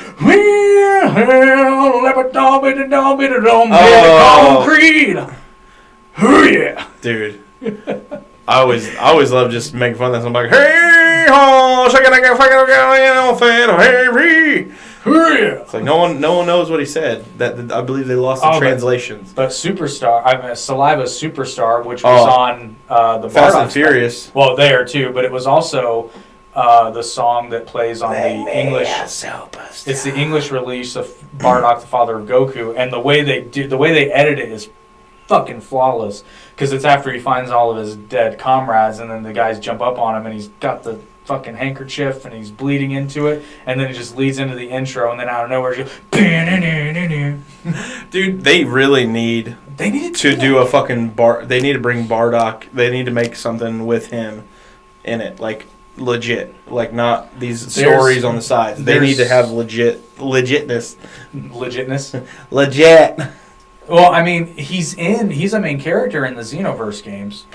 concrete. Oh yeah, dude. I always love just making fun of that. I'm like, hey ho, it's like no one knows what he said. That I believe they lost the translations. But Superstar, Saliva's Superstar, which was on the Fast and Furious. Well, there too, but it was also the song that plays on the English. It's the English release of Bardock, the Father of Goku, and the way they edit it is fucking flawless. Because it's after he finds all of his dead comrades, and then the guys jump up on him, and he's got the fucking handkerchief, and he's bleeding into it, and then it just leads into the intro, and then out of nowhere, it goes, dude, they really need to do a fucking They need to bring Bardock. They need to make something with him in it, like legit, like not these stories on the sides. They need to have legitness. Legit. Well, I mean, he's a main character in the Xenoverse games.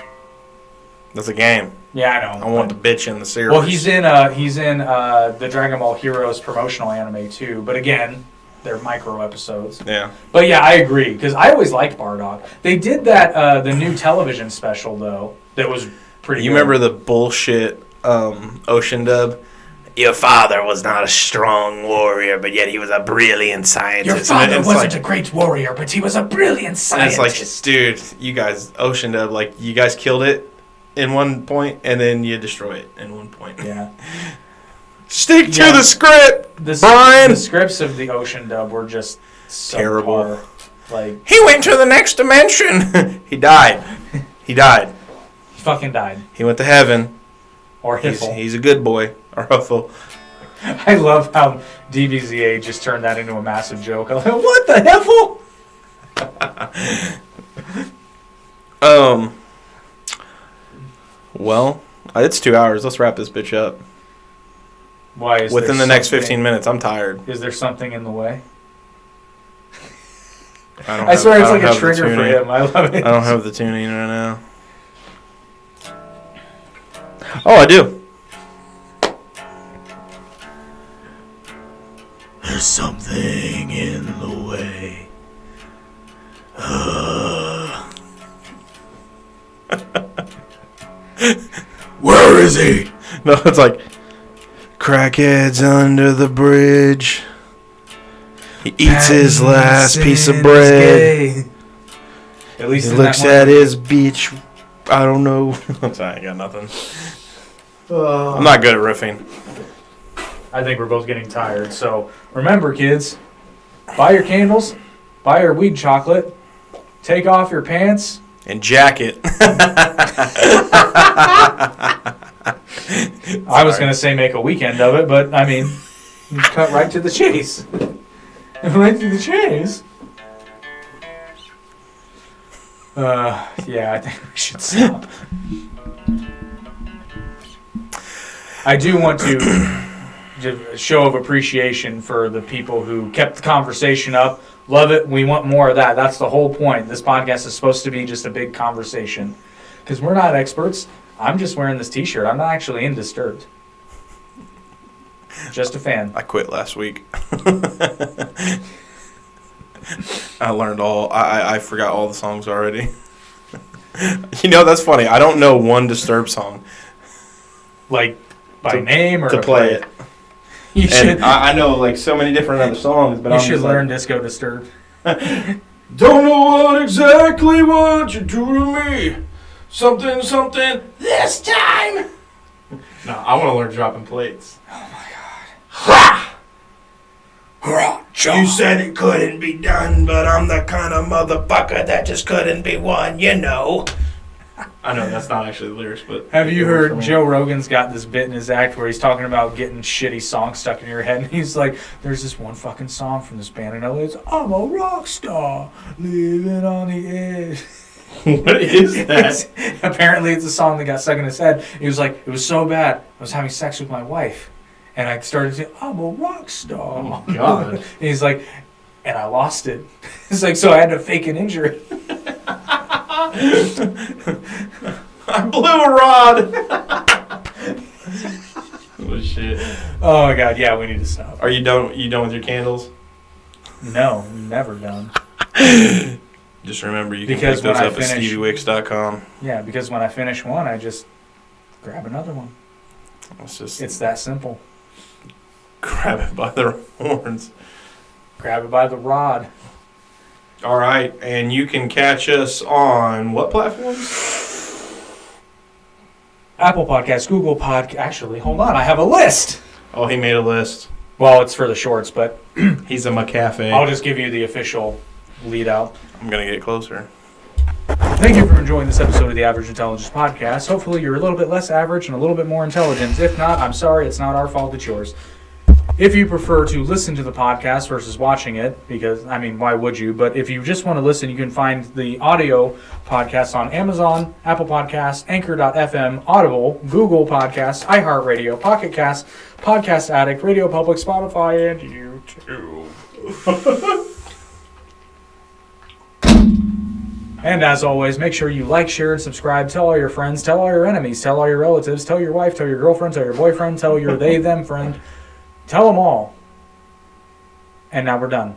That's a game. Yeah, I know. I want the bitch in the series. Well, he's in the Dragon Ball Heroes promotional anime too, but again, they're micro episodes. Yeah. But yeah, I agree because I always liked Bardock. They did that the new television special though that was pretty. You good. remember the bullshit Ocean dub? Your father was not a strong warrior, but yet he was a brilliant scientist. Your father wasn't a great warrior, but he was a brilliant scientist. And it's like, dude, you guys, Ocean Dub, like, you guys killed it in one point, and then you destroy it in one point. Yeah. Stick to the script, Brian! The scripts of the Ocean Dub were just terrible. Like, he went to the next dimension! He died. He fucking died. He went to heaven. Or Hiffle. He's a good boy. Or Huffle. I love how DBZA just turned that into a massive joke. I'm like, what the Hiffle? Well, it's 2 hours. Let's wrap this bitch up. Why is within the next 15 minutes? I'm tired. Is there something in the way? I swear it's like a trigger for him. I love it. I don't have the tuning right now. Oh, I do. There's something in the way. Where is he? No, it's like crackheads under the bridge. He eats his last piece of bread. At least He in looks that at his beach. I don't know. I'm sorry, I got nothing. I'm not good at riffing. I think we're both getting tired. So remember, kids, buy your candles, buy your weed chocolate, take off your pants. And jacket. I was going to say make a weekend of it, but I mean, you cut right to the chase. Right to the chase. Yeah, I think we should stop. I do want to give a show of appreciation for the people who kept the conversation up. Love it. We want more of that. That's the whole point. This podcast is supposed to be just a big conversation. Because we're not experts. I'm just wearing this t-shirt. I'm not actually in Disturbed. Just a fan. I quit last week. I learned all. I forgot all the songs already. You know, that's funny. I don't know one Disturbed song. Like, by name or to play it. You should. And I know like so many different other songs, but You I'm should just learn like, Disco Disturbed. don't know what exactly what you do to me. Something this time. No, I want to learn dropping plates. Oh my god. Ha! You said it couldn't be done, but I'm the kind of motherfucker that just couldn't be won, you know. I know that's not actually the lyrics, but Have you heard Joe Rogan's got this bit in his act where he's talking about getting shitty songs stuck in your head, and he's like, "There's this one fucking song from this band, and it's I'm a rock star living on the edge." What is that? Apparently, it's a song that got stuck in his head. He was like, "It was so bad, I was having sex with my wife, and I started to, I'm a rock star." Oh my god! And he's like, and I lost it. It's like, so I had to fake an injury. I blew a rod. Oh shit! Oh my god! Yeah, we need to stop. Are you done? You done with your candles? No, never done. Just remember, you can Because pick those when I up at finish- StevieWicks.com. Yeah, because when I finish one, I just grab another one. It's that simple. Grab it by the horns. Grab it by the rod. All right, and you can catch us on what platforms? Apple Podcasts, Google Podcast. Actually, hold on, I have a list. Oh, he made a list. Well, it's for the shorts, but He's a McCafe. I'll just give you the official lead out. I'm gonna get closer. Thank you for enjoying this episode of the Average Intelligence Podcast. Hopefully you're a little bit less average and a little bit more intelligent. If not, I'm sorry, it's not our fault, it's yours. If you prefer to listen to the podcast versus watching it, because, I mean, why would you? But if you just want to listen, you can find the audio podcast on Amazon, Apple Podcasts, Anchor.fm, Audible, Google Podcasts, iHeartRadio, Pocket Cast, Podcast Addict, Radio Public, Spotify, and YouTube. And as always, make sure you like, share, and subscribe. Tell all your friends, tell all your enemies, tell all your relatives, tell your wife, tell your girlfriend, tell your boyfriend, tell your they, them friend. Tell them all. And now we're done.